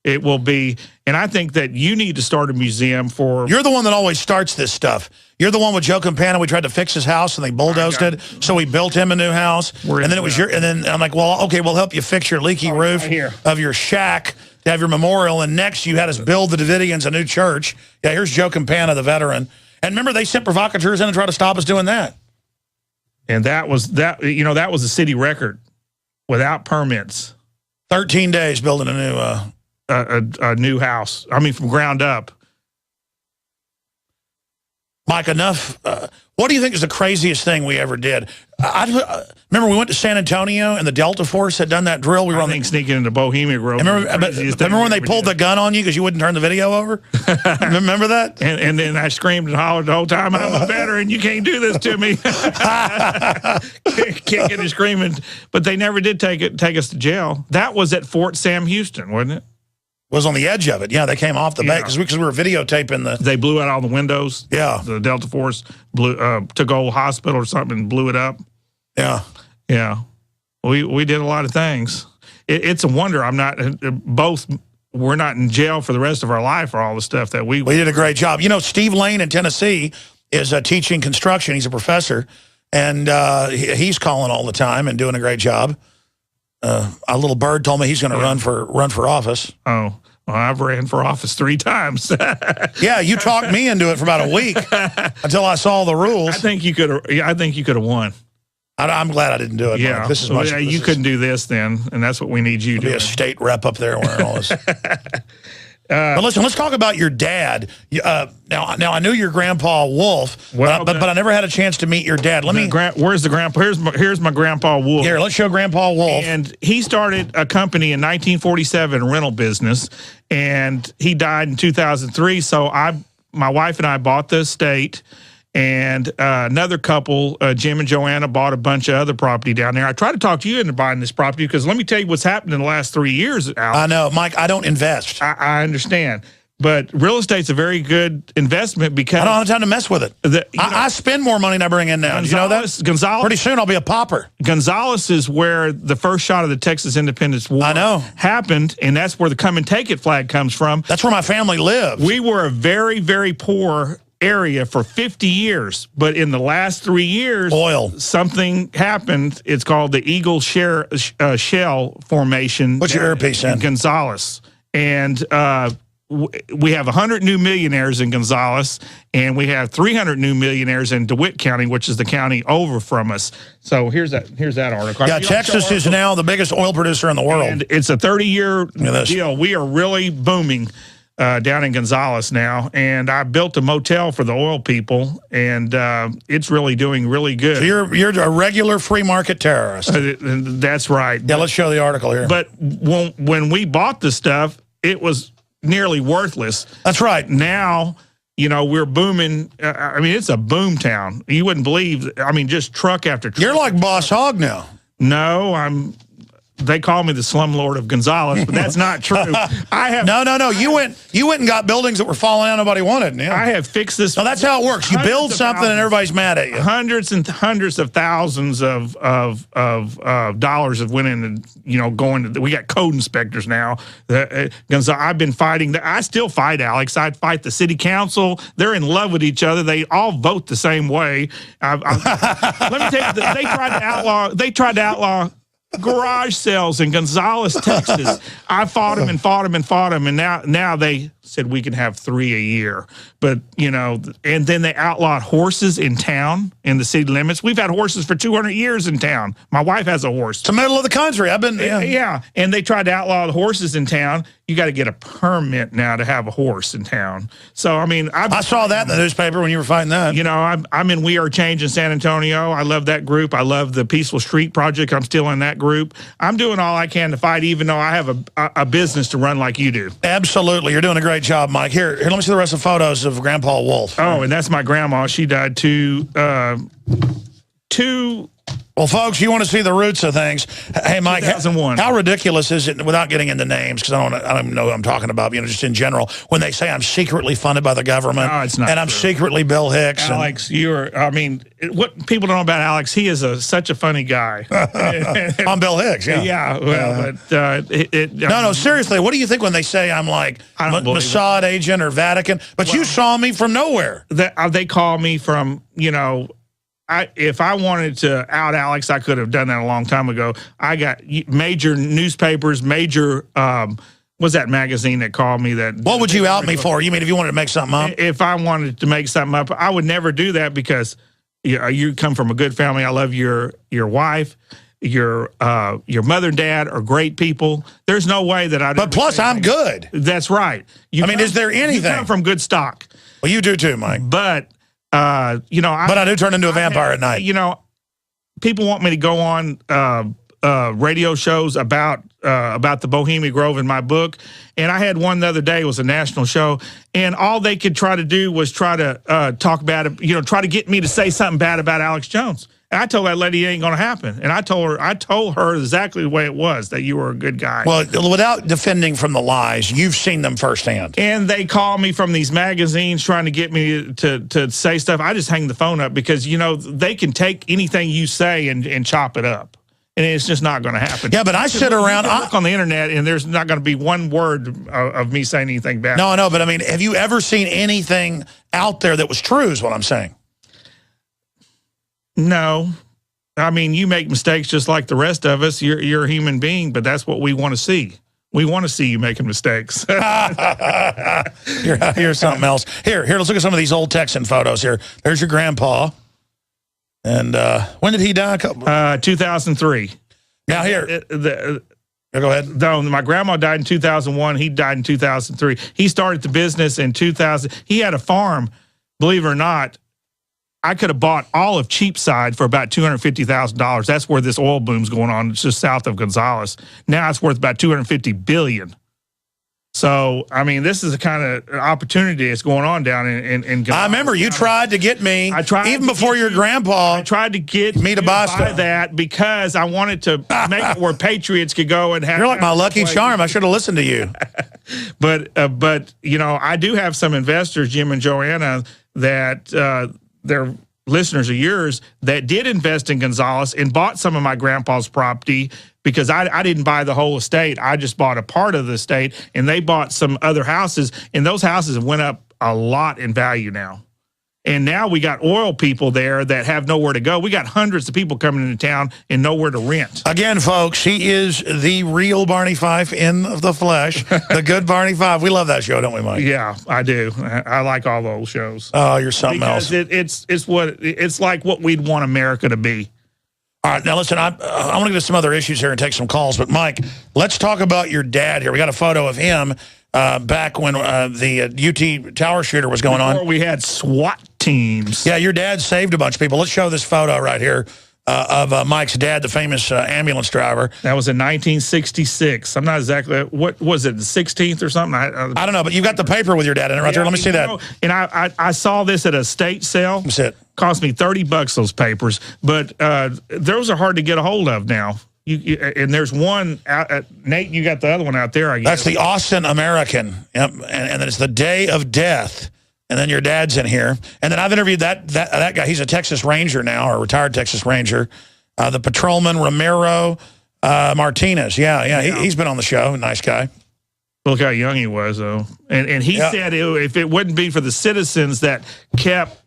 N: it will be, and I think that you need to start a museum for...
B: You're the one that always starts this stuff. You're the one with Joe Campana. We tried to fix his house, and they bulldozed it, so we built him a new house. And then it was and then I'm like, well, okay, we'll help you fix your leaky roof of your shack to have your memorial, and next you had us build the Davidians a new church. Yeah, here's Joe Campana, the veteran. And remember, they sent provocateurs in and tried to stop us doing that.
N: And that was a city record without permits.
B: 13 days building
N: a new house. I mean, from ground up.
B: Mike, enough. What do you think is the craziest thing we ever did? Remember, we went to San Antonio and the Delta Force had done that drill. We were
N: sneaking into Bohemian Grove.
B: Remember when they pulled the gun on you because you wouldn't turn the video over? Remember that?
N: And then I screamed and hollered the whole time, I'm a veteran, you can't do this to me. Kicking and screaming. But they never did take us to jail. That was at Fort Sam Houston, wasn't it?
B: Was on the edge of it. Yeah, they came off the back because we were videotaping the...
N: They blew out all the windows.
B: Yeah.
N: The Delta Force took old hospital or something and blew it up.
B: Yeah.
N: Yeah. We did a lot of things. It's a wonder we're not in jail for the rest of our life for all the stuff that we
B: did a great job. Steve Lane in Tennessee is teaching construction. He's a professor, and he's calling all the time and doing a great job. A little bird told me he's going to run for office.
N: Oh, Well, I've ran for office 3 times.
B: Yeah, you talked me into it for about a week until I saw the rules.
N: I think you could have won.
B: I'm glad I didn't do it.
N: Yeah,
B: Mike. This is much.
N: You couldn't do this then, and that's what we need you to do.
B: Be a state rep up there wearing all this. But listen, let's talk about your dad. Now I knew your grandpa Wolf, but I never had a chance to meet your dad.
N: Where's the grandpa? Here's my grandpa Wolf.
B: Here, let's show Grandpa Wolf.
N: And he started a company in 1947, a rental business, and he died in 2003. So my wife and I bought the estate. And another couple, Jim and Joanna, bought a bunch of other property down there. I tried to talk to you into buying this property because let me tell you what's happened in the last 3 years, Alex.
B: I know, Mike, I don't invest.
N: I understand. But real estate's a very good investment because...
B: I don't have time to mess with it. I spend more money than I bring in now. Do you know that?
N: Gonzales,
B: pretty soon I'll be a pauper.
N: Gonzales is where the first shot of the Texas Independence War happened, and that's where the come and take it flag comes from.
B: That's where my family lives.
N: We were a very, very poor area for 50 years, but in the last 3 years, something happened. It's called the Eagle Shell Formation.
B: What's your earpiece in?
N: Gonzales. And we have 100 new millionaires in Gonzales, and we have 300 new millionaires in DeWitt County, which is the county over from us. So here's that article.
B: Yeah, Texas is now the biggest oil producer in the world.
N: And it's a 30-year deal. We are really booming down in Gonzales now, and I built a motel for the oil people, and it's really doing really good.
B: So you're a regular free market terrorist.
N: That's right.
B: Yeah, let's show the article here.
N: But when we bought the stuff, it was nearly worthless.
B: That's right.
N: Now, we're booming. I mean, it's a boom town. You wouldn't believe. I mean, just truck after truck.
B: You're like Boss Hogg now.
N: No, they call me the slumlord of Gonzales, but that's not true. I have
B: no. You went and got buildings that were falling out nobody wanted. Yeah.
N: I have fixed this.
B: No, that's how it works. You build something and everybody's mad at you.
N: Hundreds and hundreds of thousands of dollars have went in and going to. We got code inspectors now. I've been fighting. I still fight, Alex. I fight the city council. They're in love with each other. They all vote the same way. Let me tell you, they tried to outlaw garage sales in Gonzales, Texas. I fought them and fought them and fought them, and now they said we can have 3 a year. But and then they outlawed horses in town in the city limits. We've had horses for 200 years in town. My wife has a horse.
B: It's the middle of the country. I've been
N: yeah. And they tried to outlaw the horses in town. You got to get a permit now to have a horse in town. So I mean, I
B: saw that in the newspaper when you were fighting that.
N: I'm in We Are Change in San Antonio. I love that group. I love the Peaceful Street Project. I'm still in that group. I'm doing all I can to fight, even though I have a business to run like you do.
B: Absolutely, you're doing a great job, Mike. Here, let me see the rest of the photos of Grandpa Wolf.
N: Oh, and that's my grandma. She died two.
B: Well, folks, you want to see the roots of things. Hey, Mike,
N: 2001.
B: How ridiculous is it, without getting into names, because I don't even know what I'm talking about, just in general, when they say I'm secretly funded by the government.
N: No, it's not.
B: And I'm secretly Bill Hicks.
N: Alex, what people don't know about Alex, he is such a funny guy.
B: I'm Bill Hicks, yeah.
N: Yeah, well, but...
B: No, seriously, what do you think when they say I'm like Mossad agent or Vatican? But you saw me from nowhere.
N: They call me from, if I wanted to out Alex, I could have done that a long time ago. I got major newspapers, what's that magazine that called me that?
B: What would you out me for? You mean if you wanted to make something up?
N: If I wanted to make something up, I would never do that because you come from a good family. I love your wife. Your mother and dad are great people. There's no way that I'd.
B: But plus, I'm good.
N: That's right.
B: Is there anything?
N: You come from good stock.
B: Well, you do too, Mike.
N: But
B: but I do turn into a vampire at night.
N: People want me to go on radio shows about the Bohemian Grove in my book, and I had one the other day. It was a national show, and all they could try to do was try to talk bad, try to get me to say something bad about Alex Jones. And I told that lady it ain't going to happen. And I told her exactly the way it was, that you were a good guy.
B: Well, without defending from the lies, you've seen them firsthand.
N: And they call me from these magazines trying to get me to say stuff. I just hang the phone up because, they can take anything you say and chop it up. And it's just not going to happen.
B: Yeah, but I sit around.
N: I look on the internet, and there's not going to be one word of me saying anything bad.
B: No, I know, but I mean, have you ever seen anything out there that was true is what I'm saying.
N: No. I mean, you make mistakes just like the rest of us. You're a human being, but that's what we want to see. We want to see you making mistakes.
B: Here's something else. Here, let's look at some of these old Texan photos here. There's your grandpa. And when did he die?
N: 2003.
B: Now here. Go ahead.
N: No, my grandma died in 2001. He died in 2003. He started the business in 2000. He had a farm, believe it or not. I could have bought all of Cheapside for about $250,000. That's where this oil boom's going on. It's just south of Gonzales. Now it's worth about $250 billion. So, I mean, this is the kind of opportunity that's going on down in Gonzales.
B: I remember you tried to get me, even before your grandpa.
N: I tried to get
B: me to buy
N: that because I wanted to make it where patriots could go and have.
B: You're like my lucky charm. I should have listened to you.
N: But you know, I do have some investors, Jim and Joanna, that they're listeners of yours that did invest in Gonzales and bought some of my grandpa's property because I didn't buy the whole estate. I just bought a part of the estate, and they bought some other houses, and those houses have went up a lot in value now. And now we got oil people there that have nowhere to go. We got hundreds of people coming into town and nowhere to rent.
B: Again, folks, he is the real Barney Fife in the flesh, the good Barney Fife. We love that show, don't we, Mike?
N: Yeah, I do. I like all those shows.
B: Oh, you're something else.
N: It's like what we'd want America to be.
B: All right, now listen, I want to get to some other issues here and take some calls. But, Mike, let's talk about your dad here. We got a photo of him back when the UT Tower shooter was going on.
N: Before we had SWAT teams.
B: Yeah, your dad saved a bunch of people. Let's show this photo right here of Mike's dad, the famous ambulance driver.
N: That was in 1966. I'm not exactly, what was it, the 16th or something?
B: I don't know, but you got the paper with your dad in it right there. Let me see that.
N: And I saw this at a state sale.
B: That's it.
N: Cost me $30, those papers. But those are hard to get a hold of now. And there's one, Nate, you got the other one out there, I guess.
B: That's the Austin American. Yep. And then it's the day of death. And then your dad's in here. And then I've interviewed that guy. He's a Texas Ranger now, or a retired Texas Ranger. The patrolman, Ramiro Martinez. Yeah. He's been on the show. Nice guy.
N: Look how young he was, though. And he said if it wouldn't be for the citizens that kept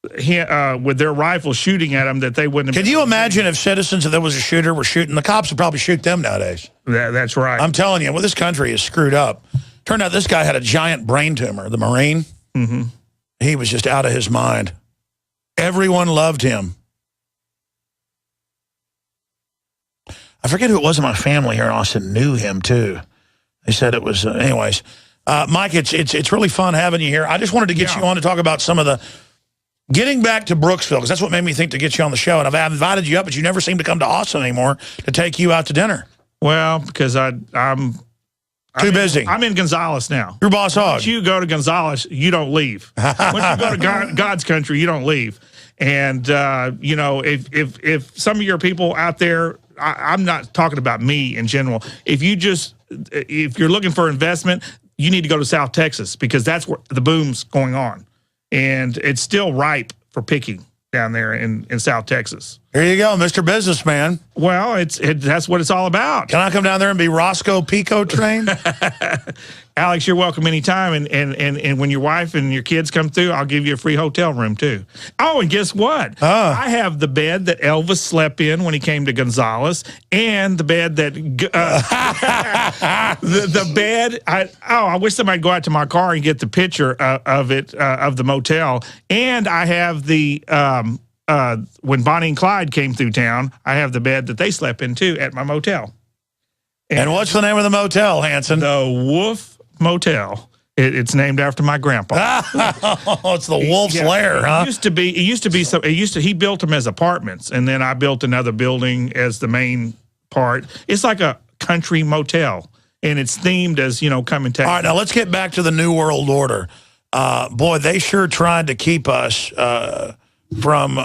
N: with their rifles shooting at him, that they wouldn't have.
B: Can you imagine if citizens, if there was a shooter, were shooting? The cops would probably shoot them nowadays.
N: That's right.
B: I'm telling you, well, this country is screwed up. Turned out this guy had a giant brain tumor, the Marine.
N: Mm-hmm.
B: He was just out of his mind. Everyone loved him. I forget who it was in my family here in Austin knew him, too. They said it was, anyways. Mike, it's really fun having you here. I just wanted to get you on to talk about some of the, getting back to Brooksville, because that's what made me think to get you on the show. And I've invited you up, but you never seem to come to Austin anymore to take you out to dinner.
N: Well, because I'm
B: too busy.
N: I'm in Gonzales now.
B: You're boss hog.
N: Once you go to Gonzales, you don't leave. Once you go to God's country, you don't leave. And, you know, if some of your people out there, I'm not talking about me in general. If you're looking for investment, you need to go to South Texas because that's where the boom's going on. And it's still ripe for picking down there in South Texas.
B: Here you go, Mr. Businessman.
N: Well, that's what it's all about.
B: Can I come down there and be Roscoe Pico trained?
N: Alex, you're welcome anytime. And when your wife and your kids come through, I'll give you a free hotel room, too. Oh, and guess what? I have the bed that Elvis slept in when he came to Gonzales, and the bed that the bed. I wish somebody'd go out to my car and get the picture of it, of the motel. And I have the when Bonnie and Clyde came through town, I have the bed that they slept in, too, at my motel.
B: And what's the name of the motel, Hanson?
N: The Wolf Motel. It's named after my grandpa.
B: It's the Wolf's Lair, huh?
N: He built them as apartments, and then I built another building as the main part. It's like a country motel, and it's themed as, you know, coming to.
B: All right, now let's get back to the New World Order. Boy, they sure tried to keep us from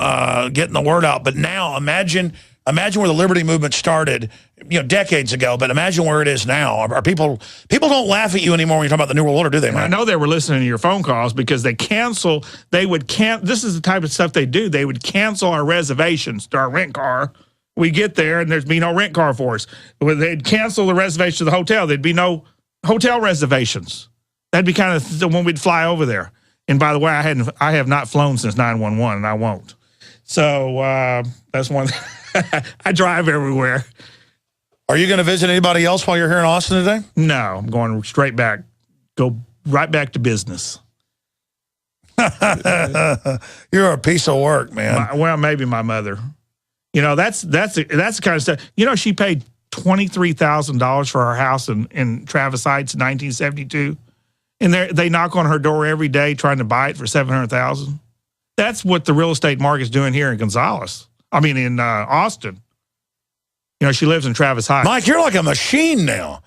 B: getting the word out. But now, imagine where the Liberty Movement started, you know, decades ago. But imagine where it is now. Are people don't laugh at you anymore when you talk about the New World Order, do they, man?
N: I know they were listening to your phone calls because this is the type of stuff they do. They would cancel our reservations to our rent car. We get there and there's be no rent car for us. They'd cancel the reservation of the hotel. There'd be no hotel reservations. That'd be kind of when we'd fly over there. And by the way, I have not flown since 911, and I won't. So that's one. I drive everywhere.
B: Are you going to visit anybody else while you're here in Austin today?
N: No, I'm going straight back. Go right back to business.
B: You're a piece of work, man.
N: Well, maybe my mother. You know, that's the kind of stuff. You know, she paid $23,000 for our house in Travis Heights in 1972, and they knock on her door every day trying to buy it for $700,000. That's what the real estate market's doing here in Gonzales. I mean, in Austin. You know, she lives in Travis Heights.
B: Mike, you're like a machine now.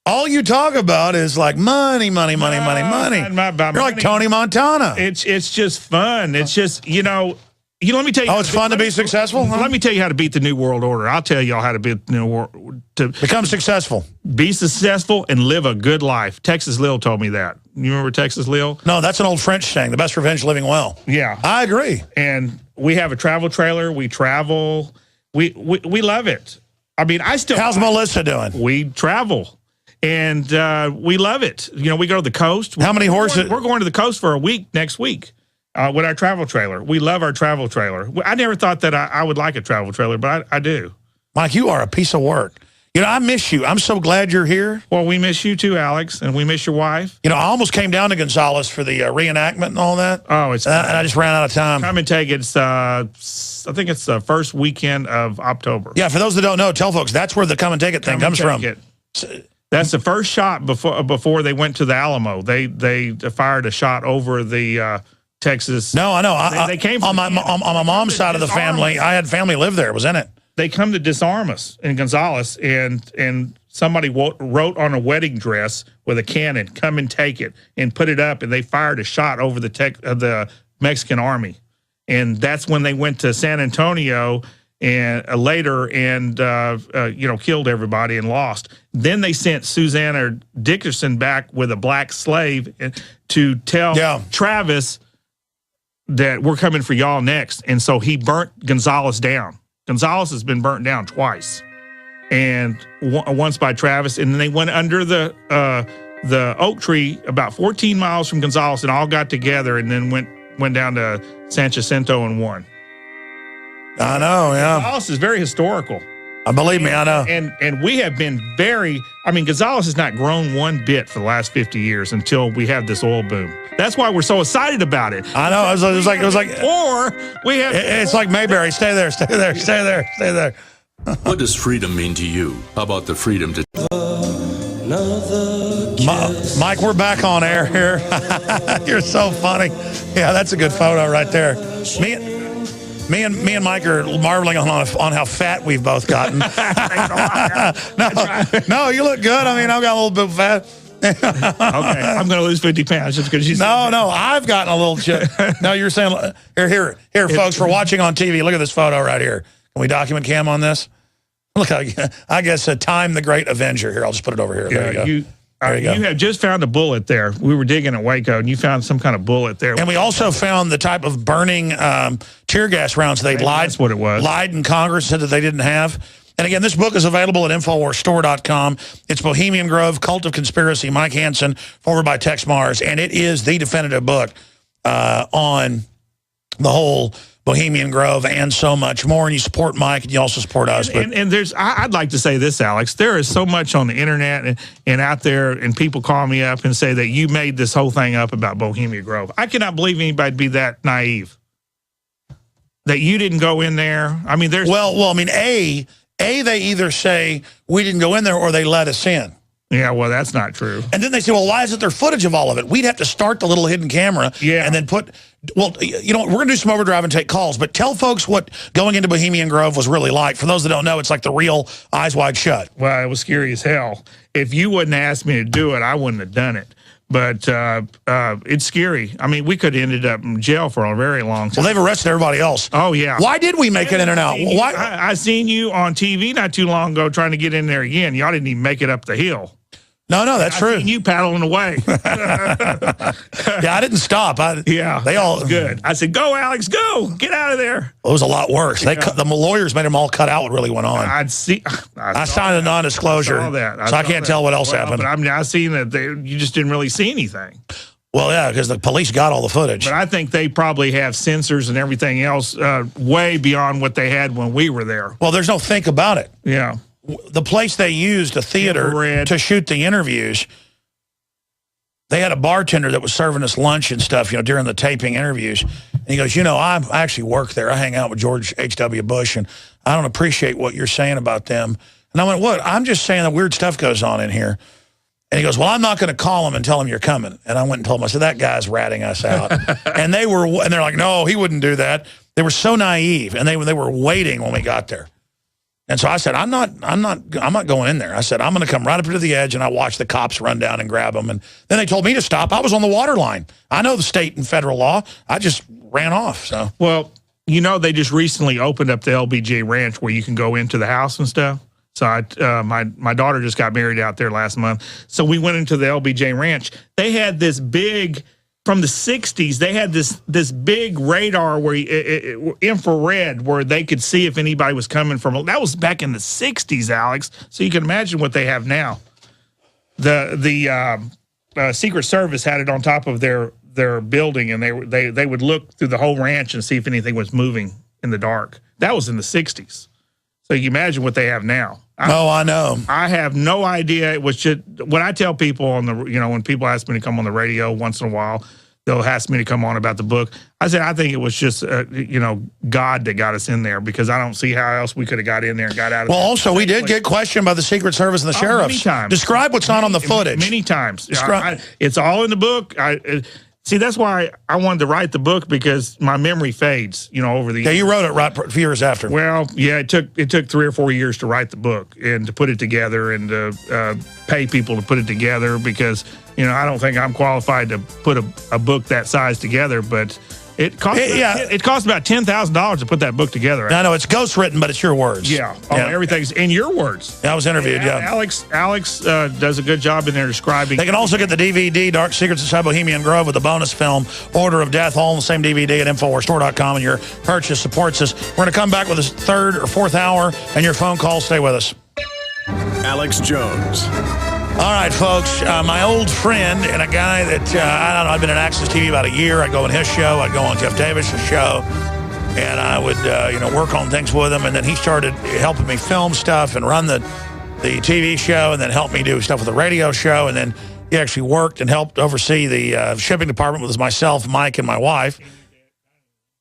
B: All you talk about is like money, money, money, money, money. You're like Tony Montana.
N: It's just fun. It's just, you know, let me tell you.
B: Oh, it's fun to be successful? Huh?
N: Let me tell you how to beat the New World Order. I'll tell y'all how to beat the New World. To
B: become successful.
N: Be successful and live a good life. Texas Lil told me that. You remember Texas Lil?
B: No, that's an old French saying. The best revenge, living well.
N: Yeah.
B: I agree.
N: And we have a travel trailer. We travel. We love it. I mean,
B: How's Melissa doing?
N: We travel. And we love it. You know, we go to the coast.
B: How many horses?
N: We're going to the coast for a week next week with our travel trailer. We love our travel trailer. I never thought that I would like a travel trailer, but I do.
B: Mike, you are a piece of work. You know, I miss you. I'm so glad you're here.
N: Well, we miss you too, Alex, and we miss your wife.
B: You know, I almost came down to Gonzales for the reenactment and all that.
N: Oh, it's
B: and I just ran out of time.
N: Come and take it. I think it's the first weekend of October.
B: Yeah, for those that don't know, tell folks that's where the come and take it thing comes from.
N: That's the first shot before they went to the Alamo. They fired a shot over the Texas.
B: No, I know.
N: They came
B: on my mom's side of the family. I had family live there. It was in it.
N: They come to disarm us in Gonzales, and somebody wrote on a wedding dress with a cannon, "Come and take it," and put it up, and they fired a shot over the Mexican army, and that's when they went to San Antonio and later and killed everybody and lost. Then they sent Susanna Dickerson back with a black slave to tell Travis that we're coming for y'all next, and so he burnt Gonzales down. Gonzales has been burnt down twice, and once by Travis, and then they went under the oak tree about 14 miles from Gonzales and all got together, and then went down to San Jacinto and won.
B: I know, yeah.
N: Gonzales is very historical.
B: Believe me, I know.
N: And we have been Gonzales has not grown one bit for the last 50 years until we have this oil boom. That's why we're so excited about it.
B: I know. It was like.
N: Or we have.
B: It's like Mayberry. Stay there. Stay there. Stay there. Stay there.
C: What does freedom mean to you? How about the freedom to?
B: Mike, we're back on air here. You're so funny. Yeah, that's a good photo right there. Me and Mike are marveling on how fat we've both gotten. No, you look good. I mean, I've got a little bit of fat.
N: Okay, I'm going to lose 50 pounds just because you said
B: No, I've gotten a little chip. No, you're saying, here, folks, for watching on TV, look at this photo right here. Can we document cam on this? Look, I guess Time the Great Avenger. Here, I'll just put it over here. There you go. There you go.
N: You have just found a bullet there. We were digging at Waco, and you found some kind of bullet there.
B: And we also found the type of burning tear gas rounds they lied.
N: That's what it was.
B: Lied in Congress, said that they didn't have. And again, this book is available at InfoWarsStore.com. It's Bohemian Grove, Cult of Conspiracy, Mike Hanson, forward by Tex Mars. And it is the definitive book on the whole Bohemian Grove and so much more. And you support Mike, and you also support us.
N: And there's, I'd like to say this, Alex. There is so much on the internet and out there, and people call me up and say that you made this whole thing up about Bohemian Grove. I cannot believe anybody'd be that naive. That you didn't go in there. I mean, there's...
B: Well, I mean, they either say we didn't go in there or they let us in.
N: Yeah, well, that's not true.
B: And then they say, well, why isn't there footage of all of it? We'd have to start the little hidden camera and then put, well, you know, we're going to do some overdrive and take calls, but tell folks what going into Bohemian Grove was really like. For those that don't know, it's like the real Eyes Wide Shut.
N: Well, it was scary as hell. If you wouldn't ask me to do it, I wouldn't have done it. But it's scary. I mean, we could have ended up in jail for a very long time.
B: Well, they've arrested everybody else.
N: Oh, yeah.
B: Why did we make it in and out? Why?
N: I seen you on TV not too long ago trying to get in there again. Y'all didn't even make it up the hill.
B: No, that's true.
N: I seen you paddling away.
B: Yeah, I didn't stop. They all
N: good. I said, "Go, Alex, go! Get out of there."
B: It was a lot worse. The lawyers made them all cut out what really went on.
N: I
B: signed a non-disclosure, so I can't tell what else happened.
N: But I seen that you just didn't really see anything.
B: Well, yeah, because the police got all the footage.
N: But I think they probably have sensors and everything else way beyond what they had when we were there.
B: Well, there's no think about it.
N: Yeah.
B: the place they used, a theater, to shoot the interviews, they had a bartender that was serving us lunch and stuff, during the taping interviews. And he goes, I actually work there. I hang out with George H.W. Bush, and I don't appreciate what you're saying about them. And I went, what? I'm just saying that weird stuff goes on in here. And he goes, well, I'm not going to call him and tell him you're coming. And I went and told him, I said, that guy's ratting us out. and they're like, no, he wouldn't do that. They were so naive, and they were waiting when we got there. And so I said, I'm not going in there. I said, I'm going to come right up to the edge, and I watched the cops run down and grab them. And then they told me to stop. I was on the water line. I know the state and federal law. I just ran off. So,
N: well, they just recently opened up the LBJ Ranch where you can go into the house and stuff. So my daughter just got married out there last month. So we went into the LBJ Ranch. They had this big, from the 60s, they had this big radar where infrared where they could see if anybody was coming from. That was back in the 60s, Alex. So you can imagine what they have now. The Secret Service had it on top of their building, and they would look through the whole ranch and see if anything was moving in the dark. That was in the 60s. So you imagine what they have now.
B: I know.
N: I have no idea. It was just when I tell people on the, when people ask me to come on the radio once in a while, they'll ask me to come on about the book. I said, I think it was just, God that got us in there, because I don't see how else we could have got in there and got out of there.
B: Well, also, we did get questioned by the Secret Service and the sheriffs.
N: Many times.
B: Describe what's not on the footage.
N: Many times. It's all in the book. See, that's why I wanted to write the book, because my memory fades, over the years.
B: Yeah, you wrote it right a few years after.
N: Well, yeah, it took 3 or 4 years to write the book and to put it together and to pay people to put it together, because, I don't think I'm qualified to put a book that size together, but it cost about $10,000 to put that book together.
B: I know it's ghostwritten, but it's your words.
N: Yeah, everything's in your words.
B: I was interviewed.
N: Alex does a good job in there describing.
B: They can also get the DVD Dark Secrets Inside Bohemian Grove with the bonus film Order of Death, all in the same DVD at InfoWarsStore.com, and your purchase supports us. We're going to come back with this third or fourth hour and your phone call. Stay with us.
A: Alex Jones.
B: All right, folks, my old friend and a guy that, I don't know, I've been in Access TV about a year. I'd go on his show. I'd go on Jeff Davis' show. And I would, work on things with him. And then he started helping me film stuff and run the TV show, and then help me do stuff with the radio show. And then he actually worked and helped oversee the shipping department with myself, Mike, and my wife.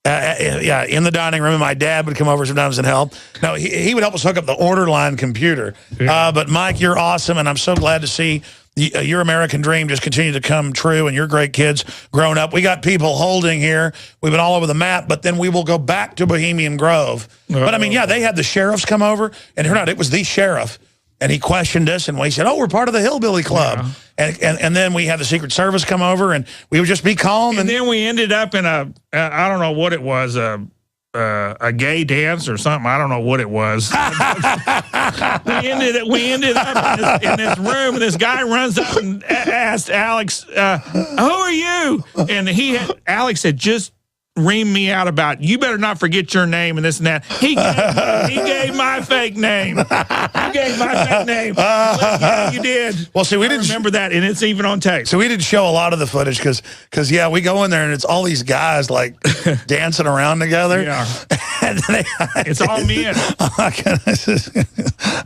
B: In the dining room, and my dad would come over sometimes and help. No, he would help us hook up the order line computer. But Mike, you're awesome, and I'm so glad to see your American dream just continue to come true, and your great kids growing up. We got people holding here. We've been all over the map, but then we will go back to Bohemian Grove. But I mean, they had the sheriffs come over, and it turned out it was the sheriff. And he questioned us, and we said, we're part of the Hillbilly Club. Yeah. And then we had the Secret Service come over, and we would just be calm.
N: And then we ended up in I don't know what it was, a gay dance or something. I don't know what it was. we ended up in this room, and this guy runs up and asked Alex, who are you? And Alex had just reamed me out about, you better not forget your name and this and that. He gave my fake name. You gave my fake name. Yeah, you did.
B: Well, see, we didn't
N: remember that, and it's even on tape.
B: So we did show a lot of the footage because we go in there and it's all these guys like dancing around together.
N: Yeah. And it's all men.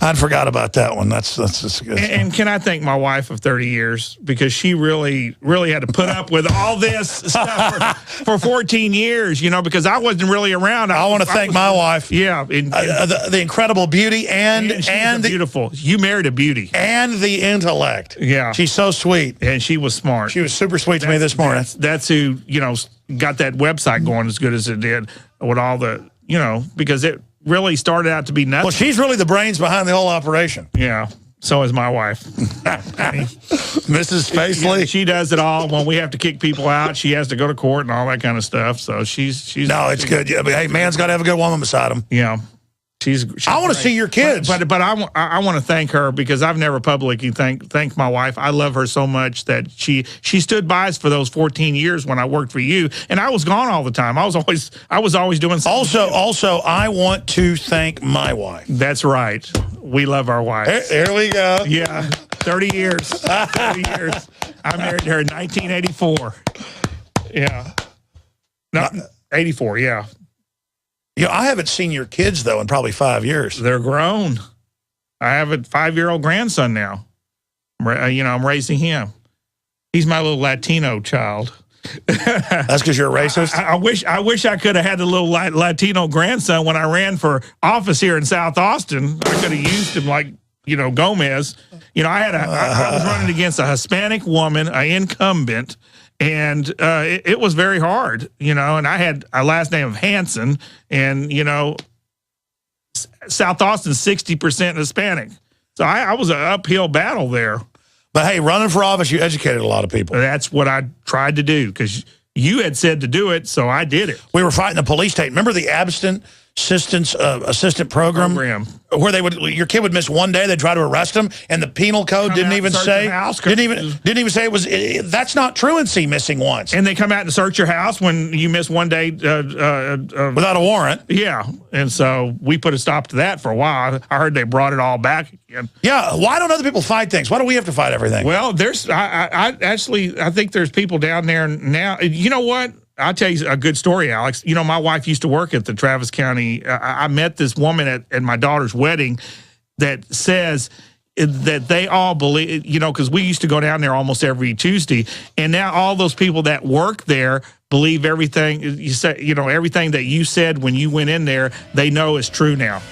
B: I forgot about that one. That's just good.
N: And can I thank my wife of 30 years, because she really had to put up with all this stuff for 14 years, because I wasn't really around.
B: I want to thank my wife.
N: Yeah.
B: The incredible beauty and the
N: beautiful. You married a beauty.
B: And the intellect.
N: Yeah.
B: She's so sweet.
N: And she was smart.
B: She was super sweet to me this morning.
N: That's who, got that website going as good as it did with all the, because it really started out to be nothing.
B: Well, she's really the brains behind the whole operation.
N: Yeah. So is my wife.
B: Mrs. Spacely.
N: She does it all. When we have to kick people out, she has to go to court and all that kind of stuff. So she's
B: No, it's good. Yeah, but hey, man's got to have a good woman beside him.
N: Yeah. She's
B: I want to see your kids.
N: But I want to thank her, because I've never publicly thanked my wife. I love her so much that she stood by us for those 14 years when I worked for you, and I was gone all the time. I was always doing something.
B: Also, I want to thank my wife.
N: That's right. We love our wives.
B: There we go.
N: Yeah. 30 years. 30 years. I married her in 1984. Yeah. No, 84, yeah.
B: I haven't seen your kids, though, in probably 5 years.
N: They're grown. I have a 5-year-old grandson now. I'm raising him. He's my little Latino child.
B: That's because you're a racist?
N: I wish I could have had a little Latino grandson when I ran for office here in South Austin. I could have used him like, Gomez. I was running against a Hispanic woman, an incumbent, and it was very hard, and I had a last name of Hanson, and, South Austin's 60% Hispanic. So I was an uphill battle there.
B: But hey, running for office, you educated a lot of people.
N: That's what I tried to do because you had said to do it, so I did it.
B: We were fighting the police state. Remember the abstinent assistant program where your kid would miss one day, they'd try to arrest him, and the penal code didn't even say it was. That's not truancy, missing once.
N: And they come out and search your house when you miss one day
B: without a warrant.
N: Yeah, and so we put a stop to that for a while. I heard they brought it all back again.
B: Yeah, why don't other people fight things? Why do we have to fight everything?
N: Well, I think there's people down there now. You know what? I'll tell you a good story, Alex. My wife used to work at the Travis County. I met this woman at my daughter's wedding that says that they all believe, because we used to go down there almost every Tuesday, and now all those people that work there believe everything you say. Everything that you said when you went in there, they know is true now.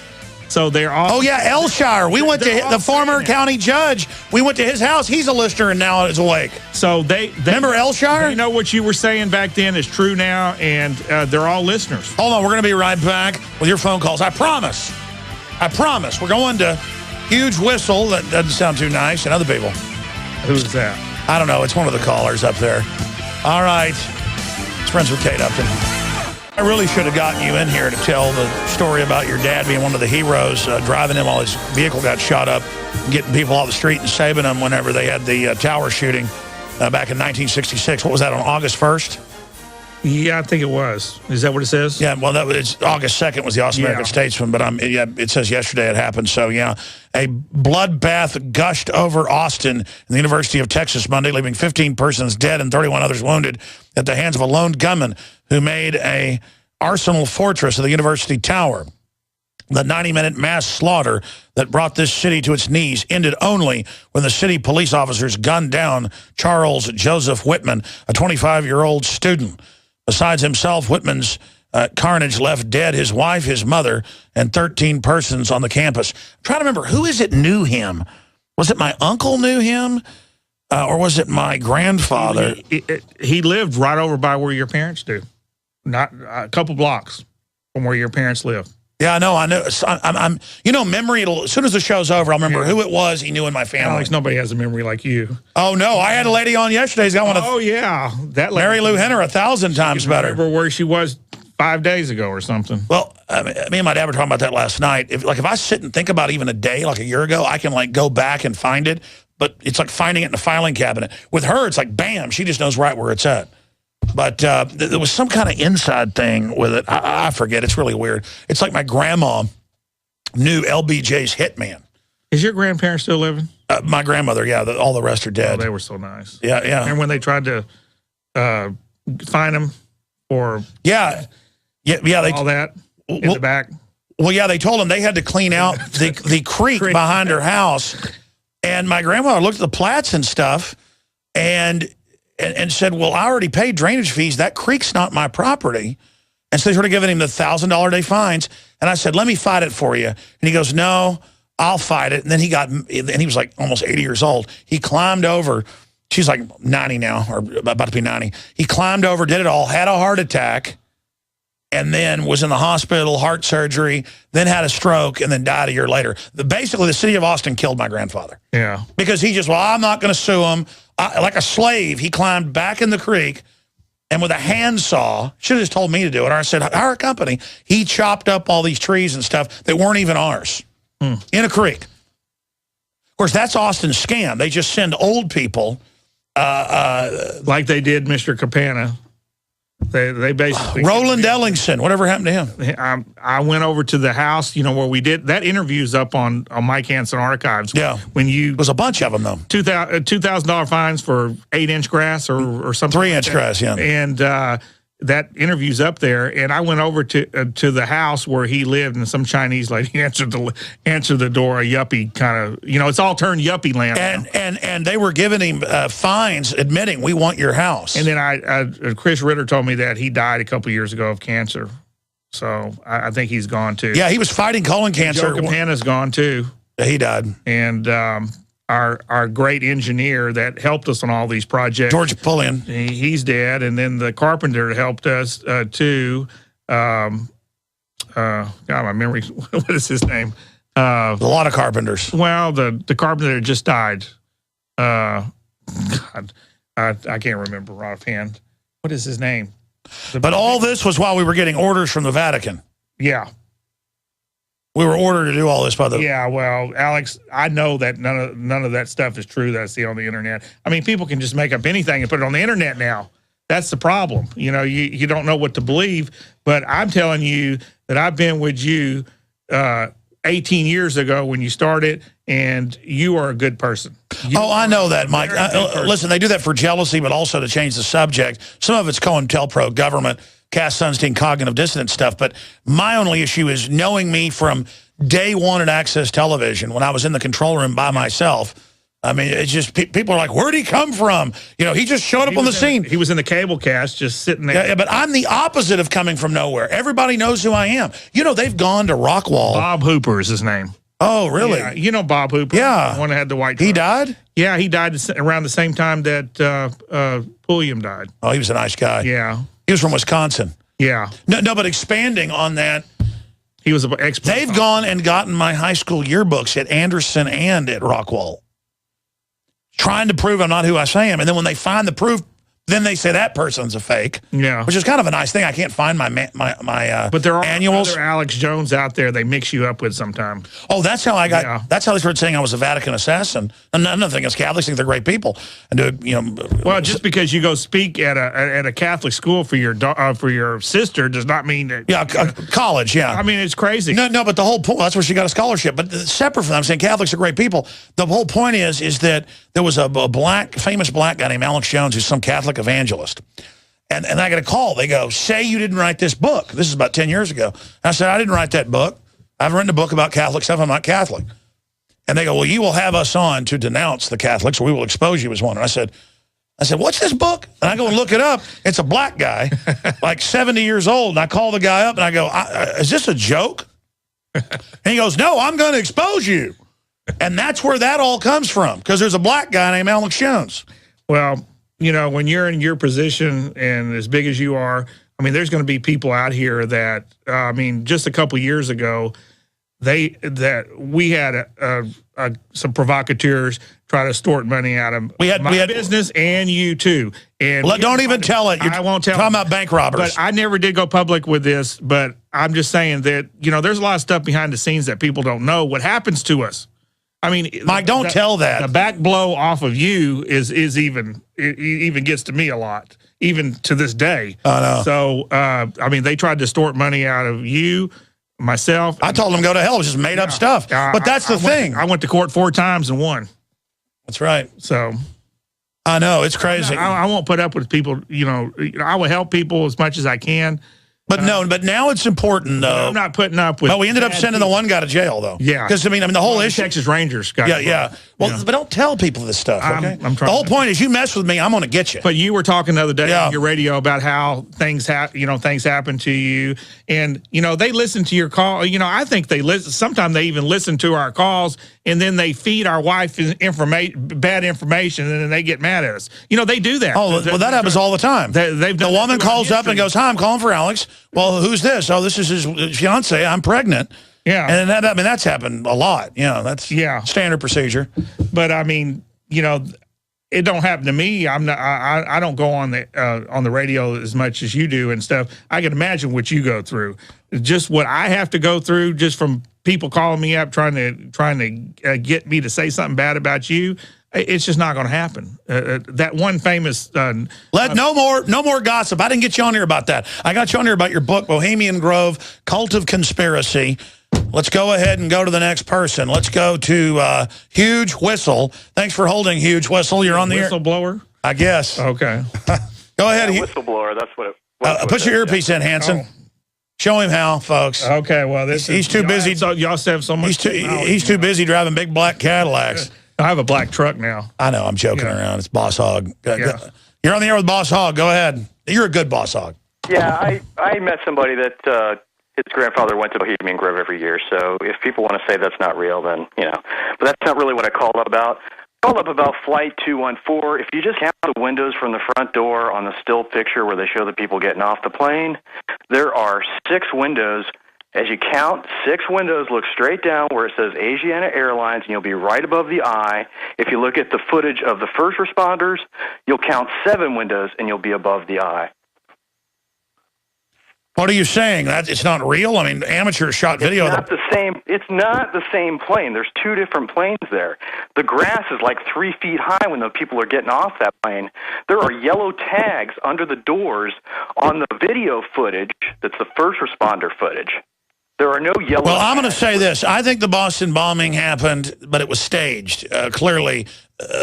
N: So they're all. Oh
B: yeah, Elshire. We went to the former county judge. We went to his house. He's a listener and now is awake.
N: So they
B: remember Elshire.
N: They know what you were saying back then is true now, and they're all listeners.
B: Hold on, we're going to be right back with your phone calls. I promise. We're going to Huge Whistle. That doesn't sound too nice. And other people.
N: Who's that?
B: I don't know. It's one of the callers up there. All right. It's friends with Kate Upton. I really should have gotten you in here to tell the story about your dad being one of the heroes, driving him while his vehicle got shot up, getting people off the street and saving them whenever they had the tower shooting back in 1966. What was that, on August 1st?
N: Yeah, I think it was. Is that what it says?
B: Yeah, well, it's August 2nd was the Awesome American Statesman, but it says yesterday it happened. So, yeah, a bloodbath gushed over Austin and the University of Texas Monday, leaving 15 persons dead and 31 others wounded at the hands of a lone gunman who made a arsenal fortress of the university tower. The 90-minute mass slaughter that brought this city to its knees ended only when the city police officers gunned down Charles Joseph Whitman, a 25-year-old student. Besides himself, Whitman's carnage left dead his wife, his mother, and 13 persons on the campus. I'm trying to remember, who is it knew him? Was it my uncle knew him? Or was it my grandfather?
N: He lived right over by where your parents do. Not a couple blocks from where your parents live.
B: Yeah, I know. I'm memory, as soon as the show's over, I'll remember who it was he knew in my family.
N: Alex, nobody has a memory like you.
B: Oh, no. I had a lady on yesterday. He's got one of.
N: Oh, yeah. That
B: Mary Lou Henner, 1,000 times better.
N: Remember where she was 5 days ago or something.
B: Well, me and my dad were talking about that last night. If I sit and think about even a day, like a year ago, I can go back and find it. But it's like finding it in a filing cabinet. With her, it's like, bam, she just knows right where it's at. But there was some kind of inside thing with it. I forget. It's really weird. It's like my grandma knew LBJ's hitman.
N: Is your grandparents still living?
B: My grandmother, yeah. All the rest are dead.
N: Oh, they were so nice.
B: Yeah, yeah.
N: And when they tried to find him or
B: they
N: all that in the back.
B: Well, yeah, they told them they had to clean out the creek behind her house. And my grandmother looked at the plats and stuff and said, well, I already paid drainage fees. That creek's not my property. And so they started giving him the $1,000 a day fines. And I said, let me fight it for you. And he goes, no, I'll fight it. And then he was like almost 80 years old. He climbed over. She's like 90 now, or about to be 90. He climbed over, did it all, had a heart attack, and then was in the hospital, heart surgery, then had a stroke, and then died a year later. Basically, the city of Austin killed my grandfather.
N: Yeah.
B: Because he just, I'm not going to sue him. Like a slave, he climbed back in the creek, and with a handsaw, should have just told me to do it, or I said, hire a company. He chopped up all these trees and stuff that weren't even ours in a creek. Of course, that's Austin's scam. They just send old people.
N: Like they did Mr. Capana. They basically
B: Roland Ellingson. Whatever happened to him?
N: I went over to the house, where we did that interview's up on Mike Hanson archives.
B: Yeah, there's a bunch of them though.
N: $2,000 fines for 8-inch grass or something.
B: 3-inch grass, yeah.
N: And that interview's up there, and I went over to the house where he lived, and some Chinese lady answered the door, a yuppie kind of, it's all turned yuppie land.
B: And they were giving him fines admitting, we want your house.
N: And then Chris Ritter told me that he died a couple years ago of cancer. So I think he's gone too.
B: Yeah, he was fighting colon cancer.
N: Joe Campana's gone too.
B: He died.
N: And our great engineer that helped us on all these projects,
B: George Pullian,
N: he's dead. And then the carpenter that helped us too. God, my memory. What is his name?
B: A lot of carpenters.
N: Well, the carpenter that just died. God, I can't remember offhand. What is his name?
B: But all this was while we were getting orders from the Vatican.
N: Yeah.
B: We were ordered to do all this by the...
N: Yeah, well, Alex, I know that none of that stuff is true that I see on the internet. I mean, people can just make up anything and put it on the internet now. That's the problem. You don't know what to believe. But I'm telling you that I've been with you 18 years ago when you started, and you are a good person.
B: I know that, Mike. Listen, they do that for jealousy, but also to change the subject. Some of it's COINTELPRO, government, Cass Sunstein, cognitive dissonance stuff. But my only issue is knowing me from day one at Access Television when I was in the control room by myself. I mean, it's just people are like, where'd he come from? He just showed up on the scene.
N: He was in the cable cast just sitting there.
B: Yeah, but I'm the opposite of coming from nowhere. Everybody knows who I am. They've gone to Rockwall.
N: Bob Hooper is his name.
B: Oh, really?
N: Yeah, Bob Hooper.
B: Yeah.
N: The one that had the white truck.
B: He died?
N: Yeah, he died around the same time that Pulliam died.
B: Oh, he was a nice guy.
N: Yeah.
B: He was from Wisconsin.
N: Yeah.
B: No, but expanding on that,
N: he was an expert.
B: They've gone and gotten my high school yearbooks at Anderson and at Rockwall, trying to prove I'm not who I say I am. And then when they find the proof, then they say that person's a fake.
N: Yeah.
B: Which is kind of a nice thing. I can't find my
N: but there are
B: annuals.
N: Other Alex Jones out there they mix you up with sometime.
B: Oh, that's how I got. Yeah. That's how they started saying I was a Vatican assassin. And another thing is Catholics think they're great people. And
N: well, just because you go speak at a Catholic school for your sister does not mean that.
B: Yeah, college. Yeah.
N: I mean, it's crazy.
B: No, but the whole point, that's where she got a scholarship. But separate from that, I'm saying Catholics are great people. The whole point is that there was a famous black guy named Alex Jones who's some Catholic evangelist. And I got a call. They go, say you didn't write this book. This is about 10 years ago. I said, I didn't write that book. I've written a book about Catholic stuff. I'm not Catholic. And they go, well, you will have us on to denounce the Catholics, or we will expose you as one. And I said, what's this book? And I go and look it up. It's a black guy, like 70 years old. And I call the guy up and I go, is this a joke? And he goes, no, I'm going to expose you. And that's where that all comes from, because there's a black guy named Alex Jones.
N: Well, when you're in your position and as big as you are, I mean, there's going to be people out here that, just a couple years ago, we had some provocateurs try to extort money out of my business and you too. And
B: don't even tell it. I won't tell. Talking about bank robbers.
N: But I never did go public with this. But I'm just saying that there's a lot of stuff behind the scenes that people don't know what happens to us. I mean,
B: Mike, don't tell that.
N: The back blow off of you is even gets to me a lot, even to this day.
B: I know.
N: So, they tried to extort money out of you, myself.
B: I told them go to hell. It was just made up stuff. But that's the thing.
N: I went to court 4 times and won.
B: That's right.
N: So
B: I know, it's crazy.
N: I won't put up with people. I will help people as much as I can.
B: But now it's important, though.
N: I'm not putting up with.
B: But we ended up sending the one guy to jail, though.
N: Yeah,
B: because the whole issue.
N: Texas Rangers got.
B: Yeah. Well, but don't tell people this stuff. Okay.
N: I'm trying.
B: The whole point is, you mess with me, I'm going to get you.
N: But you were talking the other day on your radio about how things happen to you, and they listen to your call. I think they listen. Sometimes they even listen to our calls, and then they feed our wife bad information, and then they get mad at us. They do that.
B: Oh, well, that happens all the time.
N: The
B: woman calls up and goes, "Hi, I'm calling for Alex." Well, who's this? Oh, this is his fiance. I'm pregnant.
N: Yeah,
B: and that's happened a lot. That's standard procedure.
N: But it don't happen to me. I don't go on the radio as much as you do and stuff. I can imagine what you go through. Just what I have to go through, just from people calling me up trying to get me to say something bad about you. It's just not going to happen. That one famous...
B: no more gossip. I didn't get you on here about that. I got you on here about your book, Bohemian Grove, Cult of Conspiracy. Let's go ahead and go to the next person. Let's go to Huge Whistle. Thanks for holding, Huge Whistle. You're on the air.
N: Whistleblower?
B: I guess.
N: Okay.
B: Go ahead.
P: Whistleblower, that's what
B: Put your earpiece in, Hanson. Oh. Show him how, folks.
N: Okay, well, he's too busy. Y'all have so much.
B: He's too busy driving big black Cadillacs.
N: I have a black truck now.
B: I know. I'm joking around. It's Boss Hog. Yeah. You're on the air with Boss Hog. Go ahead. You're a good Boss Hog.
P: Yeah, I met somebody that his grandfather went to Bohemian Grove every year. So if people want to say that's not real, then, but that's not really what I called up about. I called up about Flight 214. If you just count the windows from the front door on the still picture where they show the people getting off the plane, there are 6 windows. As you count 6 windows, look straight down where it says Asiana Airlines, and you'll be right above the eye. If you look at the footage of the first responders, you'll count 7 windows, and you'll be above the eye.
B: What are you saying? That it's not real? I mean, amateurs shot video.
P: It's not the same. It's not the same plane. There's 2 different planes there. The grass is like 3 feet high when the people are getting off that plane. There are yellow tags under the doors on the video footage. That's the first responder footage. There are no yellow.
B: Well, I'm going to say this. I think the Boston bombing happened, but it was staged, clearly.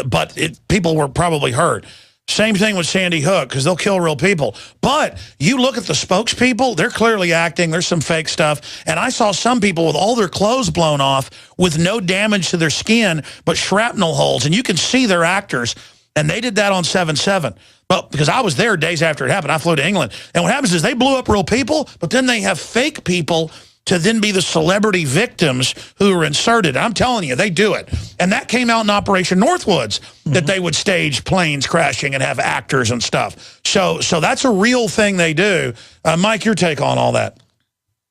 B: But people were probably hurt. Same thing with Sandy Hook, because they'll kill real people. But you look at the spokespeople, they're clearly acting. There's some fake stuff. And I saw some people with all their clothes blown off with no damage to their skin, but shrapnel holes. And you can see they're actors. And they did that on 7/7. But because I was there days after it happened, I flew to England. And what happens is they blew up real people, but then they have fake people to then be the celebrity victims who are inserted. I'm telling you, they do it. And that came out in Operation Northwoods, that they would stage planes crashing and have actors and stuff. So that's a real thing they do. Mike, your take on all that?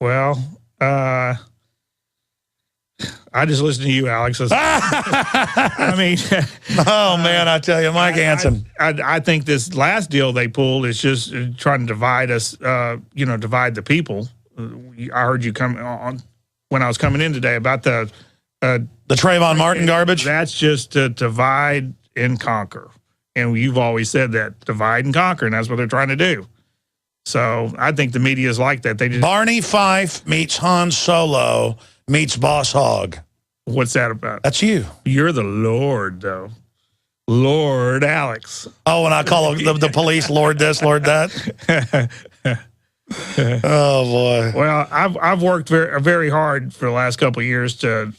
N: Well, I just listened to you, Alex. I mean,
B: oh man, I tell you, Mike Hanson.
N: I think this last deal they pulled is just trying to divide us. Divide the people. I heard you come on when I was coming in today about the
B: Trayvon Martin garbage.
N: That's just to divide and conquer, and you've always said that, divide and conquer, and that's what they're trying to do. So I think the media is like that. They just
B: Barney Fife meets Han Solo meets Boss Hog.
N: What's that about?
B: That's you.
N: You're the Lord, though. Lord Alex.
B: Oh, and I call the police Lord this, Lord that. Oh boy.
N: Well, I've worked very, very hard for the last couple of years to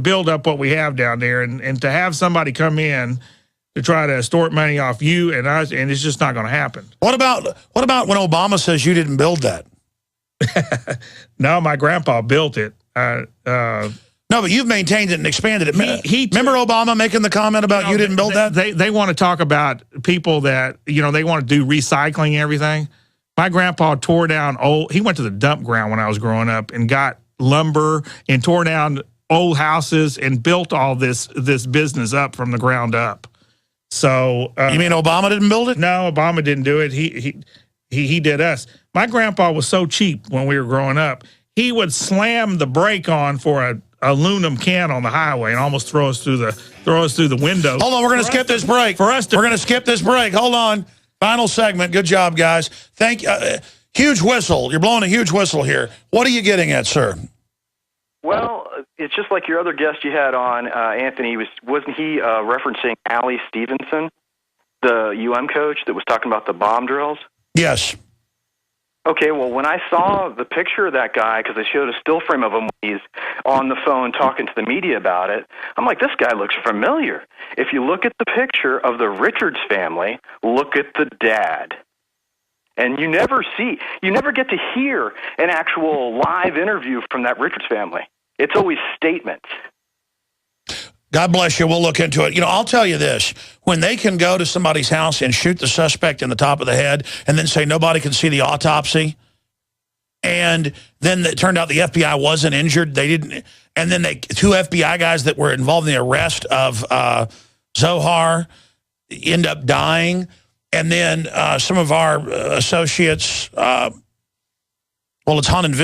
N: build up what we have down there, and to have somebody come in to try to extort money off you and us, and it's just not going to happen.
B: What about when Obama says you didn't build that?
N: No, my grandpa built it.
B: No, but you've maintained it and expanded it. Remember Obama making the comment about you didn't build that?
N: They want to talk about people that, they want to do recycling and everything. My grandpa tore down he went to the dump ground when I was growing up and got lumber and tore down old houses and built all this business up from the ground up. So
B: you mean Obama didn't build it?
N: No, Obama didn't do it. He did us. My grandpa was so cheap when we were growing up. He would slam the brake on for a aluminum can on the highway and almost throw us through the window.
B: Hold on, we're going to skip this break. We're going to skip this break. Hold on. Final segment. Good job, guys. Thank you. Huge whistle. You're blowing a huge whistle here. What are you getting at, sir?
P: Well, it's just like your other guest you had on, Anthony. Wasn't he referencing Allie Stevenson, the UM coach that was talking about the bomb drills?
B: Yes.
P: Okay, well, when I saw the picture of that guy, because they showed a still frame of him when he's on the phone talking to the media about it, I'm like, this guy looks familiar. If you look at the picture of the Richards family, look at the dad. And you never get to hear an actual live interview from that Richards family. It's always statements.
B: God bless you. We'll look into it. I'll tell you this. When they can go to somebody's house and shoot the suspect in the top of the head and then say nobody can see the autopsy, and then it turned out the FBI wasn't injured, they didn't, and then 2 FBI guys that were involved in the arrest of Zohar end up dying, and then some of our associates, it's Holland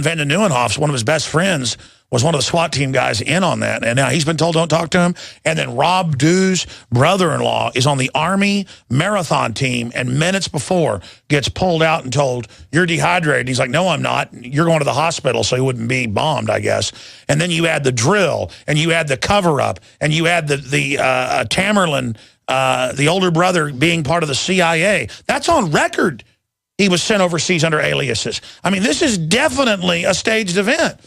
B: van den Nieuwenhof, one of his best friends, was one of the SWAT team guys in on that. And now he's been told don't talk to him. And then Rob Dew's brother-in-law is on the Army marathon team, and minutes before gets pulled out and told, you're dehydrated. And he's like, no, I'm not. You're going to the hospital so he wouldn't be bombed, I guess. And then you add the drill, and you add the cover-up, and you add the Tamerlan, the older brother being part of the CIA. That's on record. he was sent overseas under aliases. I mean, this is definitely a staged event.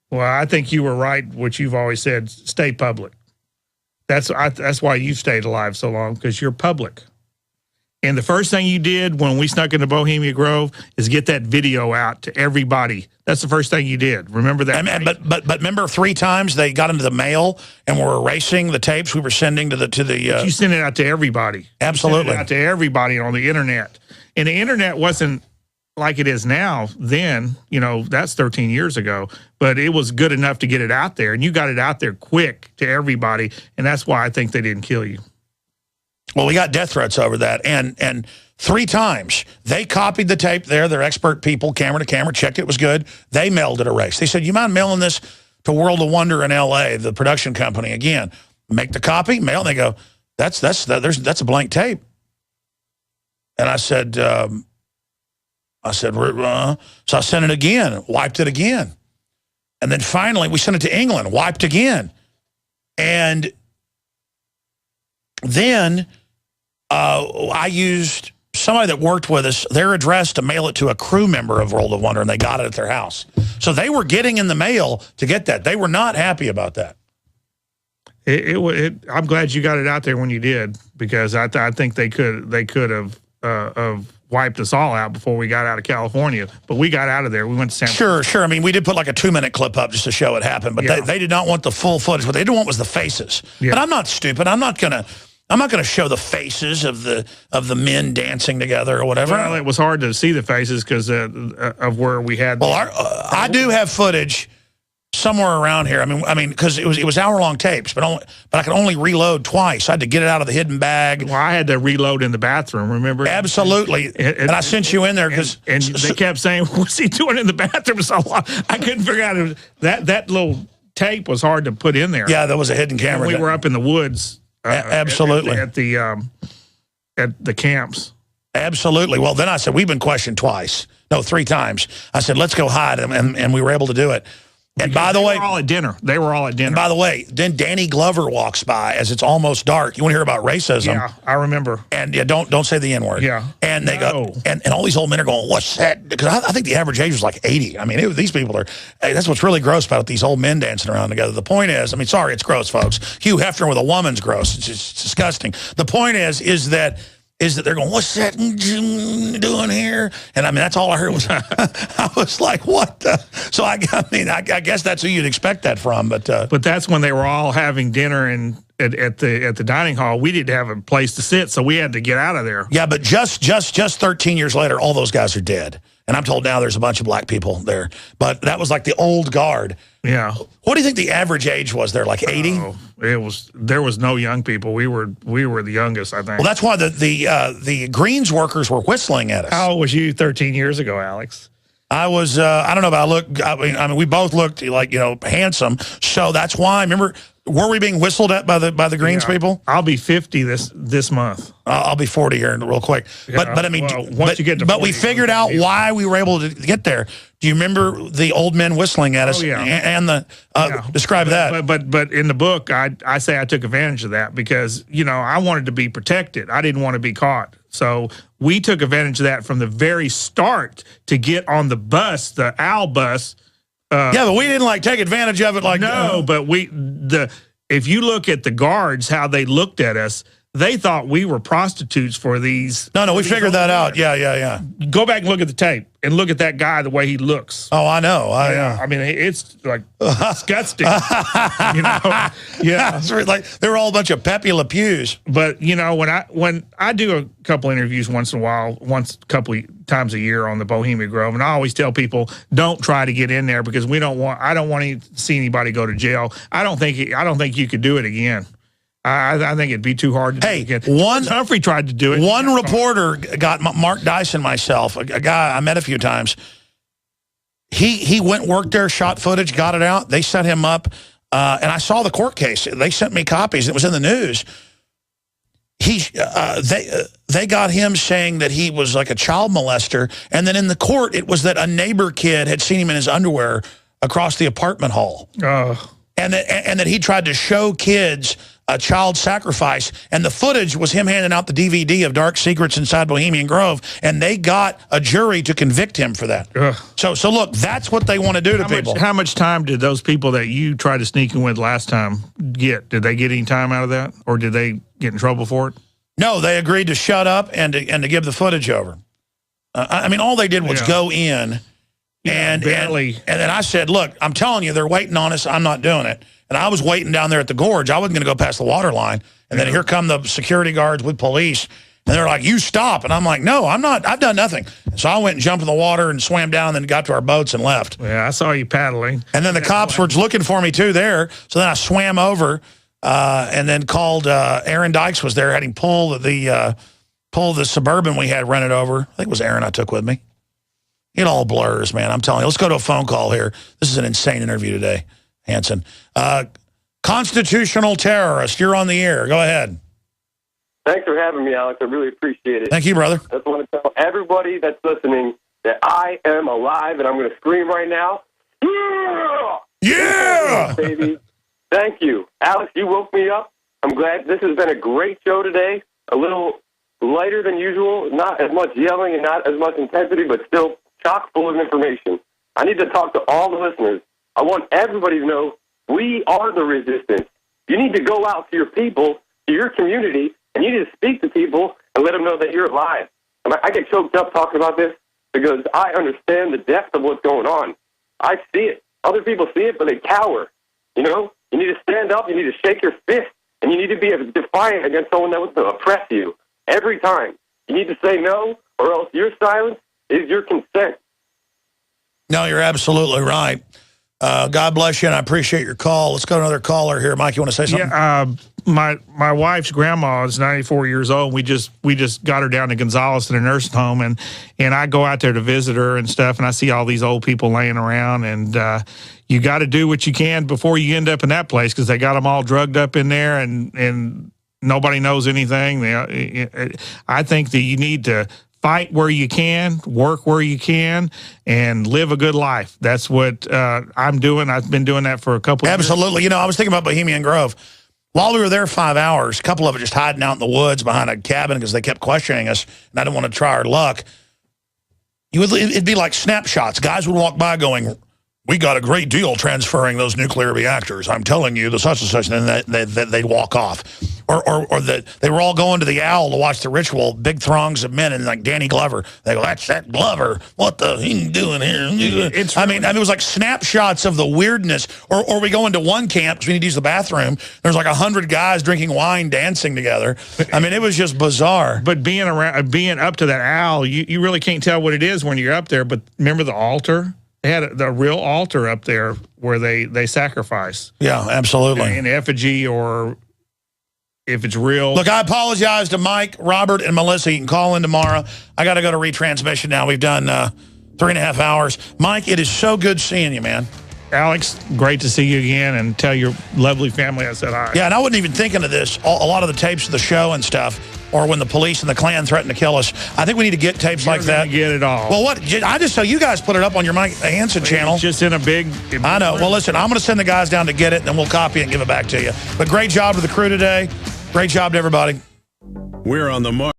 N: Well, I think you were right, what you've always said, stay public. That's why you've stayed alive so long, because you're public. And the first thing you did when we snuck into Bohemian Grove is get that video out to everybody. That's the first thing you did. Remember that?
B: But remember 3 times they got into the mail and were erasing the tapes we were sending to the. But
N: you sent it out to everybody.
B: Absolutely,
N: you sent it out to everybody on the internet. And the internet wasn't like it is now. Then, you know, that's 13 years ago. But it was good enough to get it out there, and you got it out there quick to everybody, and that's why I think they didn't kill you.
B: Well, we got death threats over that, and 3 times they copied the tape there. They're expert people, camera to camera, checked it was good. They mailed it erased. They said, "You mind mailing this to World of Wonder in L.A., the production company again? Make the copy, mail." And they go, "That's a blank tape." And I said, so I sent it again, wiped it again. And then finally we sent it to England, wiped again. And then I used somebody that worked with us, their address, to mail it to a crew member of World of Wonder, and they got it at their house. So they were getting in the mail to get that. They were not happy about that.
N: I'm glad you got it out there when you did, because I think they could have wiped us all out before we got out of California. But we got out of there. We went to San Francisco.
B: Sure. I mean, we did put like a 2-minute clip up just to show it happened, but they did not want the full footage. What they didn't want was the faces. Yeah. But I'm not stupid. I'm not gonna show the faces of the men dancing together or whatever.
N: Well, it was hard to see the faces because of where we had.
B: Well, I do have footage somewhere around here. I mean, because it was hour-long tapes, but I could only reload twice. I had to get it out of the hidden bag.
N: Well, I had to reload in the bathroom. Remember?
B: Absolutely. And I sent you in there because
N: they kept saying, "What's he doing in the bathroom?" So I couldn't figure out that little tape was hard to put in there.
B: Yeah, there was a hidden camera.
N: We were up in the woods.
B: Absolutely.
N: At the camps.
B: Absolutely. Well, then I said, we've been questioned 3 times. I said, let's go hide, and we were able to do it. And by the way,
N: they were all at dinner.
B: And by the way, then Danny Glover walks by as it's almost dark. You want to hear about racism?
N: Yeah, I remember.
B: And don't say the N-word.
N: Yeah.
B: And they go, and all these old men are going, what's that? Because I think the average age was like 80. I mean, these people are. Hey, that's what's really gross about these old men dancing around together. The point is, I mean, sorry, it's gross, folks. Hugh Hefner with a woman's gross. It's disgusting. The point is that they're going, what's that doing here? And I mean, that's all I heard was, I was like, what the? So I guess that's who you'd expect that from. But
N: that's when they were all having dinner at the dining hall. We didn't have a place to sit, so we had to get out of there.
B: Yeah, but just 13 years later, all those guys are dead. And I'm told now there's a bunch of black people there. But that was like the old guard.
N: Yeah.
B: What do you think the average age was there? Like 80?
N: There was no young people. We were the youngest, I think.
B: Well, that's why the greens workers were whistling at us.
N: How old was you 13 years ago, Alex?
B: I was I don't know, but I mean we both looked like, handsome. So that's why. Remember, were we being whistled at by the greens people?
N: I'll be 50 this month.
B: I'll be 40 here real quick.
N: Yeah,
B: but I mean,
N: once you get to 40,
B: we figured out why we were able to get there. Do you remember the old men whistling at us?
N: Oh, yeah.
B: And describe that.
N: But in the book, I say I took advantage of that because I wanted to be protected. I didn't want to be caught. So we took advantage of that from the very start to get on the bus, the OWL bus.
B: Yeah, but we didn't take advantage of it like
N: no. But if you look at the guards, how they looked at us, they thought we were prostitutes for these.
B: No, we figured that out. Yeah.
N: Go back and look at the tape and look at that guy, the way he looks.
B: Oh, I know.
N: I mean, it's like disgusting. Yeah.
B: It's like they were all a bunch of Pepe Le Pews.
N: But when I do a couple interviews once in a while, a couple of times a year on the Bohemian Grove, and I always tell people, don't try to get in there because I don't want to see anybody go to jail. I don't think you could do it again. I think it'd be too hard to do again. Humphrey tried to do it.
B: One reporter got Mark Dyson, myself, a guy I met a few times. He went, worked there, shot footage, got it out. They set him up, and I saw the court case. They sent me copies. It was in the news. They got him saying that he was like a child molester, and then in the court, it was that a neighbor kid had seen him in his underwear across the apartment hall. and that he tried to show kids a child sacrifice, and the footage was him handing out the DVD of Dark Secrets Inside Bohemian Grove, and they got a jury to convict him for that. Ugh. So look, that's what they want to do to people.
N: How much time did those people that you tried to sneak in with last time get? Did they get any time out of that, or did they get in trouble for it?
B: No, they agreed to shut up and to give the footage over. I mean, all they did was go in, and then I said, look, I'm telling you, they're waiting on us. I'm not doing it. And I was waiting down there at the gorge. I wasn't going to go past the water line. And then here come the security guards with police. And they're like, you stop. And I'm like, no, I'm not. I've done nothing. So I went and jumped in the water and swam down and then got to our boats and left.
N: Yeah, I saw you paddling.
B: And then the cops were looking for me, too, there. So then I swam over and then called Aaron Dykes was there, had him pull the Suburban we had rented over. I think it was Aaron I took with me. It all blurs, man. I'm telling you. Let's go to a phone call here. This is an insane interview today. Hanson. Constitutional terrorist, you're on the air. Go ahead.
Q: Thanks for having me, Alex. I really appreciate it.
B: Thank you, brother.
Q: I just want to tell everybody that's listening that I am alive, and I'm going to scream right now. Yeah!
B: Yeah!
Q: Baby. Thank you. Alex, you woke me up. I'm glad. This has been a great show today. A little lighter than usual. Not as much yelling and not as much intensity, but still chock full of information. I need to talk to all the listeners. I want everybody to know we are the resistance. You need to go out to your people, to your community, and you need to speak to people and let them know that you're alive. I get choked up talking about this because I understand the depth of what's going on. I see it. Other people see it, but they cower. You know, you need to stand up, you need to shake your fist, and you need to be defiant against someone that wants to oppress you every time. You need to say no, or else your silence is your consent.
B: No, you're absolutely right. God bless you, and I appreciate your call. Let's go to another caller here. Mike, you want to say something?
N: Yeah, my wife's grandma is 94 years old. We just got her down to Gonzales in a nursing home, and I go out there to visit her and stuff, and I see all these old people laying around, and you got to do what you can before you end up in that place because they got them all drugged up in there, and nobody knows anything. I think that you need to fight where you can, work where you can, and live a good life. That's what I'm doing. I've been doing that for a couple of years.
B: Absolutely. You know, I was thinking about Bohemian Grove. While we were there 5 hours, a couple of it just hiding out in the woods behind a cabin because they kept questioning us, and I didn't want to try our luck. It'd be like snapshots. Guys would walk by going, we got a great deal transferring those nuclear reactors. I'm telling you, the such and such, and then they'd walk off. Or they were all going to the Owl to watch the ritual, big throngs of men, and like Danny Glover. They go, that's that Glover. What the he doing here? I mean, it was like snapshots of the weirdness. Or we go into one camp because we need to use the bathroom. There's like 100 guys drinking wine, dancing together. I mean, it was just bizarre.
N: But being up to that Owl, you really can't tell what it is when you're up there. But remember the altar? They had the real altar up there where they sacrifice.
B: Yeah, absolutely.
N: In effigy or if it's real.
B: Look, I apologize to Mike, Robert, and Melissa. You can call in tomorrow. I got to go to retransmission now. We've done 3.5 hours. Mike, it is so good seeing you, man.
N: Alex, great to see you again, and tell your lovely family I said hi.
B: Yeah, and I wasn't even thinking of this. A lot of the tapes of the show and stuff, or when the police and the Klan threatened to kill us. I think we need to get tapes like that.
N: Get it all.
B: Well, what? I just saw you guys put it up on your Mike Hanson channel.
N: It's just in a big...
B: I know. Well, listen, I'm going to send the guys down to get it, and then we'll copy it and give it back to you. But great job to the crew today. Great job to everybody.
A: We're on the mark.